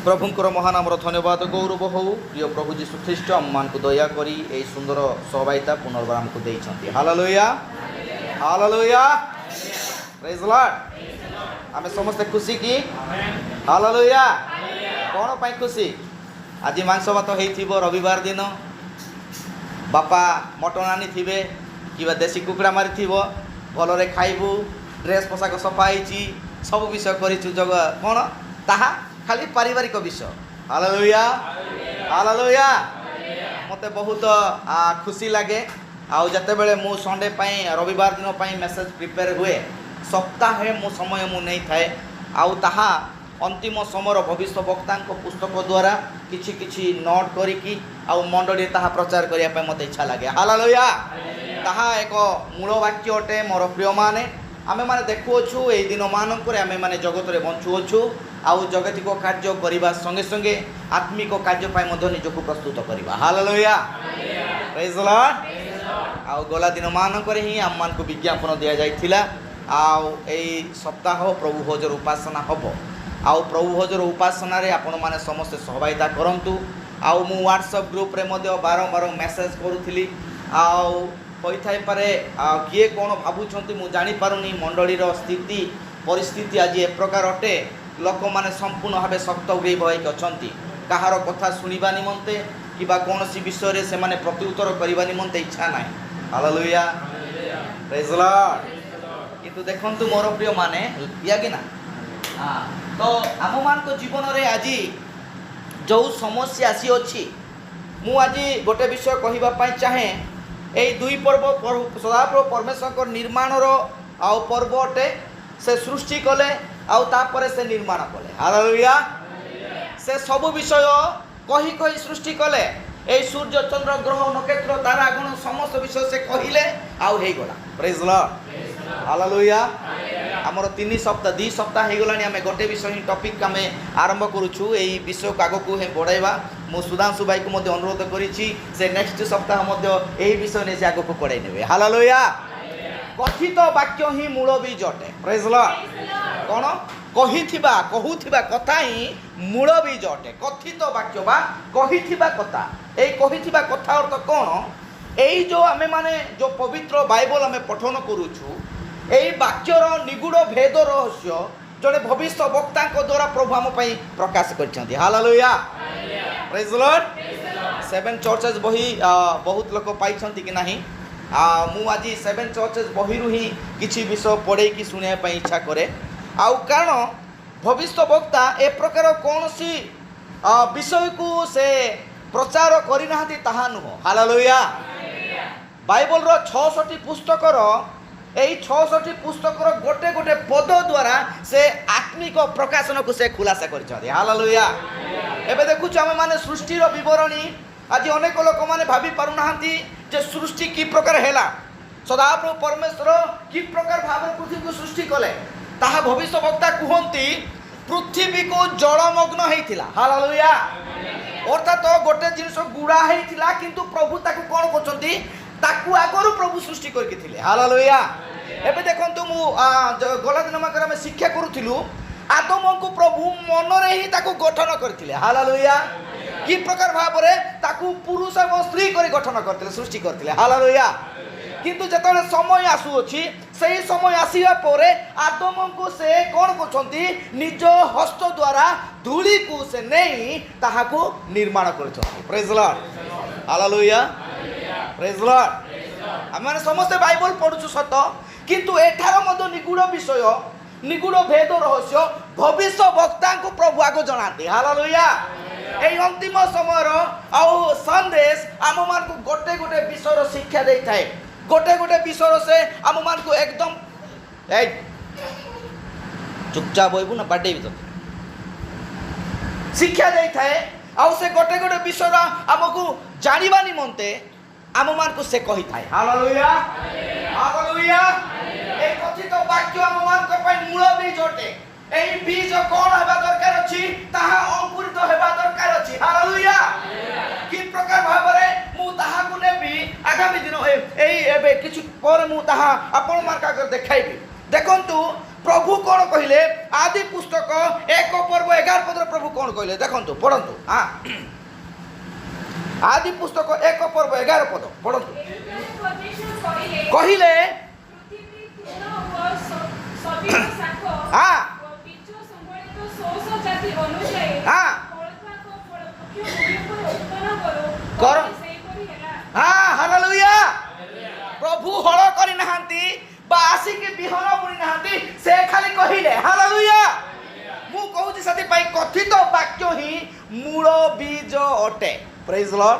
प्रभुंकर महानाम धन्यवाद गौरव हो प्रिय प्रभु जीशु ख्रीष्ट आम मान को दया करी ए सुंदर सहभागिता पुनर्बार आमको देइछंती। Hallelujah hallelujah praise the Lord. आमे समस्त खुशी की हालेलुया। कौन पाई खुशी? आज मांस भात होइथिबो रविवार दिन बापा मटन आनी थिबे कि देशी कुकुड़ा मारी थिबो भलरे खाइबू ड्रेस पोशाक सफा होइछि सब विषय करिछु जग कौन ताहा खाली पारिवारिक विषय। Hallelujah hallelujah. मते बहुत खुशी लगे आउ जते बेले मु संडे पाई रविवार दिन पाई मेसेज प्रिपेयर हुए सप्ताहे मु समय मु नहीं थाए आउ ताहा अंतिम समर भविष्य वक्ता पुस्तक द्वारा किछि किछि नोट करिकी आउ मंडली ताहा प्रचार करिया पे मते इच्छा लगे। हालेलुया। ताहा एक मूल वाक्य अटे मोर प्रिय माने आमे माने देखुछु ए दिन मानक आमे माने जगत रे बंचुछु आउ जगतिक कार्य करबा संगे संगे आत्मिक कार्य पाई मध्य निजको प्रस्तुत करबा। Hallelujah praise the Lord. आउ गला दिन मानक रे ही आम मान को विज्ञापन दिया जाइथिला आउ एई सप्ताह प्रभु भोजर उपासना हबो आउ प्रभु भोजर उपासना रे आपण माने समस्त सहभागिता करंतु। आउ मु व्हाट्सएप ग्रुप रे मध्य बारंबार मेसेज करूथिली आउ होई थाई पारे किए कोन भाबुछंती मु जानि पारुनी मंडलीर स्थिति परिस्थिति आज ए प्रकार अटे लोक माने संपूर्ण भाव शक्त उड़ेबाइक अछंती कहार कथा सुनिबा निमंते किबा कोनसी विषय रे से माने प्रत्युत्तर करिबा निमंते इच्छा नाही। Hallelujah praise the Lord. किंतु देखंतु मोर प्रिय माने या कि ना तो आम मान को जीवन रे आज जो समस्या आसी अछि मु आज गोटे विषय कहिबा पई चाहे एई दुई पर्व सदाप्रभु परमेश्वर निर्माण रो आउ पर्व अटे से सृष्टि कले आउ तापरे से निर्माण कले। हालेलुया। से सब विषय कही कही सृष्टि कले ए सूर्य चंद्र ग्रह नक्षत्र तारा गण समस्त विषय से कहिले आउ हे गला। Praise the Lord. हालेलुया। हमर 3 सप्ताह 2 सप्ताह हे गलानी हमें गोटे विषय ही टॉपिक हमें आरंभ करूछु एई विषय को आगो को हे बढ़ाइबा मु सुधांशु भाई को मध्य अनुरोध करिछि से नेक्स्ट सप्ताह मध्य एई विषय ने से आगो को पढाइ नेबे। हालेलुया। कथित वाक्य ही मूल बीज अटे। Praise the Lord. कौन कहूथिबा कथा ही मूल बीज अटे। कथित वाक्य बा कहिथिबा कथा ए कहिथिबा कथा अर्थ कौन एई जो आमे माने जो पवित्र बाइबल आमे पठन करूछु एई वाक्यर निगूढ़ भेद रहस्य जड़े भविष्य वक्ता द्वारा प्रभु आम प्रकाश करछंती। Hallelujah praise the Lord. 7 churches बही बहुत लोक पाइछंती कि नाही मु आज 7 चर्चेस बही रु ही किछि विषय पढ़े कि सुनिया पई इच्छा करे आउ कारण भविष्य वक्ता ए प्रकार कौन सी विषय को से प्रचार करिना ताहा नुह। हालेलुया। बाइबल रो 66 पुस्तकर एई 66 पुस्तकर गोटे गोटे पद द्वारा से आत्मिक प्रकाशन को से खुलासा करछथि। हालेलुया। एबे देखुछु हम माने सृष्टि रो विवरणी आज अनेक लोक माने भाबी पारु नाहंती जे सृष्टि की प्रकार हैला सदाप्रभु परमेश्वर की प्रकार भाव पृथ्वी को सृष्टि कले ताहा भविष्य वक्ता कहती पृथ्वी को जलमग्न होइथिला। हालेलुया। अर्थात गोटे जिनिस गुड़ा होइथिला किंतु प्रभु ताकू कोन करछंती ताकू आगरु प्रभु सृष्टि करके थिले। हालेलुया। एबे देखंतु मु गला दिन माकर में शिक्षा करूथिलु आदम को प्रभु मन रे ही ताकू गठन करथिले। हालेलुया। की प्रकार भाव रे ताकू पुरुष एवं स्त्री करी गठन करथिले सृष्टि करथिले। हालेलुया। किंतु जतने समय आसुअछि सही समय आसिया परे आदम को से कोन करछंती निज हस्त द्वारा धूली को से नहीं ताहाको निर्माण करछंती। Praise the Lord. Hallelujah praise the Lord. हम समस्त बाइबल पढुछु सत किंतु एठार मध्य निगूढ़ विषय निगूढ़ भेद रहस्य भविष्य वक्ता को प्रभु आगो जणाते। हालेलुया। एई अंतिम समय आउ संदेश आम मान को गोटे गोटे विषय शिक्षा देई थाए गोटे गोटे विषय से आम मान को एकदम चुपचाप होइबु ना बाडे भी शिक्षा देई थाए आउ से गोटे गोटे विषय आमको जानिबा निमंते आम मान को से कहि थाए। Hallelujah hallelujah. ए कथित वाक्य आम मान को पई मूल बीज अटे। एई बीज कोन हेबा दरकार अछि ताहा अंकुरित हेबा दरकार अछि। हालेलुया। की प्रकार भाबरे मु ताहा को नेबी आगामी दिन एई एबे किछु पर मु ताहा आपण मार का देखाइबी। देखंतु प्रभु कौन कहले आदि पुस्तक 1 पर्व 11 पद प्रभु कौन कहले देखंतु पढ़ंतु हाँ आदि पुस्तक 1 पर्व 11 पद पढ़ंतु कहिले हाँ हाँ कर हाँ हालेलुया प्रभु हल करि नहांती बा आसिके बिहन बुणी नहांती से खाली कहिले हालेलुया मु कहूची सती पाई कथित वाक्य ही मूल बीज अटे प्रेज लॉर्ड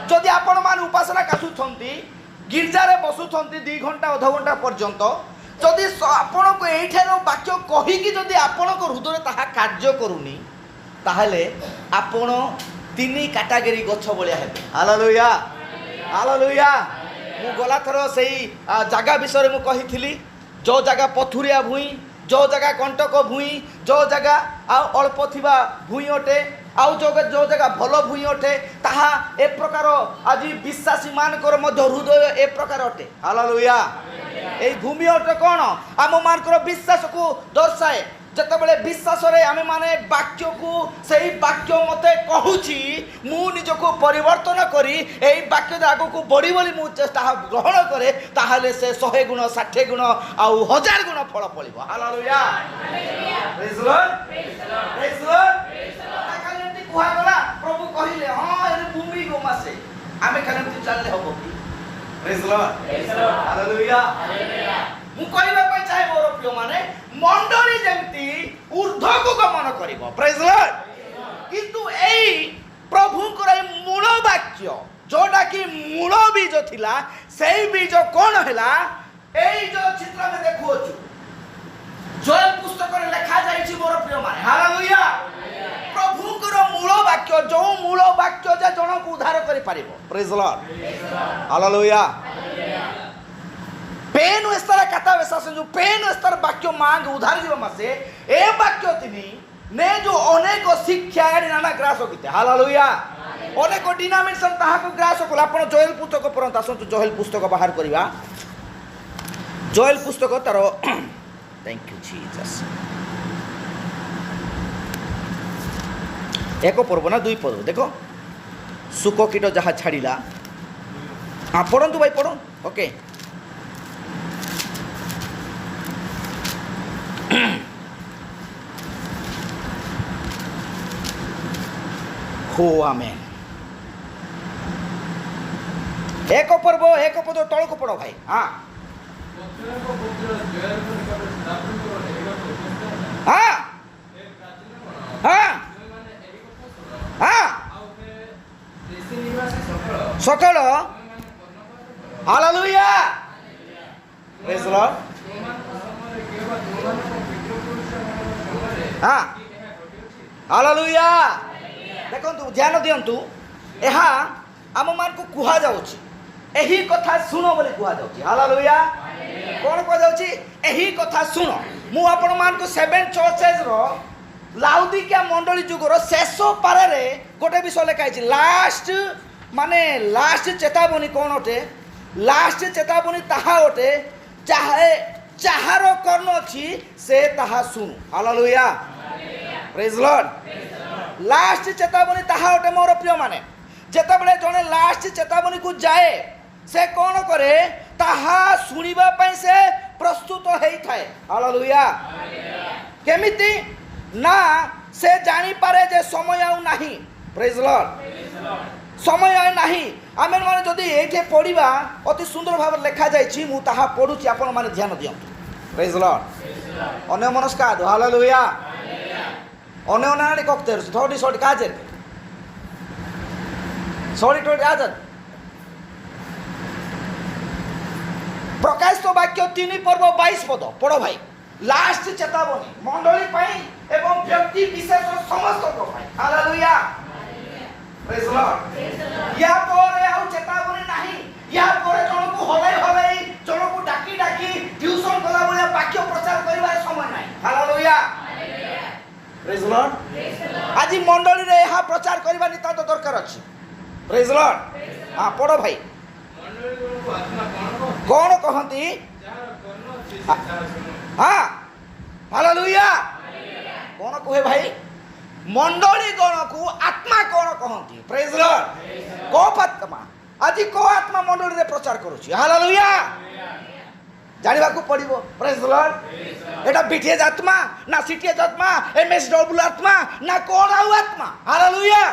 जदि आपण मान उपासना कासुछंती गिरजा रे बसुछंती 2 घंटा आधा घंटा पर्यंत जदि आपण को एठार वाक्य कहि कि जदि आपण को हृदय ताहा कार्य करूनी ताहले आपण 3 कैटेगरी गछ बलिया हेबे हालेलुया हालेलुया मु गला थरो सेही जगह विषय मु कहिथिली जो जगह पथुरिया भूई जो जगह कंटक भूई जो जगह आ अल्प थिबा भूई अटे आउ जो जगह भल भूई अटे ताहा ए प्रकार आज विश्वासी मानकर मध्य हृदय ए प्रकार अटे हालेलुया ए भूमि अटे कौन आम मानकर विश्वास को दर्शाए जतबेले विश्वास रे आमे माने वाक्य को सही वाक्य मते कहूची मु निजको परिवर्तन करी एई वाक्य आगो को बड़ी बोली मु चेष्टा ग्रहण करे ताहले से 100 गुण 60 गुण आ 1000 गुण फल फलिबो hallelujah praise Lord praise Lord खाली कुहा गला प्रभु कहिले हां ए भूमि गो मासे आमे खाली चलले हबो की प्रेज लॉर्ड हालेलुया मु कहबा पय चाहे मोर प्रिय माने मंडली जेमती ऊर्ध्व को गमन करिवो प्रेज लॉर्ड किंतु एई प्रभु को मूल वाक्य जोटा कि मूल बीज थिला सेई बीज कोन हैला एई जो चित्र में देखुछु जोएल पुस्तक रे लिखा जाई छी मोर प्रिय माने हालेलुया प्रभु को मूल वाक्य जो मूल वाक्य जे जन को उद्धार करि परिवो प्रेज लॉर्ड हालेलुया पेन स्तर कथा विश्वास जो पेन स्तर वाक्य मांग उधार जीव मासे ए वाक्य तिनी ने जो अनेक शिक्षा नाना ग्रास होते हालेलुया अनेक डिनोमिनेशन ताहा को ग्रास होल आपण जोएल पुस्तक परंत आसंतु जोएल पुस्तक बाहर करिवा जोएल पुस्तक तार थैंक यू जीसस 1 पर्व ना 2 पर्व देखो सुख कीट जहा छाड़िला हां पढ़ंतु भाई पढ़ो ओके हो आमेन 1 पर्व 1 पद तल को पढ़ो भाई हाँ हाँ हाँ हाँ सकल हालेलुया प्रेज लॉर्ड हाँ हालेलुया देखंतु ध्यान दियंतु एहा आम मान को कुहा जाउची एही कथा सुनो बोली कुहा जाउची हालेलुया कोन को जाउची एही कथा सुनो मु आपण मान को 7 चर्चेस रो लाउदिकिया मंडली जुगर शेष पारे रे गोटे विषय लिखाई लास्ट माने लास्ट चेतावनी कौन अटे लास्ट चेतावनी ताहा अटे चाहे चाहार कर्ण अच्छी से ताहा सुनु हालेलुया प्रेज लॉर्ड लास्ट चेतावनी ताहा अटे मोर प्रिय माने जेतेबेले जने लास्ट चेतावनी को जाए से कौन करे ताहा सुनिबा पई से प्रस्तुत हेई थाए हालेलुया केमिति ना से जानी पारे जे समय आउ नाही प्रेज लॉर्ड समय आए नाही आमे माने जदी एठे पढिबा अति सुंदर भाव लिखा जाय छी मु ताहा पढुची आपण माने ध्यान दियंतु प्रेज लॉर्ड अन्य मनस्कार हालेलुया अन्य नाडी कक्तेर थोड़ी शॉर्ट काजे सॉरी टोडी आजत प्रकाशित वाक्य 3 पर्व 22 पद पढ़ो भाई लास्ट चेतावनी मंडली पाई एवं व्यक्ति विशेष समस्त को पाई हालेलुया प्रेज लॉर्ड या पोरे आउ चेतावनी नाही या पोरे जण को हलाई हलाई जण को डाकी डाकी ट्यूशन कला बलिया वाक्य प्रचार करिवार समय नाही हालेलुया प्रेज लॉर्ड आज मंडली रे हा प्रचार करिवा निता तो दरकार अछि प्रेज लॉर्ड हां पढ़ो भाई कौन कहती हाँ हालेलुया कौन कहे भाई मंडली गण को आत्मा कौन कहती? Praise Lord. कोप आत्मा आज को आत्मा मंडली रे प्रचार करूची? हालेलुया। जानिबा को पड़िबो। Praise Lord. एटा बीटीएस आत्मा ना सीटीएस आत्मा, एमएसडब्ल्यू आत्मा ना कोन आउ आत्मा? हालेलुया।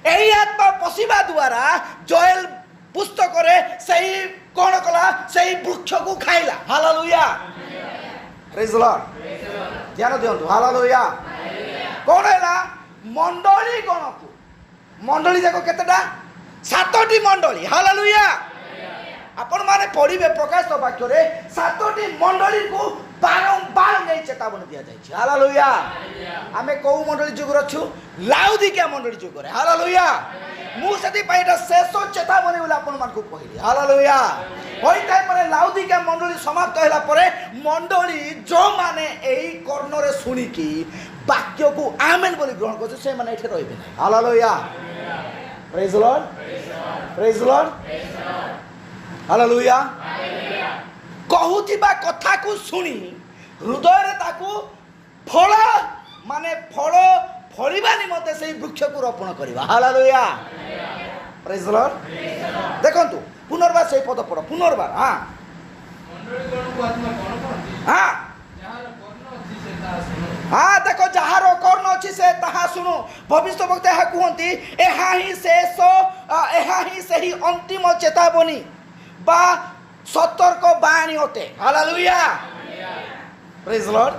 एही आत्मा पशिबा द्वारा जोएल पुस्तक रे सही कोन कला? सही वृक्ष को खाइला। हालेलुया। Praise Lord. ध्यान दियंतु। हालेलुया। कौन है? मंडली गण को। मंडली जाको केतेटा? 7टी मंडली। हालेलुया। आपण माने पढ़िबे प्रकाश वाक्य रे 7टी मंडली को बारंबार नहीं चेतावनी दिया जायछि। हालेलुया। आमे को मंडली जुगर अछु? लाउदिकिया मंडली जुगर। हालेलुया। मु सेति पाइटा शेष चेतावनी बोले आपण मान को कहिली। हालेलुया। होई टाइम माने लाउदिकिया मंडली समाप्त होला परे मंडली जो माने एही कर्ण रे सुनी की वाक्य को आमेन बोली ग्रहण करछ से माने एठे रहबे नै। Hallelujah. Praise Lord. Praise Lord. Hallelujah. कहूथिबा कथा को सुनी हृदय रे ताकू फल माने फल फलिबा निमते सेही वृक्ष को रोपण करबा। हालेलुया। Praise Lord. देखंतु पुनर्बार सेही पद पढ़। पुनर्बार। हां मंडली गण को आत्मा कोन कहती? हां हाँ देखो जहार कर्ण अच्छी से ताहा सुनु। भविष्य वक्ता यह कहती एहा ही शेष एहा ही सही अंतिम चेतावनी बा सतर्क बाणी होते। हालेलुया। Praise Lord.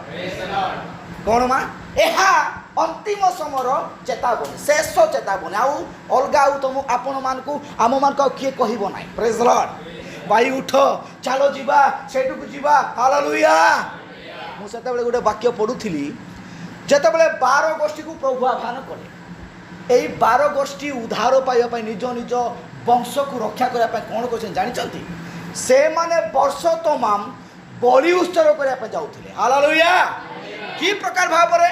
कौन मा एहा अंतिम समर चेतावनी शेष चेतावनी आउ अलगा आउ तुम आपण मान को आम मान को किए कहबो नाही। Praise Lord. भाई उठ चलो जीवा सेठू जीवा। हालेलुया। मु सेते बेले गोटे वाक्य पढ़ुथिली जेते बेले 12 गोष्ठी को प्रभु आह्वान करे एई 12 गोष्ठी उद्धार पाइबा पई निज निज वंश को रक्षा करबा पई कोन करछन जानिचंती? से माने वर्ष तमाम बलि उत्सव करबा पई जाउथिले। हालेलुया। की प्रकार भाबरे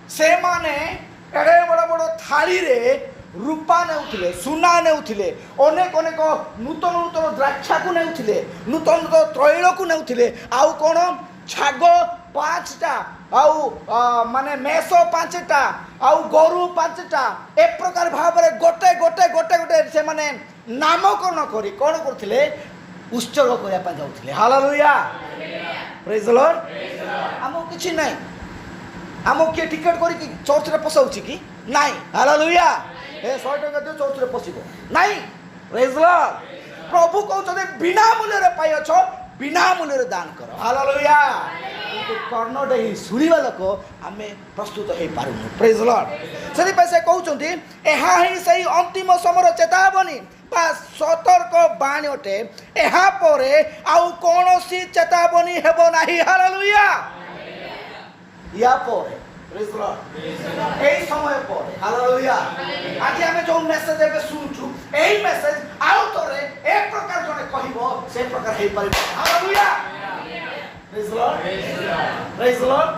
से माने एडे बड़ बड़ थाली रे रूपा नेउथिले, सुना नेउथिले, अनेक अनेक नूतन नूतन द्राक्षा को नेउथिले, नूतन नूतन त्रैल को नेउथिले, आउ कोन छाग 5टा आउ माने मेष 5टा आउ गोरु 5टा ए प्रकार भाव रे गोटे गोटे गोटे गोटे से माने नामकरण करी कोन करथिले? उत्सव करया पा जाउथिले। हालेलुया। Praise Lord. हमो किछि नै हमो के टिकट करी कि चर्च रे पसाउछि कि नाही? हालेलुया। ए 100 टका दे चर्च रे पसिबो नाही। Praise Lord. प्रभु कहउछते बिना मूल्य रे पाइछ बिना मूल्य रे दान करो। हालेलुया। कर्ण डे सुनिबा लोक आमे प्रस्तुत हे पारुनु। Praise Lord. सेति पैसे कहउछंती एहा ही सही अंतिम समर चेतावनी बा सतर्क बाणी अटे। एहा परे आउ कोनोसी चेतावनी हेबो नाही। हालेलुया। या परे प्रेज लॉर्ड एई समय परे। हालेलुया। आज आमे जो मेसेज एबे सुनछु एई मेसेज आउ तोरे एक प्रकार जने कहिबो से प्रकार हे परिबो। Hallelujah. Praise Lord. Praise Lord.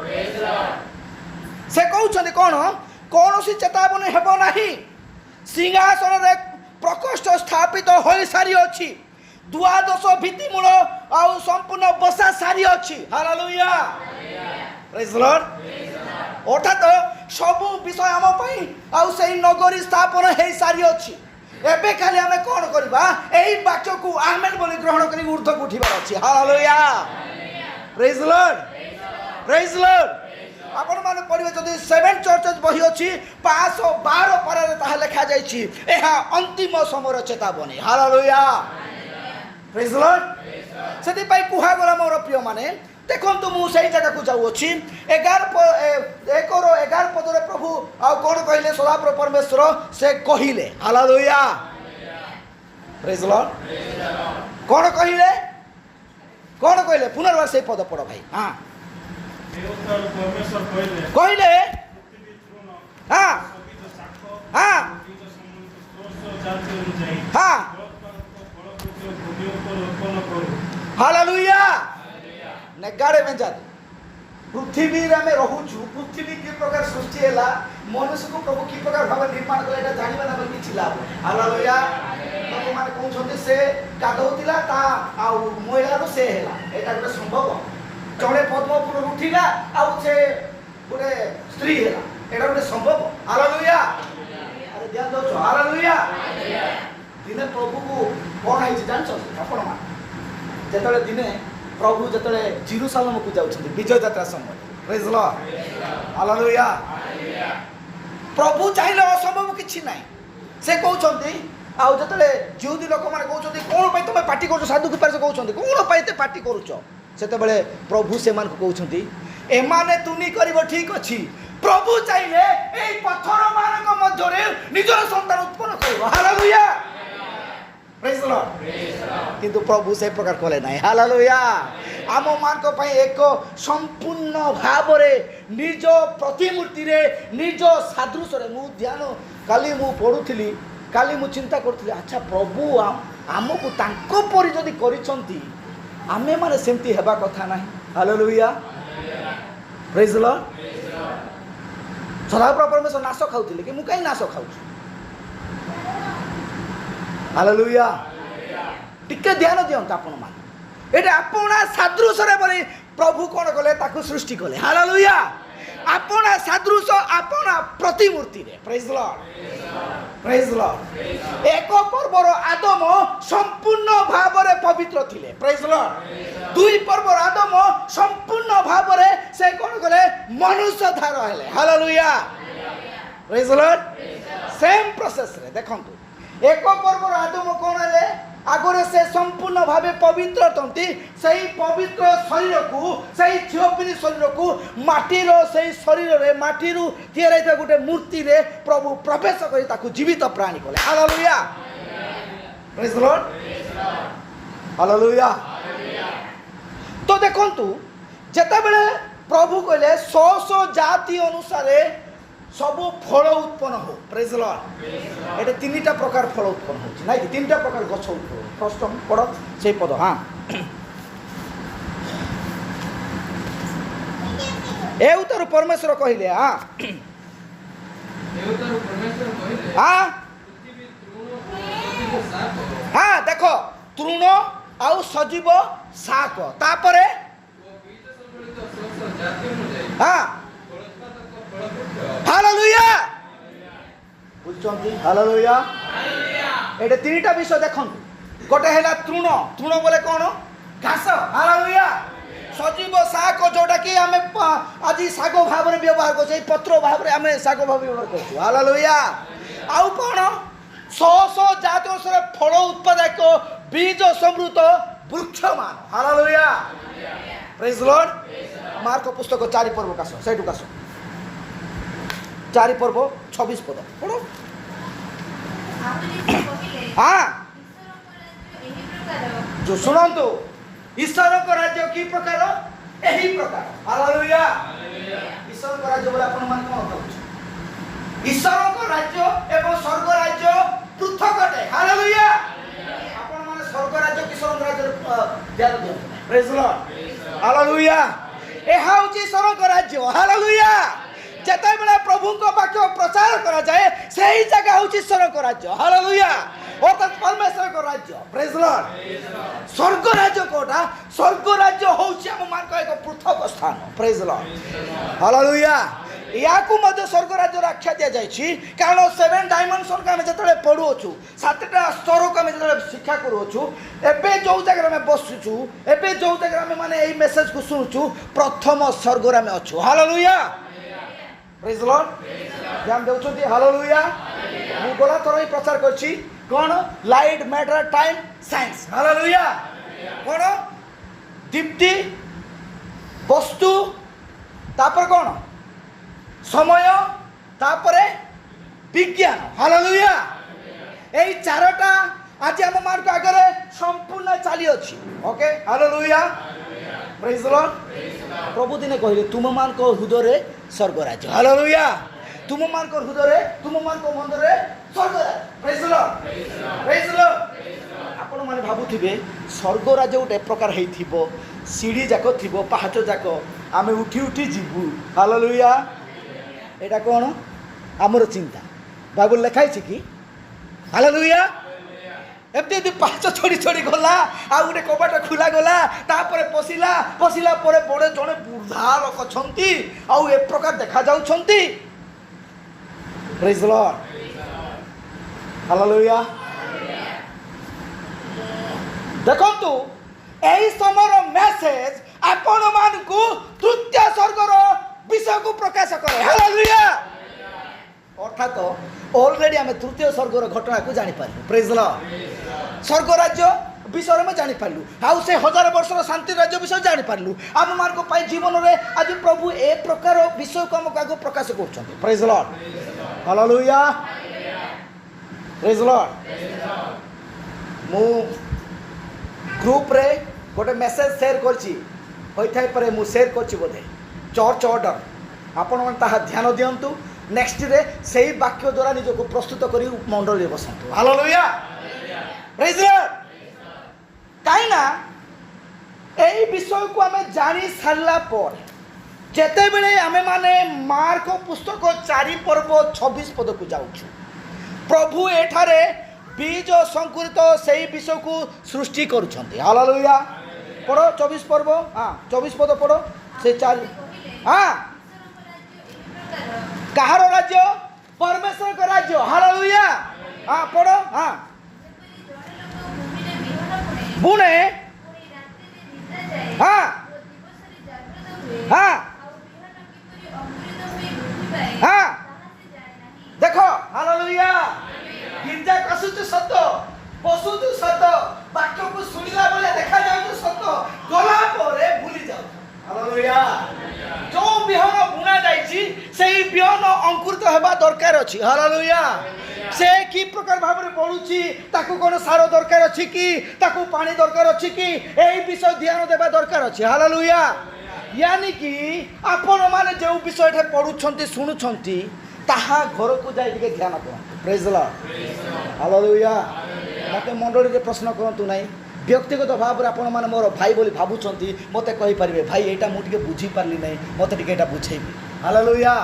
से कहउछनी कोन कोनोसी चेतावनी हेबो नाही। सिंहासन रे प्रकोष्ठ स्थापित होई सारी अछि। द्वादश भित्तिमूल आउ संपूर्ण बसा सारी अछि। हालेलुया। Praise Lord. अर्थात सब विषय आम पई आउ सेही नगरी स्थापन हे सारी अछि। एबे खाली आमे कोन करबा? एही वाक्य को आमेन बोली ग्रहण करी ऊर्ध्व को उठिबार अछि। Hallelujah. Praise Lord. Praise Lord. आपण माने पढिबे जदि 7 चर्चेस बही अछि 512 पारे ताहा लिखा जाय छी एहा अंतिम समर चेतावनी। हालेलुया। Praise Lord. सेति पई कुहा गला मोर प्रिय माने देखंतु मु सही जगह को जाउ अछि 11 पद रे प्रभु आ कोन कहिले सदाप्रभु परमेश्वर से कहिले। हालेलुया। Praise Lord. कोन कहिले? कोन कहिले? पुनर्बार से पद पढ़ भाई। हां परमेश्वर कहिले। हां हां हां। हालेलुया। नेगाड़े में जात पृथ्वी रे में रहूछु पृथ्वी की प्रकार सृष्टि हैला मनुष्य को प्रभु की प्रकार भाव निर्माण कले एटा जानिबा ना कि छिला। हालेलुया। तो माने कोन छथि से गाधौतिला ता आ महिला रो से हैला एटा गोटे संभव जड़े पद्मपुर उठिला आउ से गोटे स्त्री हैला। एटा गोटे संभव हालेलुया अरे ध्यान दो हालेलुया दिने प्रभु को कौन है जान आपण मान जेतले दिने प्रभु जेतले जेरूशलेम को जाउछथि विजय यात्रा समय प्रेज द लॉर्ड हालेलुया प्रभु चाहिले असंभव किछि नाही से कहउछथि आउ जेतले जिउदी लोक माने कहउछथि कोन पय तुमे पार्टी करू साधु के पास कहउछथि कोन पय ते पार्टी करूछ सेते बेले प्रभु से मान को कहउछथि एमाने तुनी करबो ठीक अछि प्रभु चाहिले एई पत्थर मानक मध्य रे निजर संतान उत्पन्न करबो हालेलुया प्रेज द लॉर्ड किंतु प्रभु से प्रकार कले नाही हालेलुया आम मान को पय एक संपूर्ण भाव रे निज प्रतिमूर्ति रे निज सादृश्य रे मु ध्यान काली मु पढुथिली काली मु चिंता करथिली अच्छा प्रभु आमको तांको परि जदी करिसंती आमे माने सेमती हेबा कथा नाही हालेलुया प्रेज द लॉर्ड सदाप्रभु परमेश्वर नाश खाउथिले कि मु काई नाश खाउछु हालेलुया टिके ध्यान दियंत आपण मान एटा आपणा सादृश्य रे बोली प्रभु कोन कले ताकू सृष्टि कले हालेलुया आपणा सादृश्य आपणा प्रतिमूर्ति रे प्रेज द लॉर्ड एक पर्वर आदम संपूर्ण भाव रे पवित्र थिले प्रेज द लॉर्ड दुई पर्वर आदम संपूर्ण भाव रे से कोन कले मनुष्य धार हेले hallelujah praise the Lord same process रे देखंतु एक पर्वर आदम कौन है आगरे से संपूर्ण भावे पवित्र तंती सही पवित्र शरीर को सही थियोपिनी शरीर को माटीर सही शरीर रे माटीरू तैयार गोटे मूर्ति रे प्रभु प्रवेश कर ताकू जीवित प्राणी कले hallelujah praise the Lord hallelujah तो देखंतु जेता बेले प्रभु कहले 100 जाति अनुसार सब फल उत्पन्न हो प्रेज द लॉर्ड एटे तीनटा प्रकार फल उत्पन्न होछि नाही कि तीनटा प्रकार गछ उत्पन्न फर्स्ट हम पढ से पद हां ए उतर परमेश्वर कहिले हां ए उतर परमेश्वर कहिले हां हां देखो तृण आउ सजीव साक तापरे हां हालेलुया बुझछंती हालेलुया एटे तीनटा विषय देखन गोटे हैला तृण तृण बोले कोन घास हालेलुया सजीव साग जोटा कि आमे आज साग भाव रे व्यवहार को छै पत्र भाव रे आमे साग भाव व्यवहार करछु हालेलुया आउ कोन 100 जाति से फल उत्पादक बीज समृद्ध वृक्षमान hallelujah praise the Lord Mark पुस्तक 4 पर्व कास सेटु कास 4 पर्व 26 पद पढ़ो हाँ जो सुनंतु ईश्वर को राज्य की प्रकार यही प्रकार हालेलुया ईश्वर को राज्य बोले अपन मान कोन कहू ईश्वर को राज्य एवं स्वर्ग राज्य पृथक अटे हालेलुया अपन माने स्वर्ग राज्य की स्वर्ग राज्य ध्यान दियो प्रेज द लॉर्ड हालेलुया ए हाउची स्वर्ग राज्य हालेलुया जेते बेला प्रभु को वाक्य प्रचार करा जाए सही जगह होची स्वर्ग राज्य हालेलुया अर्थात परमेश्वर को राज्य प्रेज द लॉर्ड स्वर्ग राज्य कोटा स्वर्ग राज्य होची हम मान को एक पृथक स्थान प्रेज द लॉर्ड हालेलुया याकू मध्य स्वर्ग राज्य आख्या दिया जायछि कारण 7 डायमेंशन का हम जतले पढु अछु 7टा स्तर को हम जतले शिक्षा करू अछु एबे जो जगह में बसुछु एबे जो जगह में माने एई मेसेज को सुनुछु प्रथम स्वर्ग रे में अछु हालेलुया प्रेज द लॉर्ड ध्यान देउछथि हालेलुया मु गोला तोरई प्रचार करछि कोन light matter time science hallelujah कोन दीप्ति वस्तु तापर कोन समय तापरे विज्ञान हालेलुया एई चारटा आज हम मार्ग आगे संपूर्ण चली अच्छी okay hallelujah praise the Lord प्रभु दिने कहले तुम मान को हृदय रे स्वर्ग राज्य हालेलुया तुम मान को हृदय रे तुम मान को मन रे स्वर्ग राज्य प्रेज द लॉर्ड आपण माने भाबुथिबे स्वर्ग राज्य उटे प्रकार हेई थिबो सीढ़ी जाको थिबो पहाचो जाको आमे उठी उठी जीवु हालेलुया एटा कोन हमर चिंता बाइबल लिखाई छी कि हालेलुया एमती पाँच छोड़ी छोड़ी गला आ गोटे कबाट खुला गला तापर पशिला पशिला परे बड़े जड़े बुढ़ा लोक छंती आउ ए प्रकार देखा जाउछंती प्रेज द लॉर्ड, हालेलुया। देखंतु एही समर मेसेज आपण मानकु तृतीय स्वर्गर विषय को प्रकाश करे, हालेलुया। अर्थात ऑलरेडी आम तृतीय स्वर्गर घटना को जानी पारू, प्रेज द लॉर्ड। स्वर्ग राज्य विषय में जानी पारू, आउ से 1000 वर्षर शांति राज्य विषय जानी पारू। आम मान जीवन में आज प्रभु ए प्रकार विषय को आमको आगे प्रकाश कर, praise the Lord, hallelujah, praise the Lord. मु ग्रुप रे गोटे मेसेज शेयर करछि, होइथाय परे मु शेयर करछि बोधे चर्च ऑर्डर, आपण मन ताहा ध्यान दियंतु। नेक्स्ट रे सेही वाक्य द्वारा निजको प्रस्तुत करी मंडली बसंतु, हालेलुया, प्रेज द लॉर्ड। काईना एही विषय को आमे जानी सारला पर जेते बेले आमे माने मार्क पुस्तक 4 पर्व 26 पद को जाउछु, प्रभु एठारे बीज संकुलित सेही विषय को सृष्टि करुछंती, हालेलुया। पढ़ो 24 पर्व, हाँ 24 पद पढ़ो से 4, हाँ कहार राज्य, परमेश्वर का राज्य, हालेलुया। हाँ पढ़ो, हाँ बुने, हाँ हाँ हाँ देखो, हालेलुया। गिरजा कसुचु सत, पशुचु सत, वाक्य को सुनिला बेले देखा जाउछु सत, गला परे भूली जाउ, हालेलुया। जो बिहन बुना जाइछि सेही बिहन अंकुरित हेबा दरकार अछि, हालेलुया। से की प्रकार भाव में बढ़ुछि, ताकू कोन सारो दरकार अछि कि, ताकू पानी दरकार अछि कि, एही विषय ध्यान देबा दरकार अछि, हालेलुया। यानी कि आपण माने जो विषय एठे पढुछंती सुनुछंती ताहा घर को जाई के ध्यान करंतु, प्रेज द लॉर्ड, हालेलुया। मते मंडली रे प्रश्न करंतु नाही, व्यक्तिगत भाव रे आपण माने मोर भाई बोली भाबुछंती मते कहि परिबे, भाई एटा मु टिके बुझी पारली नाही, मते टिके एटा बुझेइबे, हालेलुया,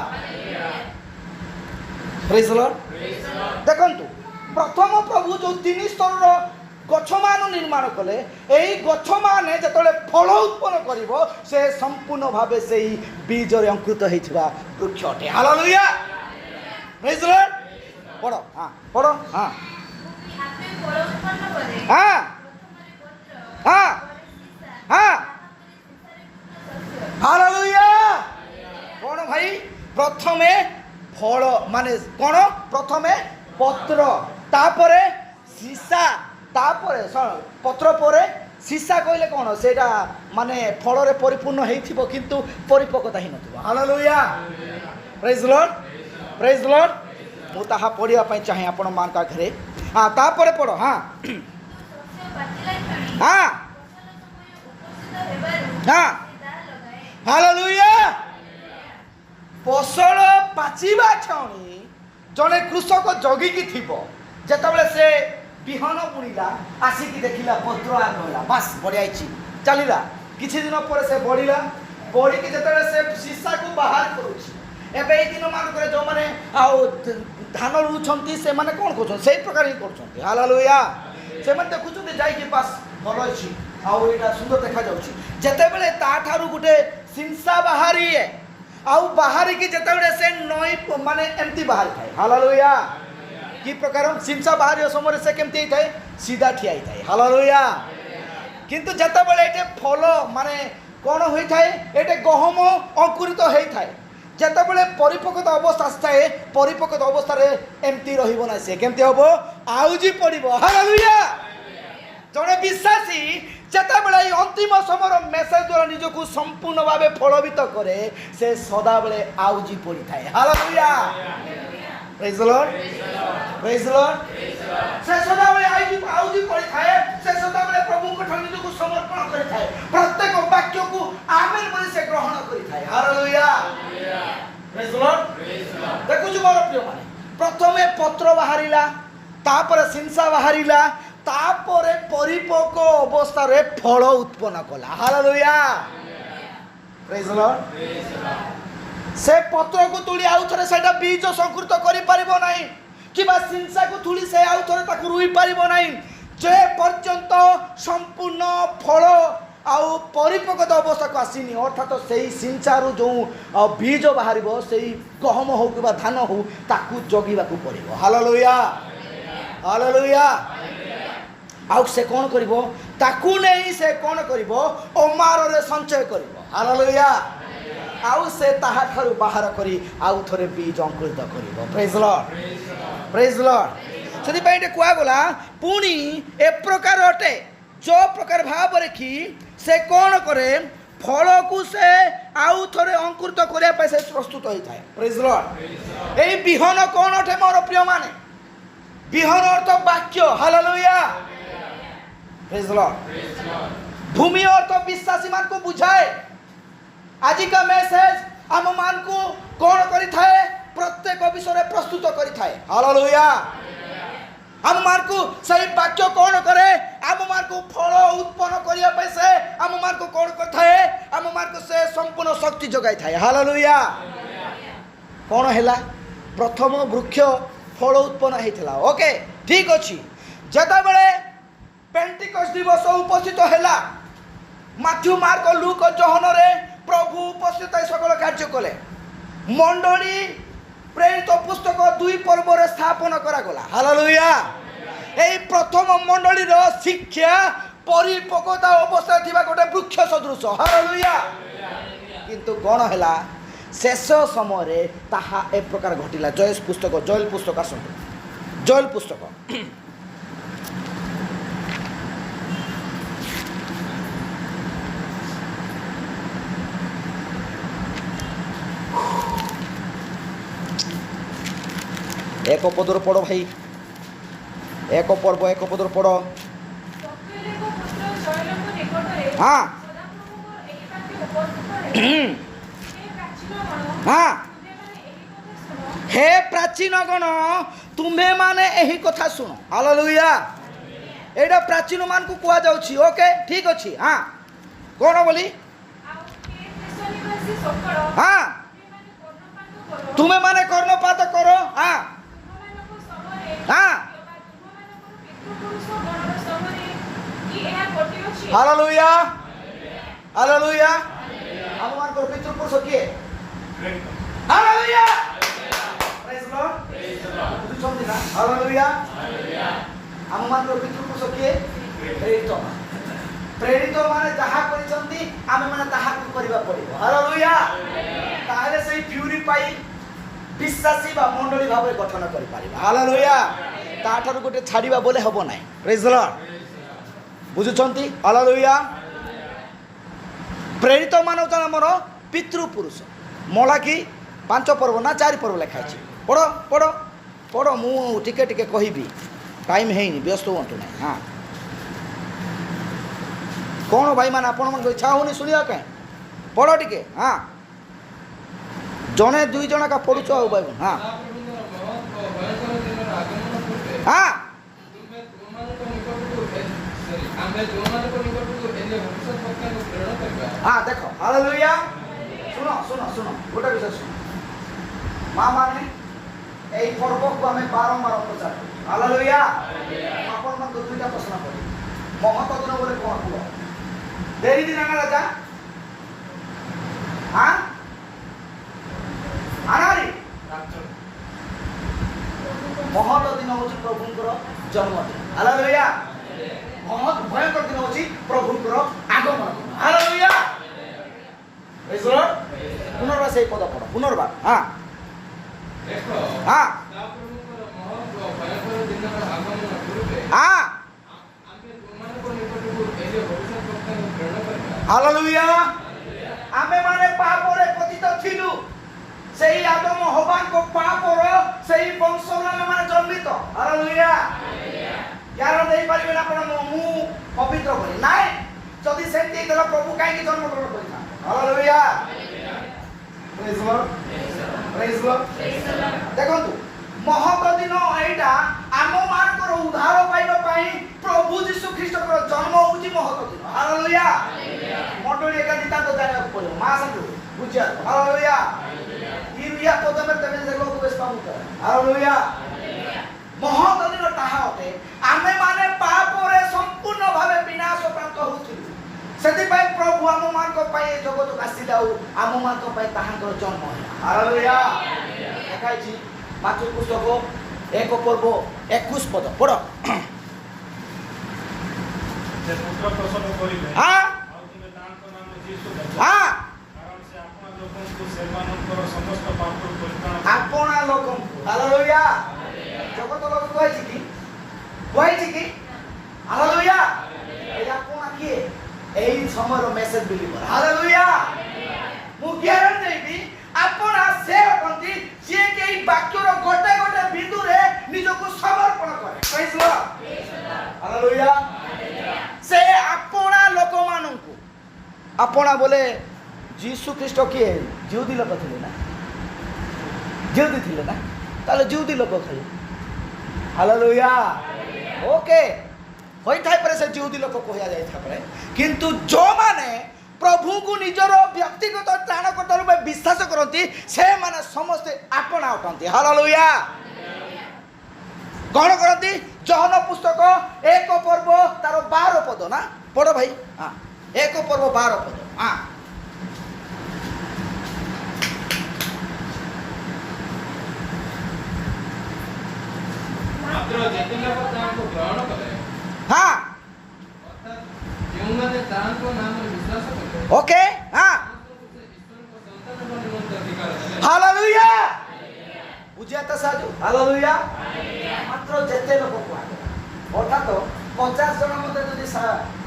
प्रेज द लॉर्ड। देखंतु प्रथम प्रभु जो 3 स्तर गछ मान निर्माण कले, एही गछ माने जतले फल उत्पन्न करिवो से संपूर्ण भावे सेही बीज रे अंकुरित हेइथिबा वृक्ष अटे, हालेलुया, प्रेज द लॉर्ड। पढ़ो, हाँ पढ़ो, हाँ हाँ हाँ हाँ, हालेलुया। कौन भाई प्रथमे फल माने कौन, प्रथमे पत्र, तापरे सीसा, तापरे पत्र परे सीसा कहले कौन, सेटा माने फल रे परिपूर्ण हेइथिबो किंतु परिपक्वता ही नथिबो, hallelujah, praise the Lord, praise the Lord. मु ताहा पढ़िया पई चाहे आपण मान का घरे, हाँ तापरे पढ़ो, हाँ हाँ हाँ, हालेलुया। फसल पाचिबा क्षणी जने कृषक जगिकी थिबो, जेतबेले से बिहन बुणिला आसिकी देखिला पत्र आगला, बस बढ़ियाछि चलिला, किछि दिन पर से बढ़िला, बढ़िकी जेतबेले से शीशा को बाहर करूछि, एबे ए दिन मान करे जो माने आ धान रुछंती से माने कोन करछन सेही प्रकार ही करछंती, हालेलुया। से माने देखुछंती जाई कि पास भलो अछि आ एटा सुंदर देखा जाउछि, जेतेबेले ता थारु गुटे सिंसा बाहरी है आउ बाहरी की जेतेबेले से नई माने एमती बाहर थाए, हालेलुया। की प्रकार सिंसा बाहरी समय से केमती थाए, सीधा ठिया थाए, हालेलुया। किंतु जेतेबेले एटे फल माने कोन होई थाए, एटे गहम अंकुरित होई थाए, जेतेबेले परिपक्वता अवस्था आए, परिपक्वता अवस्था रे एमती रहिबो ना, से केमती हबो, आउजी पड़िबो, हालेलुया। जने विश्वासी जेतेबेले अंतिम समय मेसेज द्वारा निजको संपूर्ण भावे फलवित करे, से सदा बेले आउजी पड़ी थाए, hallelujah, praise the Lord, praise the Lord. से सदा बेले आउजी पड़ी थाए, से सदा बेले प्रभु को ठानी निजको समर्पण करि थाए, प्रत्येक वाक्य को आमेन बोली से ग्रहण करि थाए, हालेलुया, प्रेज द लॉर्ड। देखु जो मोर प्रिय माने प्रथमे पत्र बाहरिला, तापर सिंसा बाहरिला, तापर परिपक्व अवस्था रे फल उत्पन्न कला, हालेलुया, प्रेज द लॉर्ड। से पत्र को तुली आउ थरे सेटा बीज संकृत करि परिबो नाही, किबा सिंसा को तुली से आउ थरे ताकु रुई परिबो नाही, जे पर्यंत संपूर्ण फल आउ परिपक्वता अवस्था को आसीनी अर्थात से सिंचारू जो बीज बाहर से गहम हो कि धान हो ताकू जगिबा को पड़ो। Hallelujah hallelujah. आउ से कौन करिवो ताकू नहीं से कौन करिवो ओमार रे संचय करिवो। हालेलुया। आउ से ताहा ठारू बाहर करी आउ थरे बीज अंकुरित करिवो। Praise Lord praise Lord. सेति पइटे कुआ गला पुनी ए प्रकार अटे जो प्रकार भाव रे कि से कौन करे फल को से आउ थरे अंकुरित करिया पे से प्रस्तुत होई थाए। Praise Lord. एई बिहन कौन अटे मोर प्रिय माने बिहन अर्थ वाक्य। Hallelujah praise Lord. भूमि अर्थ विश्वासी मान को बुझाए। आज का मैसेज आम मान को कौन करि थाए प्रत्येक विषय प्रस्तुत करि थाए। हालेलुया। आम मान को सही वाक्य कौन करे आम मान को फल उत्पन्न करिया पे से आम मान को कौन करथाए आम मान को से संपूर्ण शक्ति जगाई थाए। हालेलुया। कौन हैला प्रथम वृक्ष फल उत्पन्न हेथिला। ओके ठीक अछि। जता बेले पेंटिकस्ट दिवस उपस्थित हैला माथ्यू मार्क लूक जोहन रे प्रभु उपस्थित सकल कार्य कले मंडली प्रेरित पुस्तक 2 पर्व रे स्थापन करा गला। हालेलुया। एई प्रथम मंडली रो शिक्षा परिपक्वता अवस्था थिबा गोटे वृक्ष सदृश। हालेलुया। किंतु कोन हैला शेष समय रे ताहा ए प्रकार घटिला। जयल पुस्तक आसंतु जयल पुस्तक एक पदर पढ़ो भाई एक पर्व एक पदर पढ़ो। हाँ हाँ हे प्राचीन गण तुम्हें माने यही कथा शुण। हालेलुया। एटा प्राचीन मान को कुआ जाउछि। ओके ठीक अछि। हाँ कौन बोली हाँ तुम्हें माने कर्णपात करो। हाँ हाँ हालेलुया हालेलुया। हम मान को पितृपुरुष किए। हालेलुया प्रेज लॉर्ड बुझुछंती ना। हालेलुया हम मान को पितृपुरुष किए प्रेरित माने जहा करिसंती आमे माने ताहा को करबा पड़िबो। हालेलुया। ताहाले सेही प्यूरिफाई विश्वासी बा मंडली भाव गठन करि पारिबा। हालेलुया। ताठार गोटे छाड़िबा बोले हबो नाही। प्रेज लॉर्ड बुझुछंती। हालेलुया। प्रेरित मानव जन मोर पितृपुरुष मलाकी 5 पर्व ना 4 पर्व लिखा अछि। पढ़ो पढ़ो पढ़ो मु टिके टिके कहिबी टाइम हेनी व्यस्त होंतु नाही। हाँ कौन भाई मान आपण मन इच्छा होनी सुनिया के पढ़ो टिके। हाँ जने 2 जन का पढ़ुछ आ भाई। हाँ हाँ हाँ देखो। हालेलुया। सुनो सुनो सुनो गोटे विषय सुनो माँ माने यही पर्व को आम बारंबार प्रचार। हालेलुया। आपण मन 2टा प्रश्न करी महत्व दिन बोले कौन कह देरी दिन ना राजा। हाँ आनारी महत्व दिन हूँ प्रभुंर जन्मदिन। हालेलुया। महत भयंकर दिन हूँ प्रभुंर आगमन। Hallelujah praise Lord. पुनर्बार से पद पढ़ो पुनर्बार। हाँ हाँ हाँ हालेलुया। आमे माने पाप रे पतित थिलु सेही आदम हवान को पाप रो सेही वंश में माने जन्मित। हालेलुया। यार देई परिबे ना आपण मु पवित्र करी नाय जदी सेंती देला प्रभु काई की जन्म ग्रहण करिता। Hallelujah praise Lord praise Lord. देखंतु महत्व दिन एटा आम मानकर उद्धार पाइबा पई प्रभु यीशु ख्रीष्ट को जन्म होउची महत्व दिन। हालेलुया। मंडली एका दिता तो जाने पड़ो मा संतु बुझिया। हालेलुया। इरिया तो तमे तमे से लोग बेस पाऊ कर। हालेलुया। महत्व दिन ताहा होते आमे माने पाप रे संपूर्ण भावे विनाश प्राप्त होउची सेति पई ଆସିଲେ ଆଉ ଆମମାନଙ୍କ ପାଇଁ ତାହାଙ୍କର ଜନ୍ମ ହେଲା। ହାଲେଲୁୟା। ଲେଖାଯାଇଛି ମାର୍କୋସ ପୁସ୍ତକ 1 ପର୍ବ 21 ପଦ ପଢ। ଆପଣା ଲୋକଙ୍କୁ ହାଲେଲୁୟା। ଜଗତ ଲୋକ କୁହାଯାଇଛି କି ହାଲେଲୁୟା। ଏଇ ଆପଣା କିଏ? ଏଇ ସମୟର ମେସେଜ ବିଲିଭର। ହାଲେଲୁୟା। ମୁଁ ଗ୍ୟାରେଣ୍ଟି ଦେବି ଆପଣା ସେ ଅଟନ୍ତି ଯିଏ କି ଏଇ ବାକ୍ୟର ଗୋଟେ ଗୋଟେ ବିନ୍ଦୁରେ ନିଜକୁ ସମର୍ପଣ କରେ। ପ୍ରେଜ୍ ଲର୍ଡ। ହାଲେଲୁୟା। ସେ ଆପଣା ଲୋକମାନଙ୍କୁ, ଆପଣା ବୋଲେ ଯୀଶୁ ଖ୍ରୀଷ୍ଟ କିଏ? ଜିହୁଦୀ ଲୋକ ଥିଲେ ନା? ଜିହୁଦୀ ଥିଲେ ନା? ତାହେଲେ ଜିହୁଦୀ ଲୋକ ଖାଲି। ହାଲେଲୁୟା। ଓକେ, ହୋଇଥାଇ ପାରେ ସେ ଜିହୁଦୀ ଲୋକ କୁହାଯାଇଥାଏ ପାରେ, କିନ୍ତୁ ଯେଉଁମାନେ ପ୍ରଭୁଙ୍କୁ ନିଜର ବ୍ୟକ୍ତିଗତ ତ୍ରାଣକର୍ତ୍ତା ରୂପେ ବିଶ୍ୱାସ କରନ୍ତି ସେମାନେ ସମସ୍ତେ ଆପଣା ଅଟନ୍ତି। ହାଲେଲୁୟା। କ'ଣ କରନ୍ତି? ଯୋହନ ପୁସ୍ତକ 1 ପର୍ବ ତାର 12 ପଦ ନା ପଢ଼ ଭାଇ। 1 ପର୍ବ 12 ପଦ। ओके। हालेलुया। बुझिया तो साजू। हालेलुया। मात्र जेते लोक अर्थात 50 जन मते यदि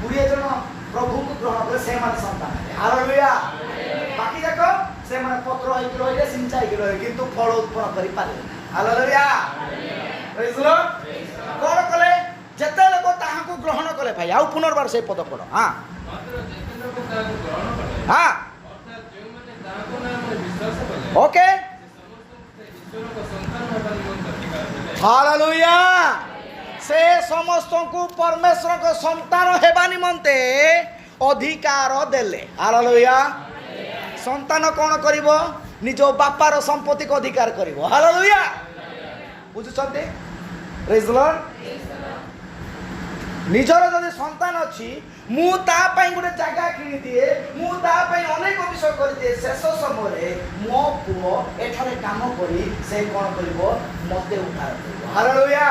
20 जन प्रभु को ग्रहण करे से माने संतान। हालेलुया। बाकी जाक से माने पत्र होई रहिले सिंचाई के रहे किंतु फल उत्पन्न करि पारे। हालेलुया। Praise Lord. कोन कले जेते लोक ताहा को ग्रहण कले भाई आउ पुनर्बार से पद पढ़ो। हां मात्र जेते लोक ताहा को ग्रहण कले। हां अर्थात जे माने ताहा को नाम विश्वास कले। ओके। हालेलुया। से समस्त को परमेश्वर को संतान हेबा निमंते अधिकार देले। हालेलुया। संतान कौन करिवो? निज बापार संपत्ति को अधिकार करिवो। हालेलुया। बुझुछन्ते? Praise Lord. निजर जदि संतान अछि मु ता पई गुटे जगह किनि दिए, मु ता पई अनेक विषय करि दिए, शेष समय रे मो पुओ एठारे काम करी से कोन करिवो? मते उद्धार करिवो। हालेलुया।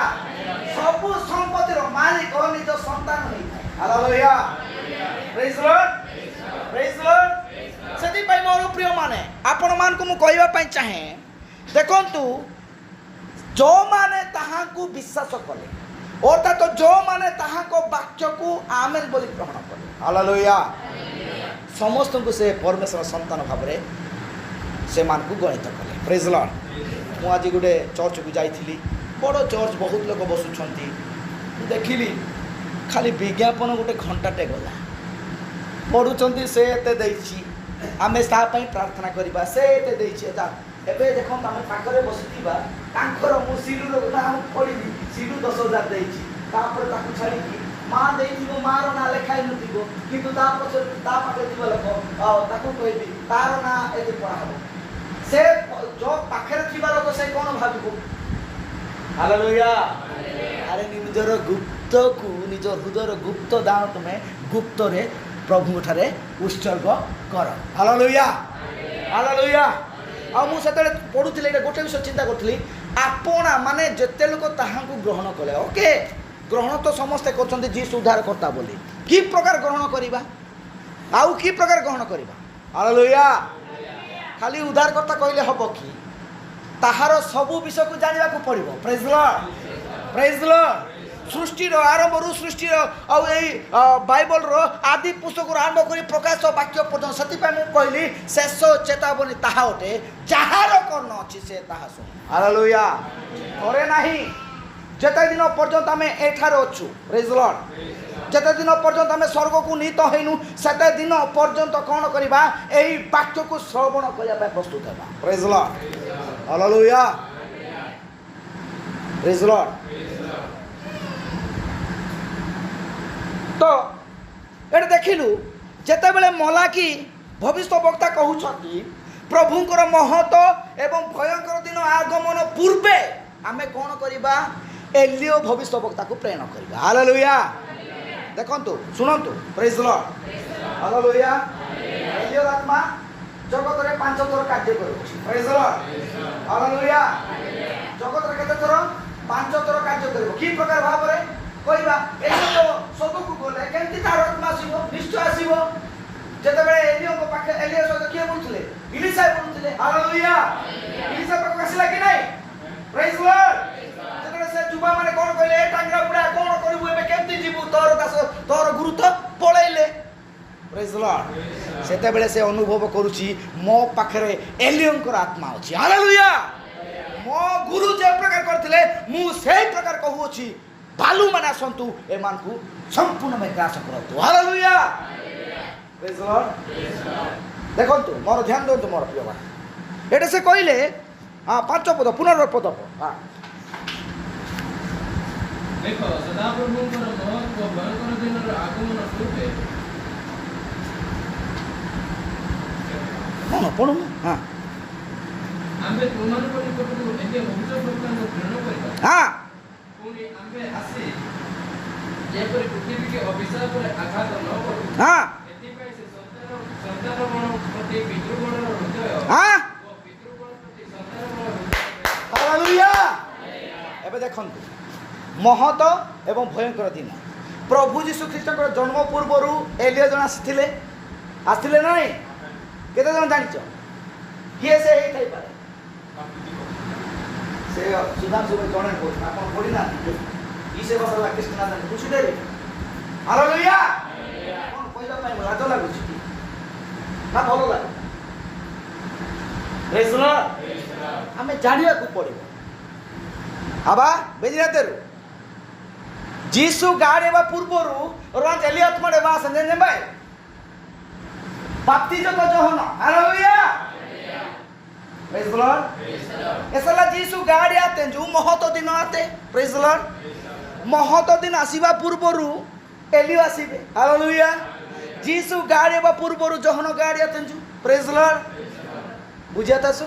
सब संपत्तिर मालिक निज संतान नै थाए। Hallelujah. Praise Lord. Praise Lord. सेति पई मोर प्रिय माने आपण मान को मु कहबा पई चाहे देखंतु जो माने ताहा को विश्वास कले अर्थात जो माने ताहा को वाक्य को आमेन बोली ग्रहण कले। हालेलुया। समस्त को से परमेश्वर संतान भाबरे से मान को गणित कले। Praise Lord. मु आज गुटे चर्च को जाइथिली, बड़ चर्च बहुत लोग बसुछंती, देखिली खाली विज्ञापन गोटे घंटाटे गला पढ़ुचंती से एते दैछि आमे सा पई प्रार्थना करिबा से एते दैछि जा एबे देखम आमे पाखरे बसिथिबा तांकर मु सिलु रो नाम पढिबी सिलु 10,000 दैछि तापर ताकु छाडी की मा दैथिबो मार ना लेखाइ नथिबो किंतु ता पछर ता पाखे थिबा लोक ताकु कहबी तार ना एते पढाबो से जो पाखरे थिबा लोक से कोन भाबिबो। हालेलुया। अरे निजर गुप्त को निज हृदयर गुप्त दान तुमे गुप्त रे प्रभु ठारे उत्सर्ग कर। हालेलुया। हालेलुया। आ मु सेतले पढुथिले गोटे विषय चिंता करथली आपणा माने जते लोक ताहा को ग्रहण कले। ओके, ग्रहण तो समस्त करछन्ते जी सुधार करता बोली की प्रकार ग्रहण करिबा आउ की प्रकार ग्रहण करिबा। हालेलुया। खाली उद्धार करता कहले हबो की ताहार सबु विषय को जानिबा को पड़िबो। Praise Lord. Praise Lord. सृष्टि आरंभ रु सृष्टि बाइबल रो आदि पुस्तक आरंभ करी प्रकाश वाक्य पर्यंत से कहली शेष चेतावनी ताहा अटे जार कर्ण अच्छी से ताहा सुन। हालेलुया। करे नाही जेते दिन पर्यंत आमे एठार अछु। Praise Lord. जेते दिन पर्यंत आमे स्वर्ग को नीत हेनु सेते दिन पर्यंत कौन करिबा एही वाक्य को श्रवण करिया पे प्रस्तुत हेबा। Praise Lord. Hallelujah. Praise Lord. तो ये देखिलु जेते बेले मलाकी भविष्य वक्ता कहउछथि प्रभुंकर महत्व एवं भयंकर दिन आगमन पूर्वे आमे कोन करिबा एलियो भविष्य वक्ता को प्रेरण करिबा। हालेलुया। देखंतु सुनंतु। Praise Lord. हालेलुया। एलियो आत्मा ଜଗତରେ 5 ଥର କାର୍ଯ୍ୟ କରୁଛି। ପ୍ରେଜ୍ ଦ ଲର୍ଡ, ହାଲେଲୁୟା। ଜଗତରେ କେତେ ଥର? 5 ଥର କାର୍ଯ୍ୟ କରିବ। କି ପ୍ରକାର ଭାବରେ କହିବା? ଏଇ ତ ସ୍ୱର୍ଗକୁ ଗଲେ କେମିତି ତାର ଆତ୍ମା ଆସିବ? ନିଶ୍ଚୟ ଆସିବ। ଯେତେବେଳେ ଏଲିୟଙ୍କ ପାଖେ ଏଲିୟ ସହିତ କିଏ ବୁଲୁଥିଲେ? ଇଲିଶା ବୁଲୁଥିଲେ। ହାଲେଲୁୟା। ଇଲିଶା ପାଖକୁ ଆସିଲା କି ନାହିଁ? ପ୍ରେଜ୍ ଦ ଲର୍ଡ। ଯେତେବେଳେ ସେ ଯୁବା ମାନେ କଣ କହିଲେ? ଟାଙ୍ଗରା ବୁଡ଼ା କଣ କରିବୁ ଏବେ? କେମିତି ଯିବୁ? ତୋର ଦାସ ତୋର ଗୁରୁ ତ ପଳେଇଲେ। ପ୍ରେଜ୍ ଦ ଲର୍ଡ। ସେତେବେଳେ ସେ ଅନୁଭବ କରୁଛି ମୋ ପାଖରେ ଏଲିୟଙ୍କର ଆତ୍ମା ଅଛି। ହାଲେଲୁୟା। ମୋ ଗୁରୁ ଯେ ପ୍ରକାର କରିଥିଲେ ମୁଁ ସେଇ ପ୍ରକାର କହୁଅଛି, ଭାଲୁମାନେ ଆସନ୍ତୁ ଏମାନଙ୍କୁ ସମ୍ପୂର୍ଣ୍ଣ ଭାବେ ଗ୍ରାସ କରନ୍ତୁ। ହାଲେଲୁୟା। ପ୍ରେଜ୍ ଦ ଲର୍ଡ। ଦେଖନ୍ତୁ ମୋର ଧ୍ୟାନ ଦିଅନ୍ତୁ ମୋର ପ୍ରିୟ ଭାଇ, ଏଇଟା ସେ କହିଲେ 5 ପଦ ପୁନର୍ବାର ପଦ। ଦେଖ ସଦାପ୍ରଭୁଙ୍କର ମହତ୍ଵ ଭୟଙ୍କର ଦିନର ଆଗମନ ରୂପେ ପଢୁନ। ଆମ୍ଭେ ତୁମମାନଙ୍କ ନିକଟକୁ ଏତେ ଭବିଷ୍ୟଦ୍ବକ୍ତାଙ୍କୁ ପ୍ରେରଣ କରିବା। ପୁଣି ଆମ୍ଭେ ଆସି ଯେପରି ପୃଥିବୀକି ଅଭିଶାପରେ ଆଘାତ ନ କରୁ, ଏଥିପାଇଁ ସେ ସନ୍ତାନଗଣ ପ୍ରତି ପିତୃଗଣର ହୃଦୟ ଓ ପିତୃଗଣ ପ୍ରତି ସନ୍ତାନଗଣ ହୃଦୟ। ହାଲେଲୁୟା। ଏବେ ଦେଖନ୍ତୁ ମହତ ଏବଂ ଭୟଙ୍କର ଦିନ। ପ୍ରଭୁ ଯୀଶୁ ଖ୍ରୀଷ୍ଟଙ୍କର ଜନ୍ମ ପୂର୍ବରୁ ଏଲିୟ ଜଣେ ଆସିଥିଲେ ନାହିଁ? କେତେ ଜଣ ଜାଣିଛ? କିଏ ସେ ହେଇଥାଇପାରେ? ସେ ସୁଧାଂଶୁ ଜଣେ କହୁଛନ୍ତି, ଆପଣ ପଢି ନାହାନ୍ତି? ଇ ସେ ବସଲା ଖ୍ରୀଷ୍ଟନାଥ ବୁଝିଦେବେ। ହାଲେଲୁୟା। କଣ କହିବା ପାଇଁ ଲାଜ ଲାଗୁଛି କି ନା ଭଲ ଲାଗେ? ପ୍ରେଜ୍ ଦ ଲର୍ଡ। ଆମେ ଜାଣିବାକୁ ପଡ଼ିବ। ଆବା ବେଜିରାତେରୁ ଯୀଶୁ ଗାଡ଼ି ହେବା ପୂର୍ବରୁ ରୋଜ ଏଲିୟତ ମଡ଼େ ବା ସଞ୍ଜୟ ନେବେ ବାପ୍ତିଜକ ଯୋହନ। ହାଲେଲୁୟା। ପ୍ରେଜ୍ ଦ ଲର୍ଡ। ଏସଲା ଯୀଶୁ ଗାଡ଼ି ଆତେ ଯୋଉ ମହତ ଦିନ ଆତେ। ପ୍ରେଜ୍ ଦ ଲର୍ଡ। ମହତ ଦିନ ଆସିବା ପୂର୍ବରୁ ଏଲିୟ ଆସିବେ। ହାଲେଲୁୟା। ଯୀଶୁ ଗାଡ଼ି ହେବା ପୂର୍ବରୁ ଯୋହନ ଗାଡ଼ି ଆତେ ଯୋଉ। ପ୍ରେଜ୍ ଦ ଲର୍ଡ। ବୁଝିଆତାସ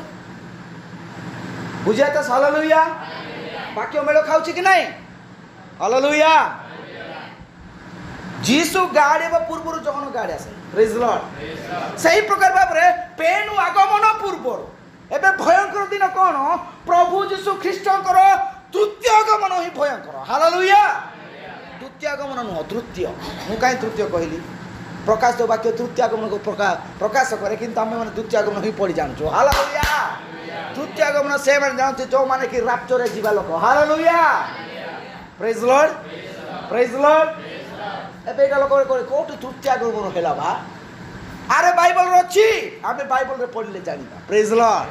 ବୁଝିଆତାସ। ହାଲେଲୁୟା। ବାକ୍ୟ ମେଳ ଖାଉଛି କି ନାହିଁ? ହାଲେଲୁୟା। ଯୀଶୁ ଗାଡ଼ି ହେବା ପୂର୍ବରୁ ଯୋହନ ଗାଡ଼ି ଆସେ। ପ୍ରେଜ୍ ଦ ଲର୍ଡ। ସେହି ପ୍ରକାର ଭାବରେ ପେନୁ ଆଗମନ ପୂର୍ବରୁ ଏବେ ଭୟଙ୍କର ଦିନ କ'ଣ? ପ୍ରଭୁ ଯୀଶୁ ଖ୍ରୀଷ୍ଟଙ୍କର ତୃତୀୟ ଆଗମନ ହିଁ ଭୟଙ୍କର। ହାଲେଲୁୟା। ଦ୍ୱିତୀୟ ଆଗମନ ନୁହଁ, ତୃତୀୟ। ମୁଁ କାହିଁ ତୃତୀୟ କହିଲି? ପ୍ରକାଶ ବାକ୍ୟ ତୃତୀୟ ଆଗମନକୁ ପ୍ରକାଶ କରେ, କିନ୍ତୁ ଆମେମାନେ ଦ୍ୱିତୀୟ ଆଗମନ ହିଁ ପଢ଼ି ଜାଣୁଛୁ। ହାଲେଲୁୟା। ତୃତୀୟ ଆଗମନ ସେମାନେ ଜାଣନ୍ତି ଯେଉଁମାନେ କି ରାପ୍ଚରରେ ଯିବା ଲୋକ। ହାଲେଲୁୟା। ପ୍ରେଜ୍ ଦ ଲର୍ଡ। ପ୍ରେଜ୍ ଦ ଲର୍ଡ। ଏବେ ଏଇଟା ଲୋକ କୋଉଠି ତୃତୀୟ ଆଗମନ ହେଲା ବା? ଆରେ ବାଇବଲରେ ଅଛି, ଆମେ ବାଇବଲରେ ପଢ଼ିଲେ ଜାଣିବା। ପ୍ରେଜ୍ ଦ ଲର୍ଡ।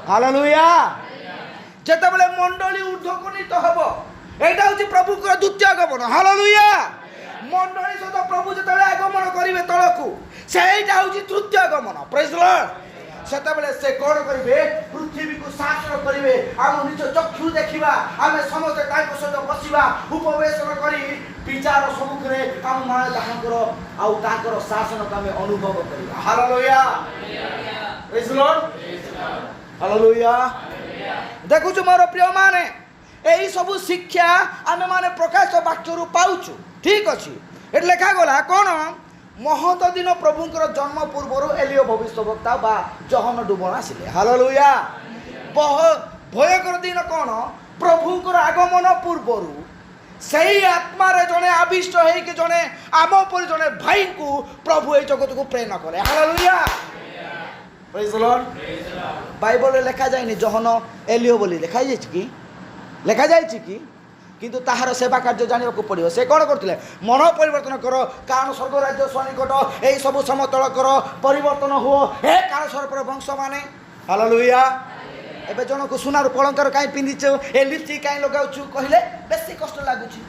ହାଲେଲୁୟା। ଯେତେବେଳେ ମଣ୍ଡଳୀ ଊର୍ଦ୍ଧ୍ୱଗଣିତ ହେବ, ଏଇଟା ହେଉଛି ପ୍ରଭୁଙ୍କର ଦ୍ୱିତୀୟ ଆଗମନ। ହାଲେଲୁୟା। ମଣ୍ଡଳୀ ସହିତ ପ୍ରଭୁ ଯେତେବେଳେ ଆଗମନ କରିବେ ତଳକୁ, ସେଇଟା ହେଉଛି ତୃତୀୟ ଆଗମନ। ପ୍ରେଜ୍ ଦ ଲର୍ଡ। ସେତେବେଳେ ସେ କ'ଣ କରିବେ? ପୃଥିବୀକୁ ଶାସନ କରିବେ। ଆମ ନିଜ ଚକ୍ଷୁ ଦେଖିବା, ଆମେ ସମସ୍ତେ ତାଙ୍କ ସହିତ ବସିବା, ଉପବେଶନ କରି ବିଚାର ସମ୍ମୁଖରେ ଆମ ମାନେ ତାଙ୍କର ଆଉ ତାଙ୍କର ଶାସନକୁ ଆମେ ଅନୁଭବ କରିବା। ହାଲେଲୁୟା। ପ୍ରେଜ୍ ଦ ଲର୍ଡ। ହାଲେଲୁୟା। ଦେଖୁଛୁ ମୋର ପ୍ରିୟମାନେ, ଏହି ସବୁ ଶିକ୍ଷା ଆମେମାନେ ପ୍ରକାଶ ବାକ୍ୟରୁ ପାଉଛୁ। ଠିକ୍ ଅଛି। ଏଠି ଲେଖାଗଲା କ'ଣ? ମହତ ଦିନ ପ୍ରଭୁଙ୍କର ଜନ୍ମ ପୂର୍ବରୁ ଏଲିୟ ଭବିଷ୍ୟବକ୍ତା ବା ଯୋହନ ଡୁବଣ ଆସିଲେ। ହାଲେଲୁୟା। ଭୟଙ୍କର ଦିନ କ'ଣ? ପ୍ରଭୁଙ୍କର ଆଗମନ ପୂର୍ବରୁ ସେହି ଆତ୍ମାରେ ଜଣେ ଆବିଷ୍ଟ ହେଇକି ଜଣେ ଆମ ପରି ଜଣେ ଭାଇଙ୍କୁ ପ୍ରଭୁ ଏହି ଜଗତକୁ ପ୍ରେରଣ କଲେ। ହାଲେଲୁୟା। ପ୍ରେଜ୍ ଦ ଲର୍ଡ। ବାଇବଲରେ ଲେଖାଯାଇନି ଯୋହନ ଏଲିୟ ବୋଲି ଲେଖାଯାଇଛି କି? ଲେଖାଯାଇଛି କି? କିନ୍ତୁ ତାହାର ସେବା କାର୍ଯ୍ୟ ଜାଣିବାକୁ ପଡ଼ିବ। ସେ କ'ଣ କରୁଥିଲେ? ମନ ପରିବର୍ତ୍ତନ କର, କାରଣ ସ୍ୱର୍ଗ ରାଜ୍ୟ ସ୍ୱନିକଟ, ଏହିସବୁ ସମତଳ କର, ପରିବର୍ତ୍ତନ ହୁଅ ହେ କାଳ ସର୍ପର ବଂଶମାନେ। ହାଲେଲୁୟା। ଏବେ ଜଣକୁ ସୁନାର କଳଙ୍କାର କାହିଁ ପିନ୍ଧିଛୁ, ଏ ଲିପଷ୍ଟିକ୍ କାହିଁ ଲଗାଉଛୁ କହିଲେ ବେଶୀ କଷ୍ଟ ଲାଗୁଛି,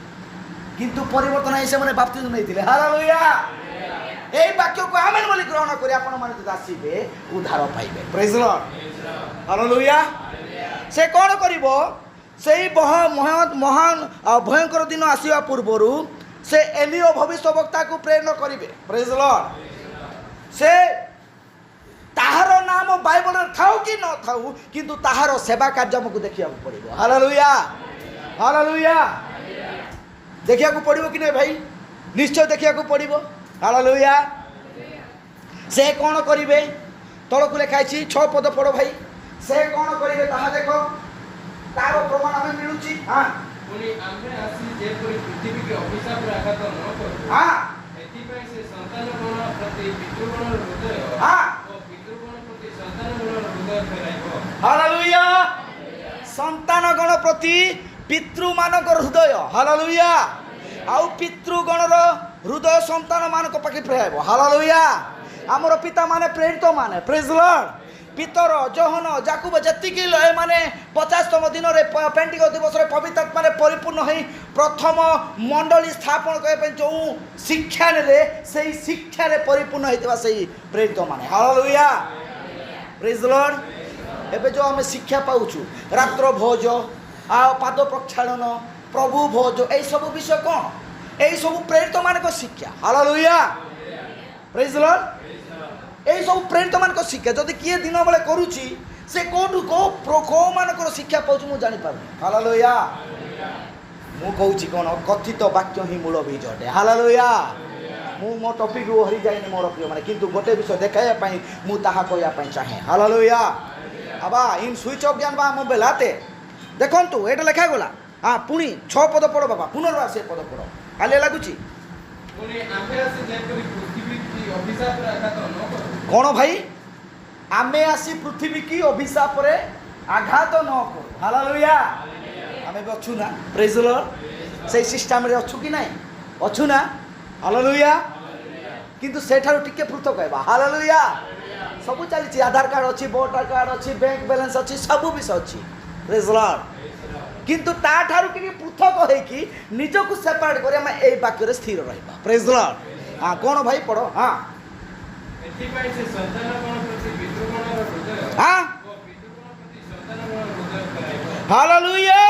କିନ୍ତୁ ପରିବର୍ତ୍ତନ ହେଇ ସେମାନେ ବାପ୍ତିସ୍ମ ନେଇଥିଲେ। ହାଲେଲୁୟା। এই বাক্যକୁ আমেন ବୋଲି ଗ୍ରହଣ କରି ଆପଣମାନେ ଯଦି ଆସିବେ ଉଦ୍ଧାର ପାଇବେ। ପ୍ରେଜ୍ ଦ ଲର୍ଡ। ହାଲେଲୁୟା। ସେ କ'ଣ କରିବ? ସେହି ମହାନ ଭୟଙ୍କର ଦିନ ଆସିବା ପୂର୍ବରୁ ସେ ଏଲିୟ ଭବିଷ୍ୟବକ୍ତାକୁ ପ୍ରେରଣ କରିବେ। ପ୍ରେଜ୍ ଦ ଲର୍ଡ। ସେ ତାହାର ନାମ ବାଇବଲରେ ଥାଉ କି ନଥାଉ, କିନ୍ତୁ ତାହାର ସେବା କାର୍ଯ୍ୟ ଆମକୁ ଦେଖିବାକୁ ପଡ଼ିବ। ହାଲେଲୁୟା। ହାଲେଲୁୟା। ଦେଖିବାକୁ ପଡ଼ିବ କି ନାହିଁ ଭାଇ? ନିଶ୍ଚୟ ଦେଖିବାକୁ ପଡ଼ିବ। ହାଲେଲୁୟା। ସେ କ'ଣ କରିବେ? ତଳକୁ ଲେଖା ହେଇଛି 6 ପଦ ପଢ଼ ଭାଇ। ସେ କ'ଣ କରିବେ ତାହା ଦେଖ, ତାର ପ୍ରମାଣ ଆମେ ମିଳୁଛି। ପୁଣି ଆମ୍ଭେ ଆସି ଯେପରି ପୃଥିବୀକି ଅଭିଶାପରେ ଆଘାତ ନ କରୁ, ଏଥିପାଇଁ ସେ ସନ୍ତାନଗଣ ପ୍ରତି ପିତୃଗଣର ହୃଦୟ ଓ ପିତୃଗଣ ପ୍ରତି ସନ୍ତାନଗଣର ହୃଦୟ ଫେରାଇବ। ହାଲେଲୁୟା। ସନ୍ତାନଗଣ ପ୍ରତି ପିତୃମାନଙ୍କର ହୃଦୟ, ହାଲେଲୁୟା, ଆଉ ପିତୃଗଣର ହୃଦୟ ସନ୍ତାନମାନଙ୍କ ପାଖେ ଫେରାଇବ। ହାଲେଲୁୟା। ଆମର ପିତାମାନେ ପ୍ରେରିତମାନେ, ପ୍ରେଜ୍ ଦ ଲର୍ଡ। ପିତର, ଯୋହନ, ଯାକୁବ ଯେତିକି ଏମାନେ 50ତମ ଦିନରେ ପେଣ୍ଟିକୋସ୍ତ ଦିବସରେ ପବିତ୍ର ଆତ୍ମାରେ ପରିପୂର୍ଣ୍ଣ ହୋଇ ପ୍ରଥମ ମଣ୍ଡଳୀ ସ୍ଥାପନ କରିବା ପାଇଁ ଯେଉଁ ଶିକ୍ଷା ନେଲେ, ସେଇ ଶିକ୍ଷାରେ ପରିପୂର୍ଣ୍ଣ ହୋଇଥିବା ସେଇ ପ୍ରେରିତମାନେ। ହାଲେଲୁୟା, ପ୍ରେଜ୍ ଦ ଲର୍ଡ। ଏବେ ଯେଉଁ ଆମେ ଶିକ୍ଷା ପାଉଛୁ, ରାତ୍ର ଭୋଜ ଆଉ ପାଦ ପ୍ରକ୍ଷାଳନ, ପ୍ରଭୁ ଭୋଜ, ଏଇସବୁ ବିଷୟ କ'ଣ? ଏଇସବୁ ପ୍ରେରିତମାନଙ୍କ ଶିକ୍ଷା। ହାଲେଲୁୟା, ପ୍ରେଜ୍ ଦ ଲର୍ଡ। ଏଇସବୁ ପ୍ରେରିତମାନଙ୍କ ଶିକ୍ଷା ଯଦି କିଏ ଦିନ ବେଳେ କରୁଛି, ସେ କେଉଁଠୁ କେଉଁମାନଙ୍କର ଶିକ୍ଷା ପାଉଛି ମୁଁ ଜାଣିପାରୁନି। ହାଲେଲୁୟା। ମୁଁ କହୁଛି କ'ଣ, କଥିତ ବାକ୍ୟ ହିଁ ମୂଳ ବୀଜ ଅଟେ। ହାଲେଲୁୟା। ମୁଁ ମୋ ଟପିକ୍ ଓହରି ଯାଇନି ମୋର ପ୍ରିୟମାନେ, କିନ୍ତୁ ଗୋଟେ ବିଷୟ ଦେଖାଇବା ପାଇଁ ମୁଁ ତାହା କହିବା ପାଇଁ ଚାହେଁ। Hallelujah. Aba in switch off ଜ୍ଞାନ ବା ଆମ ବେଲାତେ ଦେଖନ୍ତୁ ଏଇଟା ଲେଖାଗଲା। ପୁଣି 6 ପଦ ପଢ଼ ବାବା, ପୁନର୍ବାର ସେ ପଦ ପଢ଼, କାଲି ଲାଗୁଛି। ପୁଣି ଆମ୍ଭେ ଆସି ଯେପରି ପୃଥିବୀକି ଅଭିଶାପରେ ଆଘାତ ନ କରୁ। କ'ଣ ଭାଇ? ଆମେ ଆସି ପୃଥିବୀ କି ଅଭିଶାପରେ ଆଘାତ ନ କରୁ। ହାଲେଲୁୟା। ଆମେ ବି ଅଛୁ ନା? ପ୍ରେଜ୍ ଦ ଲର୍ଡ। ସେଇ ସିଷ୍ଟମ୍ରେ ଅଛୁ କି ନାହିଁ? ଅଛୁ ନା? ହାଲେଲୁୟା। କିନ୍ତୁ ସେଠାରୁ ଟିକେ ପୃଥକ ହେବା। ହାଲେଲୁୟା। ସବୁ ଚାଲିଛି, ଆଧାର କାର୍ଡ଼ ଅଛି, ଭୋଟର କାର୍ଡ଼ ଅଛି, ବ୍ୟାଙ୍କ ବାଲାନ୍ସ ଅଛି, ସବୁ ବିଷୟ ଅଛି। ପ୍ରେଜ୍ ଦ ଲର୍ଡ। କିନ୍ତୁ ତାଠାରୁ ଟିକେ ପୃଥକ ହେଇକି ନିଜକୁ ସେପାରେଟ୍ କରି ଆମେ ଏଇ ବାକ୍ୟରେ ସ୍ଥିର ରହିବା। ପ୍ରେଜ୍ ଦ ଲର୍ଡ। କ'ଣ ଭାଇ ପଢ଼। ଏଥିପାଇଁ ସେ ସନ୍ତାନଗଣ ପ୍ରତି ପିତୃଗଣର ହୃଦୟ ଓ ପିତୃଗଣ ପ୍ରତି ସନ୍ତାନଗଣର ହୃଦୟ ଫେରାଇବ। ହାଲେଲୁୟା।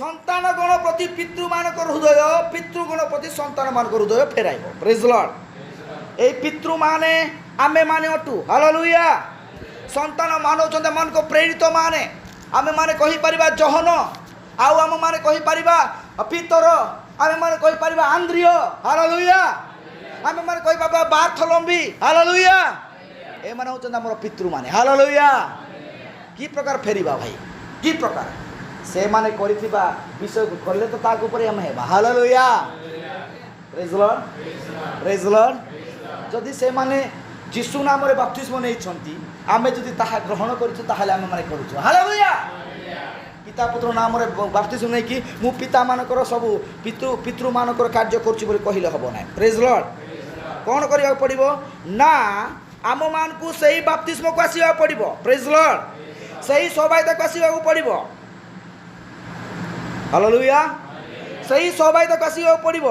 ସନ୍ତାନଗଣ ପ୍ରତି ପିତୃମାନଙ୍କର ହୃଦୟ, ପିତୃଗଣ ପ୍ରତି ସନ୍ତାନମାନଙ୍କର ହୃଦୟ ଫେରାଇବ। ପ୍ରେଜ୍ ଦ ଲର୍ଡ। এই পিতৃମାନେ ଆମେମାନେ ଅଟୁ। ହାଲେଲୁୟା। ସନ୍ତାନ ମାନ ହେଉଛନ୍ତି ଆମମାନଙ୍କ ପ୍ରେରିତ ମାନେ। ଆମେମାନେ କହିପାରିବା ଯୋହନ, ଆଉ ଆମମାନେ କହିପାରିବା ପିତର, ଆମେମାନେ କହିପାରିବା ଆନ୍ଦ୍ରିୟ। ହାଲେଲୁୟା। ଆମେମାନେ କହିପାରିବା ବାର୍ଥଲୋମ୍ବି। ହାଲେଲୁୟା। ଏମାନେ ହେଉଛନ୍ତି ଆମର ପିତୃମାନେ। ହାଲେଲୁୟା। କି ପ୍ରକାର ଫେରିବା ଭାଇ, କି ପ୍ରକାର ସେମାନେ କରିଥିବା ବିଷୟକୁ କଲେ ତ ତାକୁ ଉପରେ ଆମେ ହେବା। ହାଲେଲୁୟା। ପ୍ରେଜ୍ ଦ ଲର୍ଡ, ପ୍ରେଜ୍ ଦ ଲର୍ଡ। ଯଦି ସେମାନେ ଯୀଶୁ ନାମରେ ବାପ୍ତିସ୍ମ ନେଇଛନ୍ତି, ଆମେ ଯଦି ତାହା ଗ୍ରହଣ କରିଛୁ, ତାହେଲେ ଆମେମାନେ କରୁଛୁ। ହାଲେଲୁୟା। ପିତା ପୁତ୍ର ନାମରେ ବାପ୍ତିସ୍ମ ନେଇକି ମୁଁ ପିତାମାନଙ୍କର ସବୁ ପିତୃମାନଙ୍କର କାର୍ଯ୍ୟ କରୁଛି ବୋଲି କହିଲେ ହେବ ନାହିଁ। ପ୍ରେଜ୍ ଦ ଲର୍ଡ। କ'ଣ କରିବାକୁ ପଡ଼ିବ ନା ଆମମାନଙ୍କୁ ସେଇ ବାପ୍ତିସ୍ମକୁ ଆସିବାକୁ ପଡ଼ିବ। ପ୍ରେଜ୍ ଦ ଲର୍ଡ। ସେହି ସୌଭାଗ୍ୟକୁ ଆସିବାକୁ ପଡ଼ିବ। ହାଲେଲୁୟା। ସେହି ସୌଭାଗ୍ୟକୁ ଆସିବାକୁ ପଡ଼ିବ,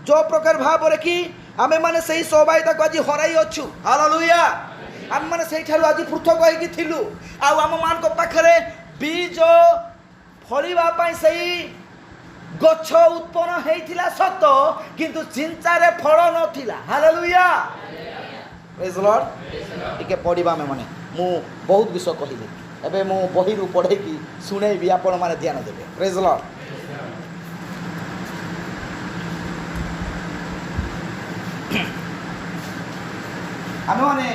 ଯେଉଁ ପ୍ରକାର ଭାବରେ କି ଆମେମାନେ ସେହି ସୌଭାଗ୍ୟକୁ ଆଜି ହରାଇ ଅଛୁ। ହାଲେଲୁୟା। ଆମେମାନେ ସେଇଠାରୁ ଆଜି ପୃଥକ ହେଇକି ଥିଲୁ, ଆଉ ଆମମାନଙ୍କ ପାଖରେ ବୀଜ ଫଳିବା ପାଇଁ ସେଇ ଗଛ ଉତ୍ପନ୍ନ ହେଇଥିଲା ସତ, କିନ୍ତୁ ଚିନ୍ତାରେ ଫଳ ନଥିଲା। ହାଲେଲୁୟା। ପ୍ରେଜ୍ ଦ ଲର୍ଡ। ଟିକେ ପଢ଼ିବା ଆମେମାନେ। ମୁଁ ବହୁତ ବିଷୟ କହିଲି, ଏବେ ମୁଁ ବହିରୁ ପଢ଼େଇକି ଶୁଣେଇବି, ଆପଣମାନେ ଧ୍ୟାନ ଦେବେ। ପ୍ରେଜ୍ ଦ ଲର୍ଡ। ଆମେମାନେ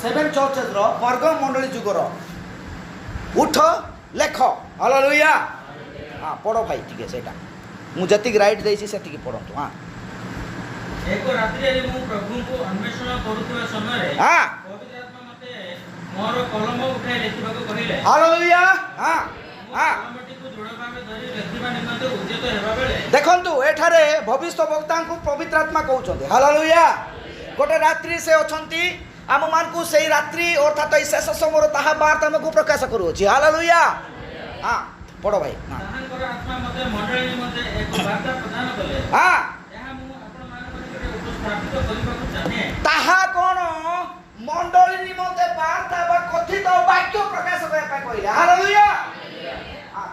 7 ଚର୍ଚ୍ଚର ବର୍ଗ ମଣ୍ଡଳୀ ଯୁଗର ଉଠ ଲେଖ। ହାଲେଲୁୟା। ପଢ଼ ଭାଇ ଟିକେ ସେଇଟା, ମୁଁ ଯେତିକି ରାଇଟ୍ ଦେଇଛି ସେତିକି ପଢ଼ନ୍ତୁ। ଏକ ରାତ୍ରିରେ ମୁଁ ପ୍ରଭୁଙ୍କୁ ଅନ୍ୱେଷଣ କରୁଥିବା ସମୟରେ ପବିତ୍ର ଆତ୍ମା ମୋତେ ମୋର କଲମ ଉଠାଇ ଲେଖିବାକୁ କହିଲେ। ହାଲେଲୁୟା। କଲମଟିକୁ ଦୃଢ଼ ଭାବେ ଧରି ଲେଖିବା ନିମନ୍ତେ ଉଦ୍ୟତ ହେବା ବେଳେ ଦେଖନ୍ତୁ ଏଠାରେ ଭବିଷ୍ୟ ବକ୍ତାଙ୍କୁ ପବିତ୍ର ଆତ୍ମା କହୁଛନ୍ତି। ହାଲେଲୁୟା। ଗୋଟେ ରାତ୍ରି ସେ ଅଛନ୍ତି, ଆମମାନଙ୍କୁ ସେଇ ରାତ୍ରି ଅର୍ଥାତ୍ ଏଇ ଶେଷ ସମୟର ତାହା ବାର୍ତ୍ତା ଆମକୁ ପ୍ରକାଶ କରୁଅଛି। ହାଲେଲୁୟା। ପଢ଼ ଭାଇ। ତାହାଙ୍କର ଆତ୍ମା ମୋତେ ମଣ୍ଡଳୀ ନିମନ୍ତେ ଏକ ବାର୍ତ୍ତା ପ୍ରଦାନ କଲେ। ଏହା ମୁଁ ଆପଣମାନଙ୍କ ନିକଟରେ ଉପସ୍ଥାପିତ କରିବାକୁ ଚାହେଁ। ତାହା କ'ଣ? ମଣ୍ଡଳୀ ନିମନ୍ତେ ବାର୍ତ୍ତା ବା କଥିତ ବାକ୍ୟ ପ୍ରକାଶ କରିବା ପାଇଁ କହିଲେ। ହାଲେଲୁୟା।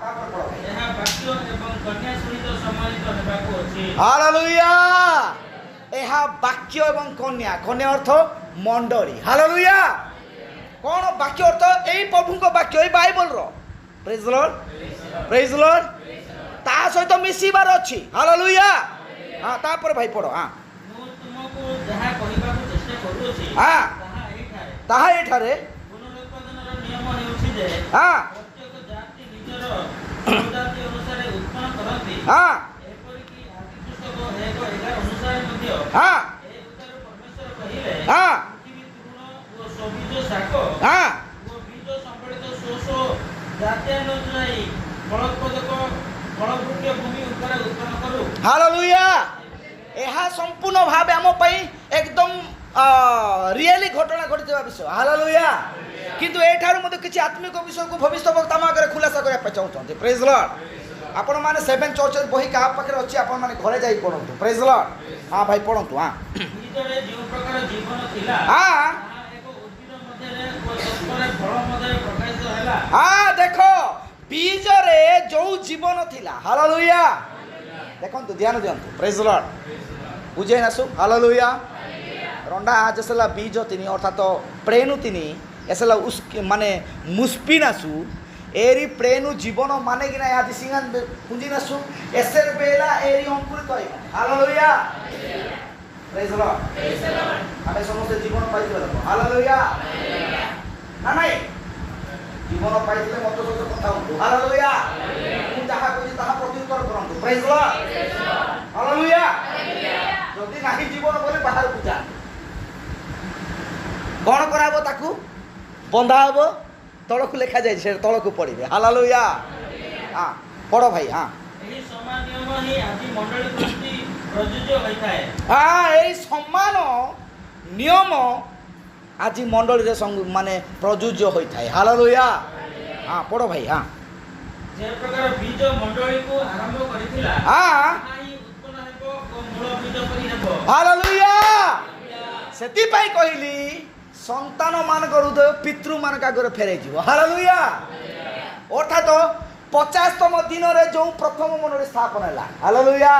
ତାପରେ ପଢ଼ ଭାଇ। ଏହା ବାକ୍ୟ ଏବଂ କନ୍ୟା ସହିତ ସମ୍ମାନିତ ହେବାକୁ ଅଛି। ହାଲେଲୁୟା। ଏହା ବାକ୍ୟ ଏବଂ କନ୍ୟା, କନ୍ୟା ଅର୍ଥ ମଣ୍ଡଳୀ। ହାଲେଲୁୟା। କ'ଣ ବାକ୍ୟ ଅର୍ଥ? ଏଇ ପ୍ରଭୁଙ୍କ ବାକ୍ୟ, ଏଇ ବାଇବଲର। ପ୍ରେଜ୍ ଦ ଲର୍ଡ, ପ୍ରେଜ୍ ଦ ଲର୍ଡ। ତା ସହିତ ମିଶିବାର ଅଛି। ହାଲେଲୁୟା। ତାପରେ ଭାଇ ପଢ଼। ମୁଁ ତୁମକୁ ଯାହା କହିବାକୁ ଚେଷ୍ଟା କରୁଅଛି ତାହା ଏଇଠାରେ ତାହା ଏଠାରେ ପୁନରୁତ୍ପାଦନର ନିୟମ ହେଉଛି ଯେ ହଁ ପ୍ରତ୍ୟେକ ଜାତି ନିଜର ପ୍ରଜାତି ଅନୁସାରେ ଉତ୍ପନ୍ନ କରନ୍ତି। ହଁ ଏପରିକି ଆଦି ପୁସ୍ତକ 1:11 ଅନୁସାରେ ମଧ୍ୟ ହଁ ଏ ଉତ୍ତାରୁ ପରମେଶ୍ୱର କହିଲେ ହଁ ପୃଥିବୀ ତୃଣ ଓ ସବୁଜ ଶାକ ହଁ ଓ ବୀଜ ସମ୍ବଳିତ ଶୋଷ ଜାତ୍ୟାନୁଯାୟୀ ଫଳୋତ୍ପାଦକ ଫଳବୃକ୍ଷ ଭୂମି ଉପରେ ଉତ୍ପନ୍ନ କରୁ। ହାଲେଲୁୟା। ଏହା ସମ୍ପୂର୍ଣ୍ଣ ଭାବେ ଆମ ପାଇଁ ଏକଦମ ରିଏଲି ଘଟଣା ଘଟିଥିବା ବିଷୟ। ହାଲେଲୁୟା। କିନ୍ତୁ ଏଠାରୁ ମଧ୍ୟ କିଛି ଆତ୍ମିକ ବିଷୟକୁ ଭବିଷ୍ୟତ ବକ୍ତାଙ୍କ ଆଗରେ ଖୁଲାସା କରିବା ପାଇଁ ଚାହୁଁଛନ୍ତି। ପ୍ରେଜ୍ ଲର୍ଡ। ଆପଣମାନେ 7 ଚର୍ଚ୍ଚ ବହି କାହା ପାଖରେ ଅଛି ଆପଣମାନେ ଘରେ ଯାଇ ପଢ଼ନ୍ତୁ। ପ୍ରେଜ୍ ଲର୍ଡ। ହଁ ଭାଇ ପଢ଼ନ୍ତୁ। ହଁ ବୀଜରେ ଯେଉଁ ପ୍ରକାର ଜୀବନ ଥିଲା ହଁ ତାହା ଏକ ଉଦ୍ଭିଦ ମଧ୍ୟରେ ଓ ସତ୍ୟରେ ଫଳ ମଧ୍ୟରେ ପ୍ରକାଶିତ ହେଲା। ହଁ ଦେଖ ବୀଜରେ ଯୋଉ ଜୀବନ ଥିଲା। ହାଲେଲୁୟା। ଦେଖନ୍ତୁ ଧ୍ୟାନ ଦିଅନ୍ତୁ। ପ୍ରେଜ୍ ଲର୍ଡ। ବୁଝେଇ ନାସୁ। ହାଲେଲୁୟା। रंडा जसला बीज तिनी अर्थात प्रेनु तिनी ऐसला उस माने मुस्पिनासु एरी प्रेनु जीवन माने कि ना आदि सिंगन पुंजिनासु एसर बेला एरी अंकुरित होई। हालेलुया। Praise the Lord. हमें समस्त जीवन पाइथिबा लोक। हालेलुया। ना नहीं जीवन पाइथिले मत सहित कथा होतु। हालेलुया। मु जहा कहि ताहा प्रत्युत्तर करंतु। Praise the Lord. हालेलुया। जदि नाही जीवन बोले बाहर को जा कौन कराबो ताकू बंधा हबो तळकु लेखा जाय से तळकु पड़िबे। हालेलुया। हां पढ़ो भाई। हां एही समान नियम ही आदि मंडली प्रति प्रयोज्य होइथाय। हां एही समान नियम आज मंडली रे माने प्रयोज्य होइथाय। हालेलुया। हां पढ़ो भाई। हां जे प्रकार बीज मंडली को आरंभ करिथिला हां ताही उत्पन्न हेबो ओ मूल बीज परि हेबो। हालेलुया। सेति पाई कहिली संतान मान हृदय पितृ मान आगे फेरे जीव। हालेलुया। अर्थात 50तम दिन रे जो प्रथम मंडली स्थापन है। हालेलुया।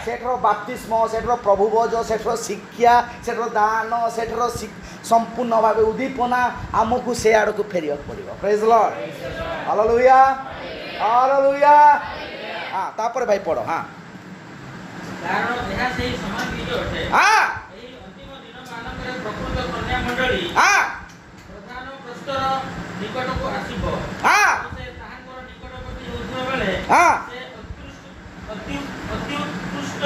सेठर बाप्तिस्म सेठर प्रभुभोज सेठर शिक्षा सेठर दान सेठर संपूर्ण भाव उद्दीपना आमको से आड़ को फेर पड़ो। Praise Lord. हालेलुया। हालेलुया। हाँ तापर भाई पढ़ो। हाँ कारण यह सही समान बीज अटे। हाँ एही अंतिम दिन मानकरे प्रकृत कन्या मंडली हाँ प्रधान प्रस्तर निकट को आसीबो। हाँ से ताहांकर निकटवर्ती होउथबा बेले हाँ से अति उत्कृष्ट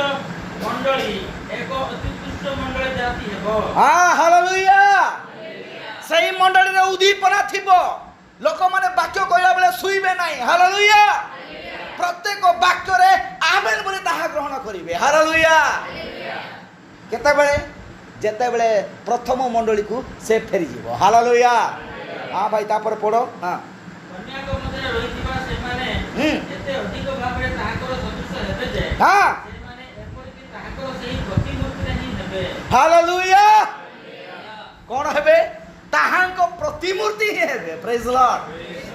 मंडली एक अति उत्कृष्ट मंडली जाति हेबो। हाँ हालेलुया। सही मंडली रे उद्दीपना थिबो लोक माने वाक्य कहला बेले सुइबे नाही। हालेलुया। प्रत्येक वाक्य रे आमेन बोली ताहा ग्रहण करिवे। हालेलुया। केते बेले जेते बेले प्रथम मंडली को से फेरी जीवो। हालेलुया। हां भाई तापर पढ़ो। हां कन्या को मध्य रहितिबा से माने एते अधिक भाबरे ताहांकर सदृश हेबे जे हां से माने एपरिकि ताहांकर सही प्रतिमूर्ति नहीं हेबे। हालेलुया। कौन हेबे ताहांको प्रतिमूर्ति ही हेबे। Praise Lord.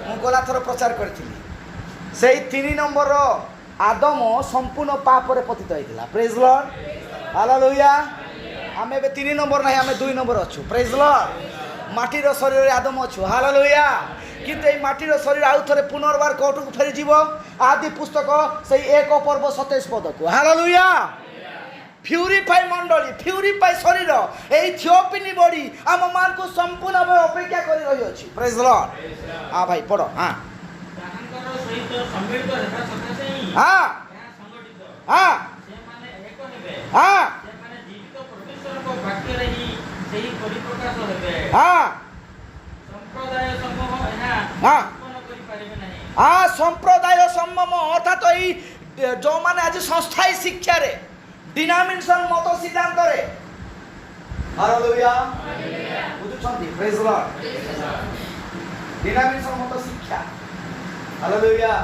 मु गला थर प्रचार करथिली सेही 3 नंबर आदम संपूर्ण पाप रे पतित होइतिला। Praise Lord. हालेलुया। आमे बे 3 नंबर नाही आमे 2 नंबर अछु। Praise Lord. माटीर शरीर रे आदम अछु। हालेलुया। किंतु ए माटीर शरीर आउ थरे पुनर्बार कोटु को फेरी जीवो आदि पुस्तक सेही 1 पर्व 27 पद को। हालेलुया। प्यूरिफाई मंडली प्यूरिफाई शरीर एई थियोपिनी बॉडी आम मान को संपूर्ण भाव अपेक्षा करि रही अछि। Praise Lord. हां भाई पढ़ो। हां ताहांकर सहित सम्मिलित हेबा सकासे ही हां यह संगठित हां से माने एक हेबे। हां से माने जीवित परमेश्वर को वाक्य रे ही सही परिप्रकाश हेबे। हां संप्रदाय समूह एहा हां उत्पन्न करि पारिबे नाही। हां संप्रदाय सम्मम अर्थात एई जो माने आज संस्थाई शिक्षा रे डिनोमिनेशन मत सिद्धांत रे। हालेलुया। बुझुछंती। Praise Lord. डिनोमिनेशन मत शिक्षा। हालेलुया।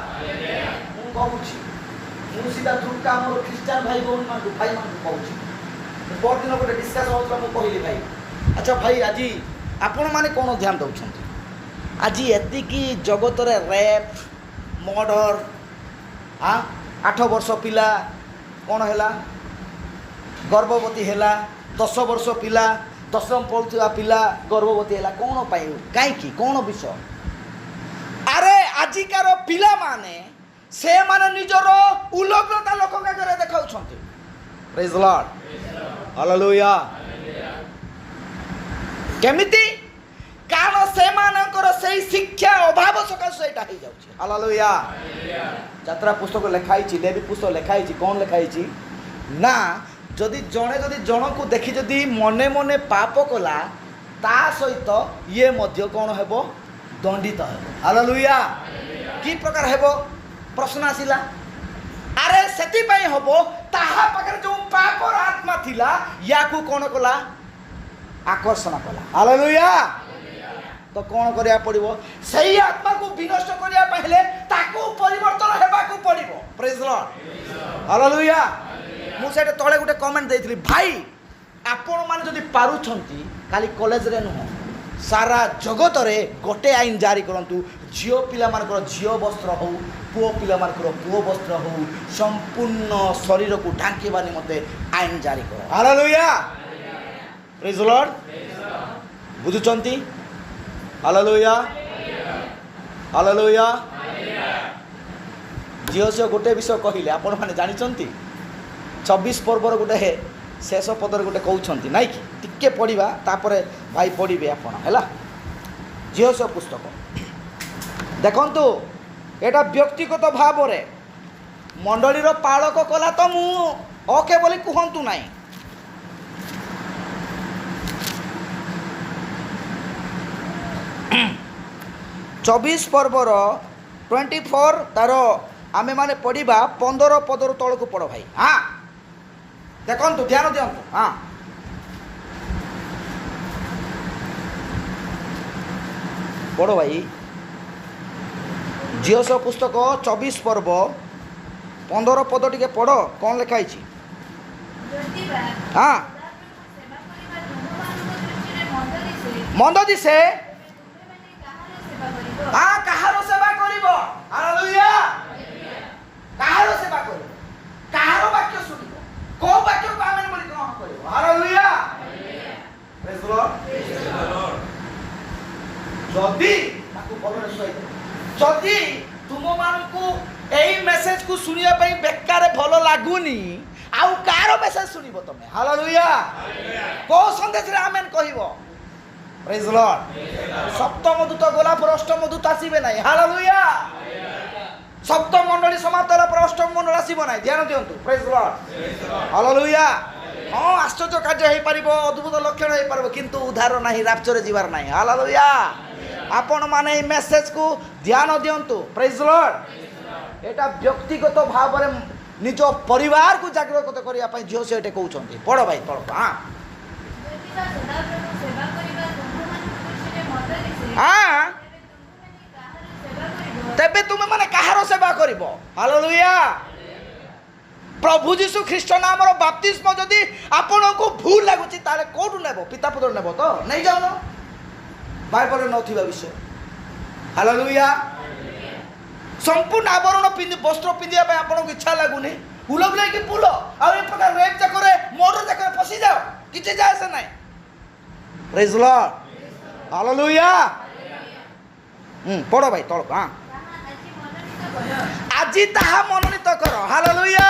मु कहूची मु सीधा तुका हमर क्रिश्चियन भाई बहन मान कहूची बहुत दिन गोटे डिस्कशन होतला मु कहली भाई अच्छा भाई आज आपण माने कोन ध्यान दउछंती आज एति की जगत रे रेप मर्डर हाँ 8 वर्ष पिला कौन है गर्भवती है 10 वर्ष पिला 10म पढ़ुवा पिला गर्भवती है कौन पाई कहीं कौन विषय अरे आजिकार पिला माने से माने निजर उलग्नता लोक आगे देखा। Praise Lord. हालेलुया। केमिति कारण सेमानकर सेई शिक्षा अभाव सकाशे एटा हो जाउछि। हालेलुया। यात्रा पुस्तक लिखाई, देवी पुस्तक लिखाई, कौन लिखाई ना जदि जड़े जदि जन को देखी जदि मने मने पाप कला ता सहित ये मध्य कौन हेबो दंडित हेबो। हालेलुया। की प्रकार हेबो प्रश्न आसिला। अरे सेति पई हबो ताहा पाखरे जो पापर आत्मा थिला याकू कौन कला आकर्षण कला। हालेलुया। तो कौन करिया पड़िबो सही आत्मा को विनष्ट करिया पहले ताकू परिवर्तन हेबाकू पड़िबो। Praise Lord. हालेलुया। मु सेटे तळे गुटे कमेंट देइथिली भाई आपण माने जदि पारुछंती खाली कॉलेज रे नुह सारा जगत रे गोटे आईन जारी करंतु झियो पिला मानकर झियो वस्त्र हो पुओ पिला मानकर पुओ वस्त्र हो संपूर्ण शरीर को ढांकीबा निमते आईन जारी करो। हालेलुया। Praise Lord. बुझुचंती। हालेलुया। हालेलुया। झियो से गोटे विषय कहिले आपण माने जानिचंती 24 पर्वर गोटे शेष पदर गोटे कहते नाई कि टिके पढ़ा तापर भाई पढ़े आपण है झील पुस्तक देखु एटा व्यक्तिगत भाव रे मंडलीर पालक कला तो मु ओके बोली कहतु नाई। 24 पर्वर 24 तार आमे माने पढ़ा 15 पदर तल को पढ़ भाई। हाँ देखु ध्यान दिंतु। हाँ पढ़ो भाई झील पुस्तक 24 पर्व 15 पद टिके पढ़ कौन लिखाई। हाँ मंद दिसे हाँ कहार सेवा करिबो। हालेलुया। कहार सेवा करिबो कहार वाक्य सुनिबो को वाक्य को आमेन बोली ग्रहण करिबो। हालेलुया। Praise Lord. जदि ताकू भलरे सुई जदि तुम मानकू एई मेसेज को सुनिया पई बेकार भलो लागुनी आउ कार मेसेज सुनिबो तमे। हालेलुया। को संदेश रे आमेन कहिबो। Praise Lord. सप्तम दूत गला पर अष्टम दूत आसीबे नाही। हालेलुया। सप्तम मंडली समाप्त होला पर अष्टम मंडल आसीबो नाही। ध्यान दियंतु। Praise Lord. हालेलुया। हाँ आश्चर्य कार्य हो पार अद्भुत लक्षण हो पार किंतु उद्धार नहीं राप्चर जीवार नहीं। हालेलुया। आपण माने मेसेज को ध्यान दियंतु। Praise Lord. एटा व्यक्तिगत भाव रे निज परिवार को जागृत करिया पई झियो से एटे कहउछंती। पढ़ो भाई पढ़ो। हाँ हाँ तेबे तुम माने कहार सेवा करिवो। हालेलुया। प्रभु जीशु ख्रीष्ट नाम बाप्तिस्म जदि आपण को भूल लगुची ताले कोठु नेबो पिता पुत्र नेबो तो नहीं जाओ ना बाइबल रे नथिबा विषय। हालेलुया। संपूर्ण आवरण पिंदी वस्त्र पिंदिया पे आपण को इच्छा लागुनी उलो बुलाई कि पुलो आ ए प्रकार रेप जकरे मोटर जकरे फसी जाओ किछि जाय से नहीं। Praise Lord. हालेलुया। पढ़ो भाई तळ। हां आजी ताहा मनोनीत कर। हालेलुया।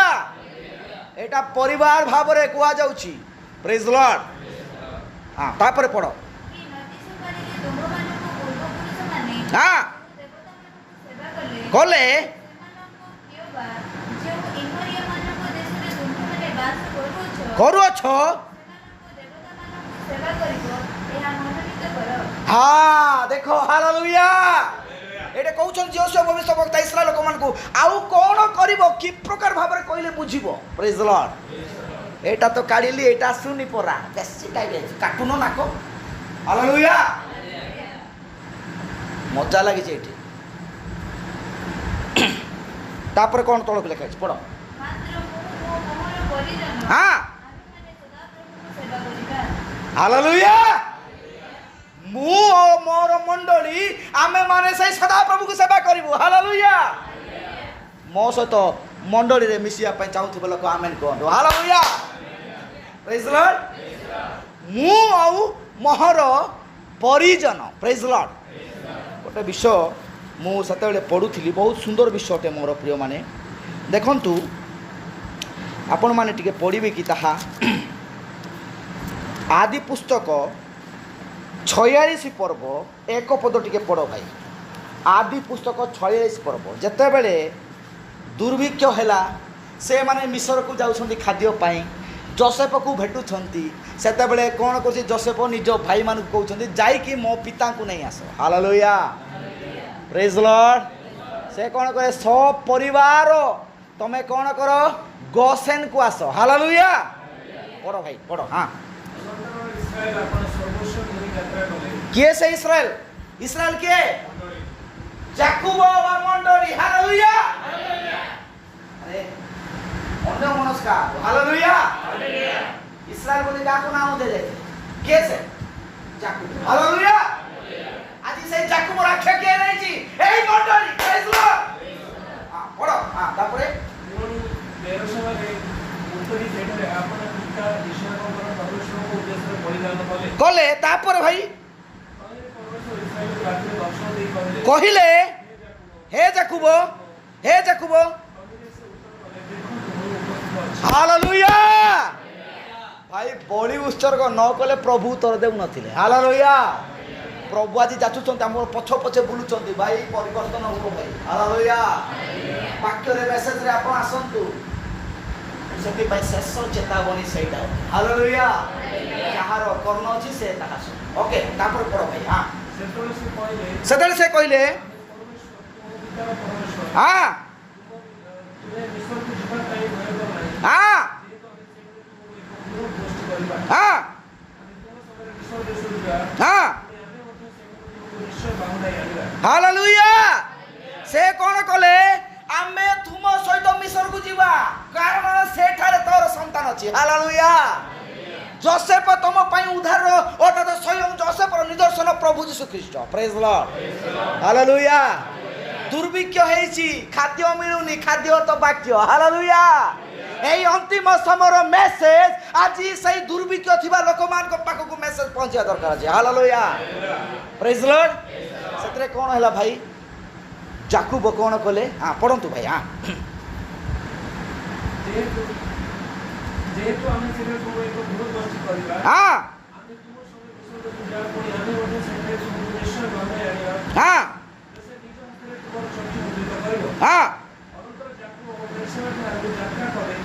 एटा परिवार भाव रे कुआ जाउची। Praise Lord. हां तापर पढ़ो। हाँ कले करुअछ। हाँ देखो। हालेलुया। एटे कहउछन जोशुआ भविष्यवक्ता इस्राएल लोक मान को आउ कोन करिवो कि प्रकार भाव रे कइले बुझिवो। Praise Lord. एटा तो काढिली एटा सुनी परा बेसी टाइम काटुनो नाको। हालेलुया। मजा लगी एठी। तापर कौन तल को लिखा पढ़। हाँ हालेलुया। मु मोर मंडली आमे माने से सदा प्रभु को सेवा करिवो। हालेलुया। मो सहित मंडली रे मिसिया पई चाहूथि लोक आमेन कहंदो। हालेलुया। Praise Lord. मु आउ मोहर परिजन। Praise Lord. गोटे विषय मु सेते पढ़ुली बहुत सुंदर विषयटे मोर प्रिय माने देखंतु आपण माने टिके पढ़िबे कि ताहा आदि पुस्तक 46 पर्व एक पद टिके पढ़ भाई आदि पुस्तक 46 पर्व जेतेबेले दुर्भिक्ष है से माने मिसर को जाउछंती खाद्य पाई जोसेफ को भेटुछंती सेतेबेले कौन कर जोसेफ निज भाई मान को कहउछंती जाई कि मो पिता को नहीं आसो हालेलुया प्रेज लॉर्ड से कौन करे सब परिवार तमे कौन करो गोसेन को आसो हालेलुया पढ़ो भाई पढ़ो हाँ किए से इस्राएल इस्राएल के याकूब और मंडली हालेलुया अरे अन्य मनस्कार हालेलुया इस्राएल को का को नाम दे दे के से याकूब हालेलुया आज से याकूब रक्षा के नहीं छी एई मंडली प्रेज लॉर्ड हां पढ़ो हां तापरे बेरसवा रे उत्तरी सेठरे आपण पिता ईश्वरଙ୍କର परमेश्वरଙ୍କ उद्देश्य परिधान कले तापर भाई कहिले हे याकूब हालेलुया भाई बड़ी उत्सर्ग न कले प्रभु उत्तर देउ नथिले हालेलुया प्रभु आज जाचुचंती हम पछ पछे बुलुचंती भाई परिवर्तन हो भाई हालेलुया वाक्य रे मेसेज रे आपण आसंतु सेति भाई शेष चेतावनी सेटा हालेलुया जहार कर्ण अछि से ताहा ओके तापर पढ़ो भाई हां सेतले से कहले हां हां हां हां हालेलुया से कौन कले आमे तुम सहित मिसर को जीवा कारण सेठारे तोर संतान अछि हालेलुया जोसेफ तुम पाई उद्धार ओटा तो स्वयं जोसेफ निदर्शन प्रभु यीशु ख्रीस्ट प्रेज लॉर्ड हालेलुया दुर्भिक्ष हेछि खाद्य मिलुनी खाद्य तो वाक्य हालेलुया एई अंतिम समर मेसेज आज सही दुर्भिक्ष थिबा लोक मान को पाख को मेसेज पहुंचा दरकार अछि हालेलुया प्रेज लॉर्ड सेतरे कोन हैला भाई याकूब कोन कले हां पढंतु भाई हां जेहेतु आमे सेरे को एक बहुत बस्ती करबा हां आमे तुम संगे विश्व पूजा कोनी आमे ओटे सेरे सुनिश्चय भावे आनिया हां से निज हस्ते तुमर शक्ति उद्धित करबो हां अनंतर याकूब ओपेशना ठारू यात्रा करे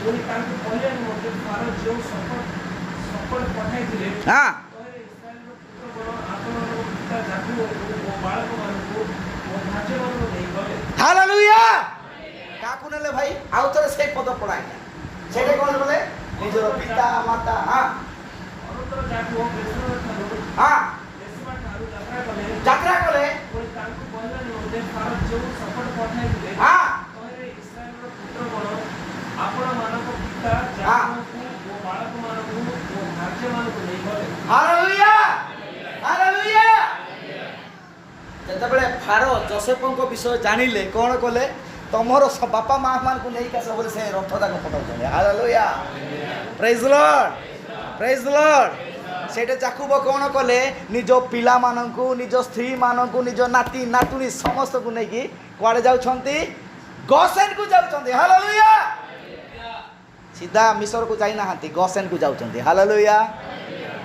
कोनी तांको कल्याण मते फारो जो सफल पठाई दिले हां तोरे इस्राएल रो पुत्र गण आपनर पिता याकूब ओ बालक मानको ओ भाचे मानको देई गले हालेलुया काकू नेले भाई आउ तोरे से पद पढाई सेटे कोन बोले निजर पिता माता हां अनंतर याकूब ओपेशना ठारू हां देशमा ठारू यात्रा कले कोनी तांको कल्याण मते फारो जो सफल पठाई दिले हां तोरे इस्राएल रो पुत्र गण आपण मानको पिता याकूब ओ बालक मानको ओ भाचे मानको देई गले हालेलुया हालेलुया जेतेबेले फारो जोसेफଙ୍କ विषय जानिले कोन कले तमरो बापा माँ मान को नहीं कैसे बोले से रथदा को पठाउछले हालेलुया प्रेज लॉर्ड सेटे याकूब कोन कले निज पिला माननकु निज स्त्री माननकु निज नाती नातुनी समस्त को नहीं कि कुआडे जाउछंती गोसेन को जाउछंती हालेलुया सीधा मिसर को जाई नाहंती गोसेन को जाउछंती हालेलुया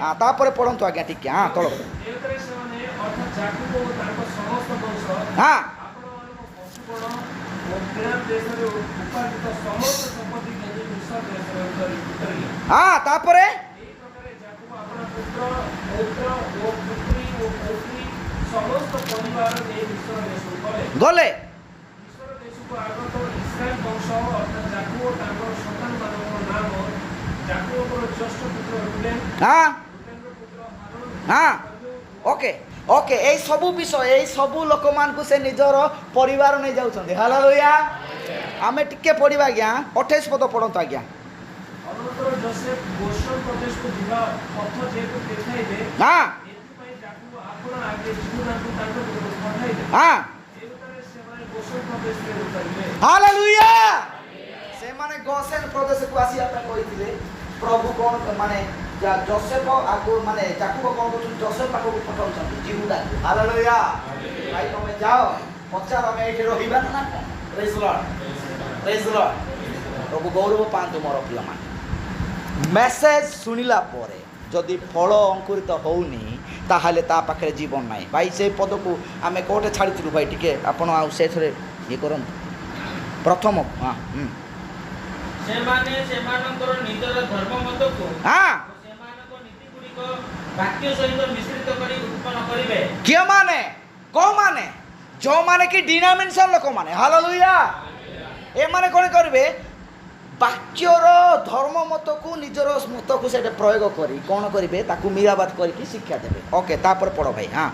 हां तापर पढंतु आज्ञा ठीक हां तळो एतरे सेने अर्थात याकूब ओ ताको समस्त वंश हां आपण मानको पशुगण ओ किराम देशरे उपार्जित समस्त संपत्ति के मिसर देशरे उतरिले हां तापरे एई प्रकारे याकूब आपण पुत्र ओ पुत्री ओ पौत्री समस्त परिवार ने मिसर देश गले मिसर देश को आगत इस्राएल वंश अर्थात याकूब ताको संतान मानकर नाम याकूब रो ज्येष्ठ पुत्र रूबेन हां रूबेन पुत्र हारून हां ओके ओके ए सबु विषय ए सबु लोक मान को से निजर परिवार नै जाउछंदी हालेलुया आमे टिके पढिबा गया 28 पद पढंत आज्ञा अनंतर जोसेफ गोशेन प्रदेश को दिवा पथ जेतु देखाइबे हां एथि पई याकूब आपण आगे जीवनांतु तांको पठाइबे हां एतरे से माने गोशेन प्रदेश रे उतरिले हालेलुया से माने गोसेन प्रदेश को आसी आपन कहिथिले प्रभु कोन माने जोसेफ आको माने याकूब कोन को जोसेफ पाको पठाउछंती जीवदा हालेलुया भाई तमे जाओ पचार हम एठी रहिबा ना प्रेज लॉर्ड प्रभु गौरव पांतु मोर प्रिय मान मेसेज सुनिला परे जदि फल अंकुरित होउनी ताहले ता पाखे जीवन ना भाई से पद को आम कौटे छाड़ू भाई टी आप से ये कर प्रथम हाँ निजर धर्म मत को हाँ नीति गुड़िक वाक्य सहित मिश्रित करी उत्पन्न करिवे किए माने कौ माने जो माने कि डिनोमिनेशन लोक माने हालेलुया ए माने कौन करेंगे वाक्यर धर्म मत को निजर मत को से प्रयोग करी कौन करेंगे ताकू मिलाबाद करके शिक्षा देवे ओके तापर पढ़ो भाई हाँ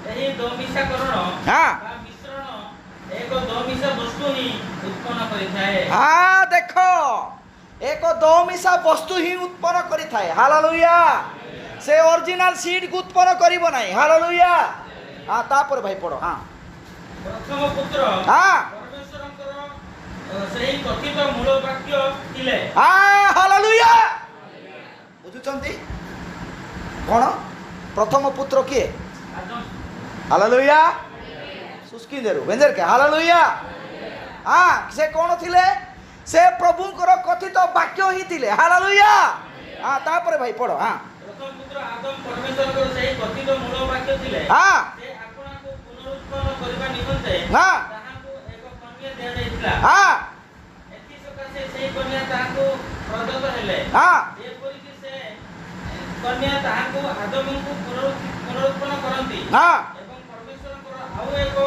एही दोमिशाकरण हाँ बा मिश्रण एक दोमिशा वस्तु ही उत्पन्न करिथाए हाँ देखो एक दोमिशा वस्तु ही उत्पन्न करी थाए हालेलुया से ओरिजिनल सीड को उत्पन्न करिबो नाही हालेलुया हाँ तापर भाई पढ़ो हाँ प्रथम पुत्र हाँ परमेश्वरଙ୍କର ସେହି କଥିତ ମୂଳ ବାକ୍ୟ ଥିଲେ हाँ हालेलुया बुझुचंती कौन प्रथम पुत्र किए Adam hallelujah Suzuki Deru Berger के हालेलुया हाँ से कौन थिले से प्रभुଙ୍କର कथित वाक्य ही थिले हालेलुया हाँ तापर भाई पढ़ो हाँ ପ୍ରଥମ ପୁତ୍ର ଆଦମ ପରମେଶ୍ୱରଙ୍କର ସେହି କଥିତ ମୂଳ ବାକ୍ୟ ଥିଲେ हाँ ସେ ଆପଣାକୁ ପୁନରୁତ୍ପନ୍ନ କରିବା ନିମନ୍ତେ हाँ ତାହାଙ୍କୁ ଏକ କନ୍ୟା ଦିଆଯାଇଥିଲା हाँ ଏଥିସକାଶେ ସେହି କନ୍ୟା ତାହାଙ୍କୁ ପ୍ରଦତ୍ତ ହେଲେ हाँ ଯେପରିକି ସେ କନ୍ୟା ତାହାଙ୍କୁ ଆଦମଙ୍କୁ ପୁନରୁତ୍ପନ୍ନ କରନ୍ତି हाँ ଏବଂ ପରମେଶ୍ୱରଙ୍କର ଆଉ ଏକ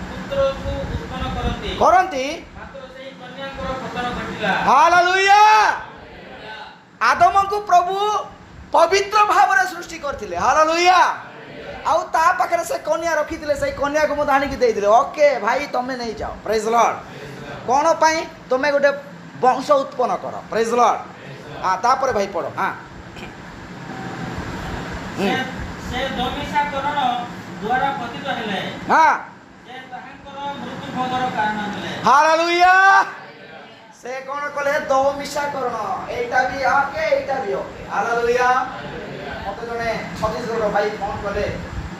ପୁତ୍ରକୁ ଉତ୍ପନ୍ନ କରନ୍ତି करंती ମାତ୍ର ସେହି କନ୍ୟାଙ୍କର ପତନ ଘଟିଲା हालेलुया आदम को प्रभु पवित्र भाव में सृष्टि करथिले हालेलुया आउ ता पाखरे से कन्या रखिथिले से कन्या को मत आनी देइथिले ओके भाई तमे नहीं जाओ प्रेज लॉर्ड कोन पई तमे गोटे वंश उत्पन्न करो प्रेज लॉर्ड हां तापर भाई पढ़ो हां ସେ ଦୋମିଶାକରଣ ଦ୍ୱାରା ପତିତ ହେଲେ हां ସେ ତାହାଙ୍କର ମୃତ୍ୟୁ ଭୋଗର କାରଣ ହେଲେ हालेलुया से कौन कले दो मिशा करना एटा भी ओके हालेलुया मते जने छत्तीसगढ़ भाई फोन कले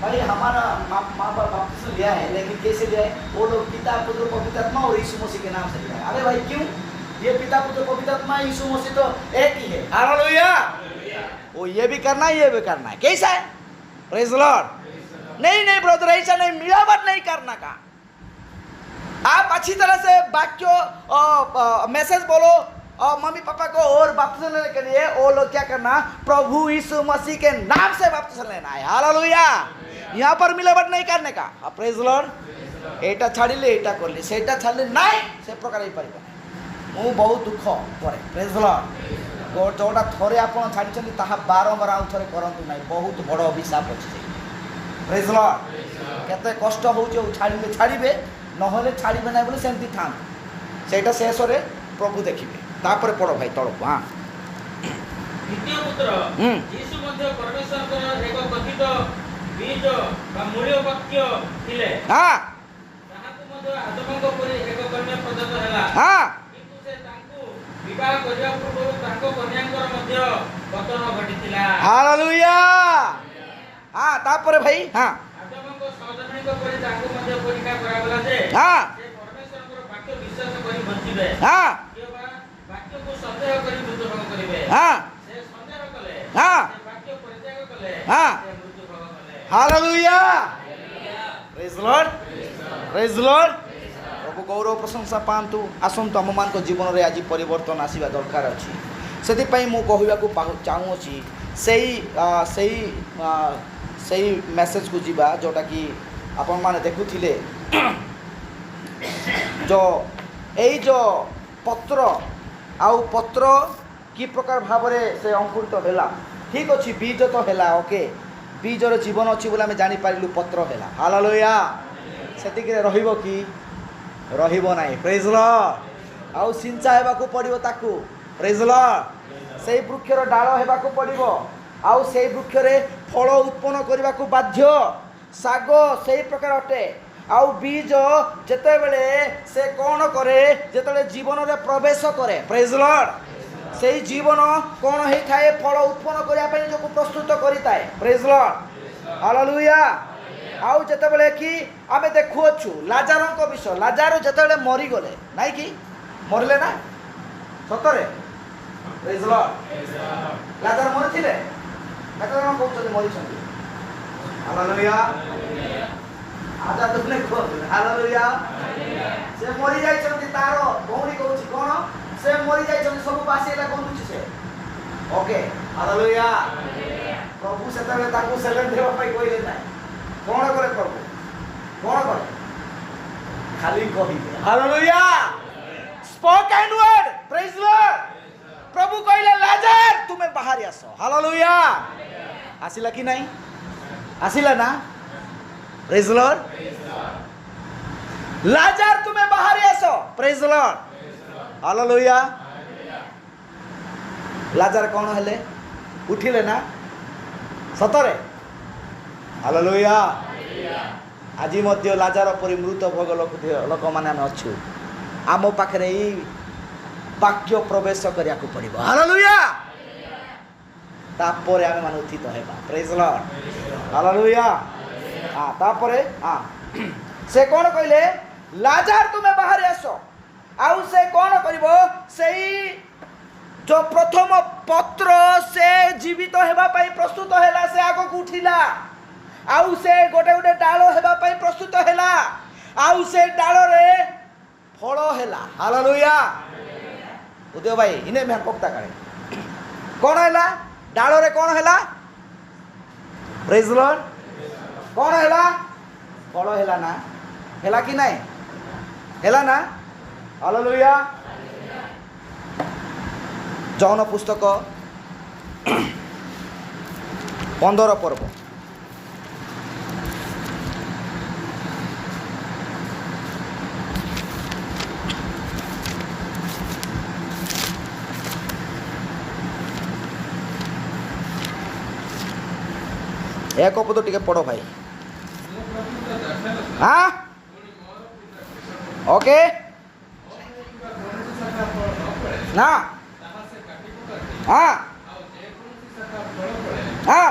भाई हमारा माँ बाप बपतिस्मा लिया है लेकिन कैसे लिया है वो लोग पिता पुत्र पवित्र आत्मा और यीशु मसीह के नाम से लिया है अरे भाई क्यों ये पिता पुत्र पवित्र आत्मा यीशु मसीह तो एक ही है हालेलुया वो ये भी करना है कैसा है प्रेज लॉर्ड नहीं ब्रदर ऐसा नहीं मिलावट नहीं करना का आप अच्छी तरह से वाक्य मैसेज बोलो और मम्मी पापा को और बपतिस्मा लेने के लिए वो लोग क्या करना प्रभु यीशु मसीह के नाम से बपतिस्मा लेना है हालेलुया यहाँ पर मिलावट नहीं करने का प्रेज लॉर्ड एटा छाड़िले एटा करले सेटा छाड़िले नहीं से प्रकार ही परिबा मु बहुत दुख करे प्रेज लॉर्ड जोटा थोड़े आपण छाड़ी ताहा बारंबार आउ थोड़े करंतु नहीं बहुत बड़ अभिशाप अछि प्रेज लॉर्ड केते कष्ट होउछ छाड़िबे नहले छाड़िबे ना बोले सेमती था सेटा शेष रे प्रभु देखिबे तापर पड़ो भाई तळक हां द्वितीय पुत्र यीशु मध्य परमेश्वरଙ୍କର ଏକ କଥିତ ବୀଜ ବା ମୂଳ ବାକ୍ୟ ଥିଲେ हां ତାହାକୁ ମଧ୍ୟ ଆଦମଙ୍କ ପରି ଏକ କନ୍ୟା ପ୍ରଦତ୍ତ ହେଲା हां କିନ୍ତୁ ସେ ତାଙ୍କୁ ବିବାହ କରିବା ପୂର୍ବରୁ ତାଙ୍କ କନ୍ୟାଙ୍କର ମଧ୍ୟ ପତନ ଘଟିଥିଲା हालेलुया हां तापर भाई हां ଆଦମଙ୍କ ସହଧର୍ମୀଙ୍କ ପରି ତାଙ୍କୁ ମଧ୍ୟ ପରୀକ୍ଷା କରାଗଲା ଯେ हां ସେ ପରମେଶ୍ୱରଙ୍କର ବାକ୍ୟ ବିଶ୍ୱାସ କରି ବଞ୍ଚିବେ हां କିମ୍ବା ବାକ୍ୟକୁ ସନ୍ଦେହ କରି ମୃତ୍ୟୁଭୋଗ କରିବେ हां ସେ ସନ୍ଦେହ କଲେ हां ସେ ବାକ୍ୟ ପରିତ୍ୟାଗ କଲେ हां ସେ ମୃତ୍ୟୁଭୋଗ କଲେ हालेलुया प्रेज लॉर्ड प्रभु गौरव प्रशंसा पांतु आसंतु आम मान जीवन में आज परिवर्तन आसवा दरकार अच्छी से मु कहवा चाहूँगी से मेसेज को जीवा जोटा कि आपण माने देखुथिले जो पत्र आउ पत्र कि प्रकार भाव से अंकुरित हैला ठीक अच्छी बीज तो हैला ओके बीजर जीवन अच्छी बोले आम जानीपारू पत्र हैला हालेलुया सेतिके रहिबो कि रहिबो नाही प्रेज लॉर्ड आउ सिंचा हेबाकू पड़िबो ताकू प्रेज लॉर्ड सेई वृक्षर डाल हेबाकू पड़िबो आउ सेई वृक्षरे फल उत्पन्न करबाकू बाध्य साग सेई प्रकार अटे आउ बीज जेते बेले से कौन करे जेते जीवन रे प्रवेश करे प्रेज लॉर्ड सेई जीवन कौन होई थाए फल उत्पन्न करिया पई जो प्रस्तुत करि थाए प्रेज लॉर्ड हालेलुया आउ जेते बेले कि आमे देखु अछु लाजारक विषय लाजार जेते बेले मरि गले नाइ कि मरले ना सतरे प्रेज लॉर्ड लाजार मरि थिले कते जण कहउछन मरि छथि हालेलुया आजा तुमने खोल हालेलुया से मरी जाई छथि तारो भौणी कहूची कोन से मरी जाई छथि सब बासीला गंदुची से ओके हालेलुया प्रभु सेतबे ताकू सेलेन देवा पाई कहले नै कोन करे प्रभु कोन करे खाली कहिबे hallelujah spoken word praise Lord प्रभु कहले लाजर तुमे बाहर आसो हालेलुया आसिला कि नहीं आसिला ना प्रेज लॉर्ड लाजर तुमे बाहर आसो प्रेज लॉर्ड हालेलुया लाजर कौन हेले उठिले ना सतरे हालेलुया आज मध्य लाजर परि मृत भोग लोक माने अच्छु आम पाखरे वाक्य प्रवेश करिया को पड़िबो हालेलुया तापर आमे मान उत्थित हेबा प्रेज लॉर्ड हालेलुया हां तापर हां से कोन कहले लाजर तुमे बाहर आसो आउ से कोन करिवो सेही जो प्रथम पत्र से जीवित हेबा पई प्रस्तुत हैला से आगो को उठिला आउ से गोटे गोटे डालो हेबा पई प्रस्तुत हैला आउ से डालो रे फल हैला हालेलुया उदय भाई इने में कोक्ता करे कोन हैला डालो रे कोन हैला प्रेज लॉर्ड कोन हैला फल हैला ना हैला कि नहीं हैला ना हालेलुया जौन पुस्तक 15 पर्व एक पद टिके पढ़ो भाई हाँ ओके ना हाँ हाँ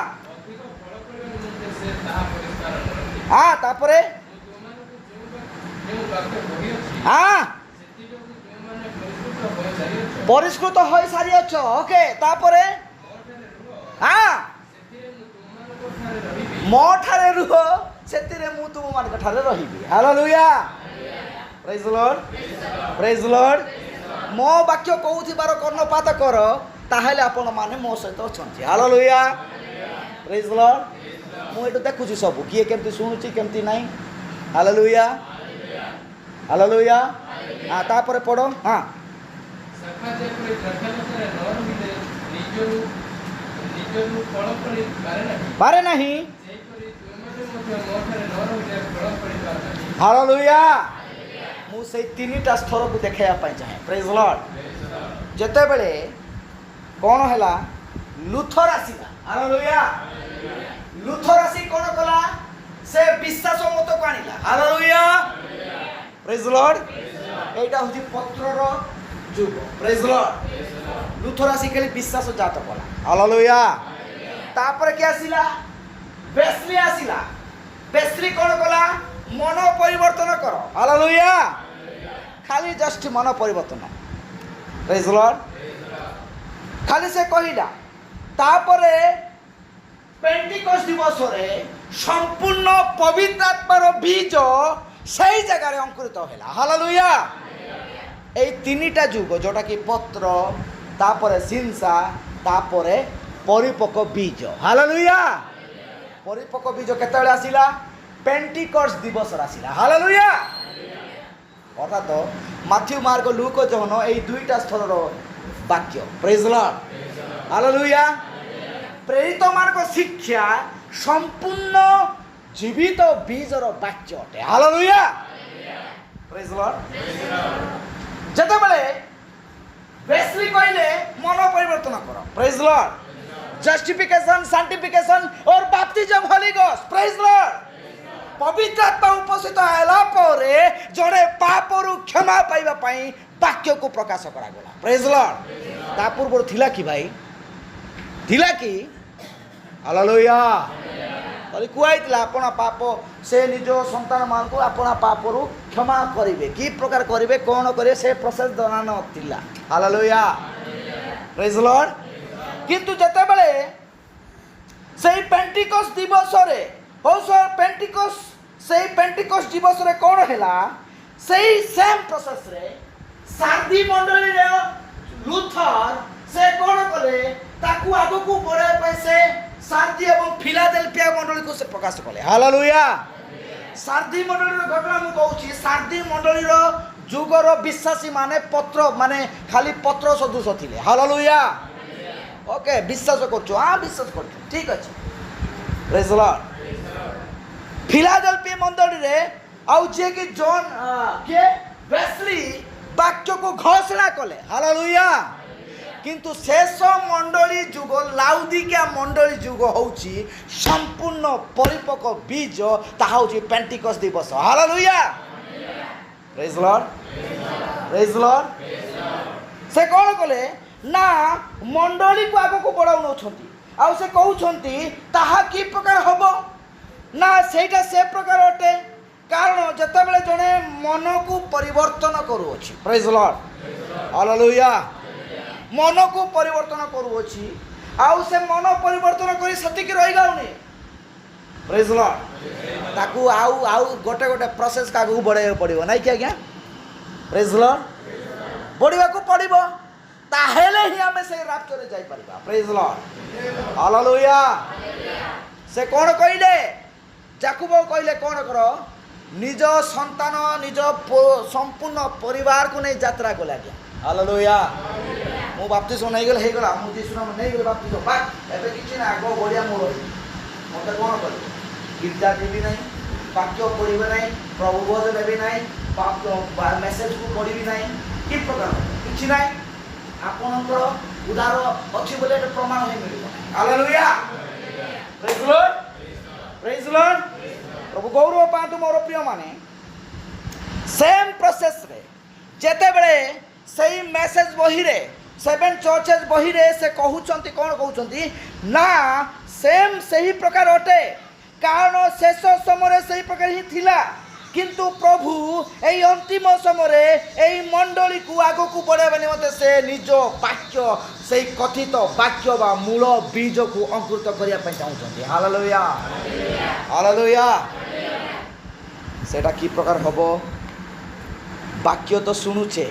हाँ तापरे हाँ परिष्कृत हो सारी अच्छो ओके तापरे हाँ मो ठारे रुह सेतिरे मु तुम मान ठारे रहिबी हालेलुया प्रेज लॉर्ड मो वाक्य कहूथिबार कर्णपात कर ताहेले आपण माने मो सहित अछंती हालेलुया प्रेज लॉर्ड मु एटो देखुची सब किए केमती सुनुची केमती नाही हालेलुया हालेलुया हां तापरे पढो हां सखा जे परि प्रथमतरे न रहिले निजनु फल परि बारे नाही जे परि तुमने मध्य मोठरे न रहिले फल परि बारे नाही हालेलुया मु से तीनटा स्तर को देखाया पाई चाहे प्रेज लॉर्ड जते बेले कौन हैला लुथर आसीला हालेलुया लुथर आसी कौन कला से विश्वास मत को आनिला हालेलुया प्रेज लॉर्ड एटा होची पत्रर जुग प्रेज लॉर्ड लुथर आसी केली विश्वास जात कला हालेलुया तापर के आसीला बेस्ली कौन कला मन परिवर्तन करो हालेलुया खाली जस्ट मन परिवर्तन प्रेज लॉर्ड खाली से कहिला तापरे पेंटिकोस दिवस रे संपूर्ण पवित्र आत्मार बीज सही जगह रे अंकुरित होला हालेलुया ए तीनटा जुग जोटा कि पत्र तापरे सिंसा तापरे परिपक्व बीज हालेलुया परिपक्व बीज केतळे आसिला पेंटिकोस दिवस आसिला हालेलुया अर्थात माथ्यू मार्क लूक जहन ए दुईटा स्थलर वाक्य प्रेज लॉर्ड हालेलुया प्रेरित मार्ग शिक्षा संपूर्ण जीवित बीजर वाक्य अटे हालेलुया प्रेज लॉर्ड जते बेले बेस्ली कहले मन परिवर्तन करो प्रेज लॉर्ड जस्टिफिकेशन सैंटिफिकेशन और baptism Holi ghost praise Lord पवित्र आत्मा उपस्थित हैला परे जड़े पापरु क्षमा पाइबा पई वाक्य को प्रकाश करा गला प्रेज लॉर्ड ता पूर्व थिला कि भाई थिला कि हालेलुया तले कुआइतला आपण पाप से निज संतान मान को आपण पापरु क्षमा करिवे की प्रकार करिवे कोन करे से प्रोसेस दना नथिला हालेलुया प्रेज लॉर्ड किंतु जते बेले सेही पेंटिकोस दिवस रे बहुत पेंटिकस से पेंटिकस दिवस रे कौन हैला सही सेम प्रोसेस रे सार्दी मंडली रे लुथर से कौन कले ताकू आगो को बड़े पैसे सार्दी एवं फिलाडेल्फिया मंडली को से प्रकाश कले हालेलुया सार्दी मंडली रो घटना मु कहूची सार्दी मंडली रो जुगर विश्वासी माने पत्र माने खाली पत्र सदृश थिले हालेलुया ओके विश्वास करछु हां विश्वास करछु ठीक अछि प्रेज द लॉर्ड फिलाडेल्फिया मंडली रे आउ जे कि जॉन के वेस्ली वाक्य को घोषणा कले हालेलुया किंतु शेष मंडली जुग लाउदिकिया मंडली जुग होउची संपूर्ण परिपक्व बीज ताहा होउची पेंटिकस दिवस hallelujah praise the Lord praise the Lord से कौन कले ना मंडली को आगो को बढ़ाउ नछंती आ से कहउछंती ताहा की प्रकार हबो ना सेटा से प्रकार अटे कारण जते बेले जने मन को परिवर्तन करूअछि प्रेज द लॉर्ड हालेलुया मन को परिवर्तन करूअछि आउ से मन परिवर्तन करी सतिक रहि गाउनी प्रेज द लॉर्ड ताकू आउ आउ गोटे गोटे प्रोसेस का आगु बढ़ाय पड़िबो नै कि आज्ञा प्रेज द लॉर्ड बढ़िबा को पड़िबो ताहेले ही हमें से राप्चर रे जाई परिबा प्रेज द लॉर्ड हालेलुया से कोन कइले याकूब कइले कोन करो निज संतान निज संपूर्ण परिवार को नहीं यात्रा को लागे हालेलुया मु बाप्तिस्म नहीं गेल हे गेला मु यीशु नाम नहीं गेल बाप्तिस्म बा एबे किछि ना आगो बढ़िया मोर मते कोन कर गिरजा देबी नहीं वाक्य पढ़िबे नहीं प्रभु बोध देबी नहीं वाक्य मेसेज को पढ़िबी नहीं कि प्रकार किछि नहीं आपनकर उदार अछि बोले प्रमाण हे मिलिबो hallelujah praise the Lord praise the Lord प्रभु गौरव पातु मोर प्रिय माने सेम प्रोसेस रे जेते बेले सही मेसेज बही रे सेवन चर्चेस बही रे से कहउचंती कोन कहउचंती ना सेम सही प्रकार अटे कारण शेष समय सही प्रकार ही थिला किंतु प्रभु एई अंतिम समय रे एई मंडली को आगो को बढ़ाबे निमते से निज वाक्य से कथित वाक्य बा मूल बीज को अंकुरित करिया पे चाहउचंती हालेलुया हालेलुया सेटा की प्रकार हबो वाक्य तो शुणुचे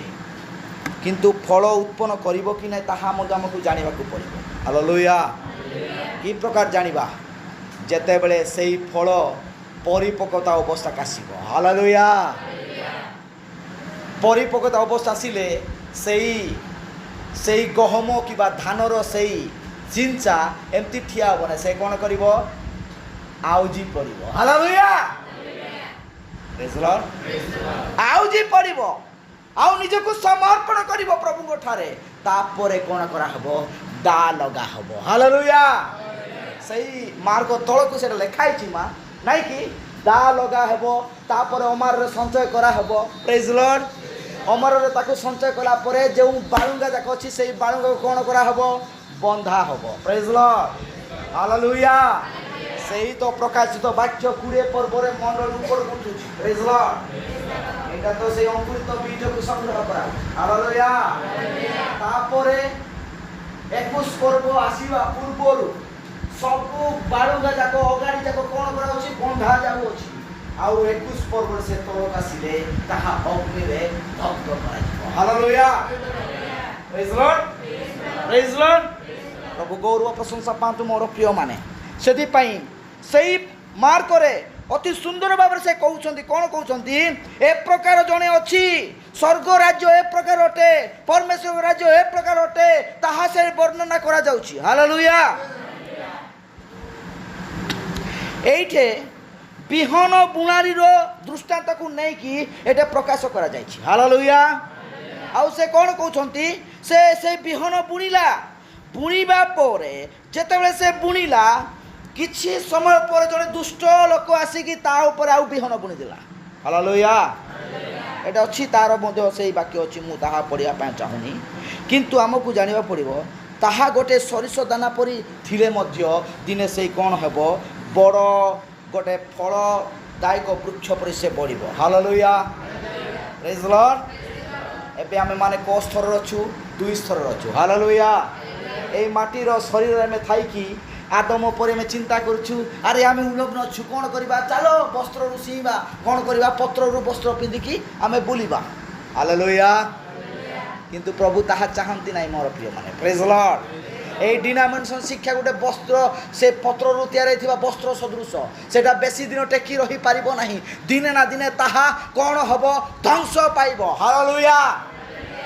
किंतु फल उत्पन्न करिवो कि नै ताहा हमकु जानिबा को पड़िबो हालेलुया की प्रकार जानिबा जेते बेले सेही फल परिपक्वता अवस्था कासिबो हालेलुया परिपक्वता अवस्था आसिले सेही गहम किबा धानर सेही चिंचा एमती ठिया होबो नै से कोन करिवो आउजी पड़िबो हालेलुया प्रेज द लॉर्ड आउजी पड़िबो आउ निज को समर्पण करिवो प्रभु को ठारे तापरे कोन करा हबो दा लगा हबो हालेलुया सही मार्ग तळ को सेटा लेखाई छी मा नहीं कि दा लगा हेबो तापर अमर रे संचय करा हेबो प्रेज द लॉर्ड अमर रे ताको संचय कला परे जे बाळुंगा जाक अछि सेही बाळुंगा को कोन करा हेबो बंधा हेबो प्रेज द लॉर्ड हालेलुया सेही तो प्रकाशित वाक्य 20 पर्व रे मंडल ऊपर उठुछि प्रेज द लॉर्ड एटा तो सेही अंकुरित बीज को संग्रह करा हालेलुया तापरे 21 पर्व आसीबा पूर्वरु सबको बाळुगा जाको अगाड़ी जाको कोन करा अछि बंधा जाउ अछि आउ 21 पर्व से तोलक आसीले ताहा अग्नि रे दग्ध कराइबो hallelujah praise the Lord praise the Lord प्रभु गौरव प्रशंसा पांतु मोर प्रिय माने सेति पई सेही मार्क रे अति सुंदर भाव से कहउछंती कोन कहउछंती ए प्रकार जने अछि स्वर्ग राज्य ए प्रकार अटे परमेश्वर राज्य ए प्रकार अटे ताहा से वर्णना करा जाउछि हालेलुया एइठे बिहन बुणारी रो दृष्टांत को नै कि एटे प्रकाश करा जायछि हालेलुया आउ से कोन कहउछंती से बिहन बुणिला बुणिबा परे जेतेबेले से बुणिला किछि समय पर जने दुष्ट लोक आसी ता ऊपर आउ बिहन बुणी दिला हालेलुया एटा अछि तार मध्ये सेही वाक्य अछि मु ताहा पढिया पय चाहुनी किंतु हमकु जानिबा पड़िबो ताहा गोटे सरिष दाना परी थिले मध्ये दिने सेही कोन हेबो बड़ गोटे फल दायक वृक्ष पर से बढ़िबो हालेलुया प्रेज द लॉर्ड एबे आमे माने को स्तर रछु 2 स्तर रछु हालेलुया ए माटी रो शरीर में थाई कि आदम पर आम चिंता करुछु अरे आम उलग्न अच्छु कौन करवा चल वस्त्र सीवा कौन करवा पत्र वस्त्र पिंधिकी आम बुलवा हालेलुया किंतु प्रभु ताहा चाहती ना मोर प्रिय माने प्रेज लॉर्ड ए डिनोमिनेशन शिक्षा गोटे वस्त्र से पत्र तैयार वस्त्र सदृश सेटा बेसी दिन टेकी रही पारिबो नहीं दिने ना दिने ताहा कौन हम ध्वंस पाइब हालेलुया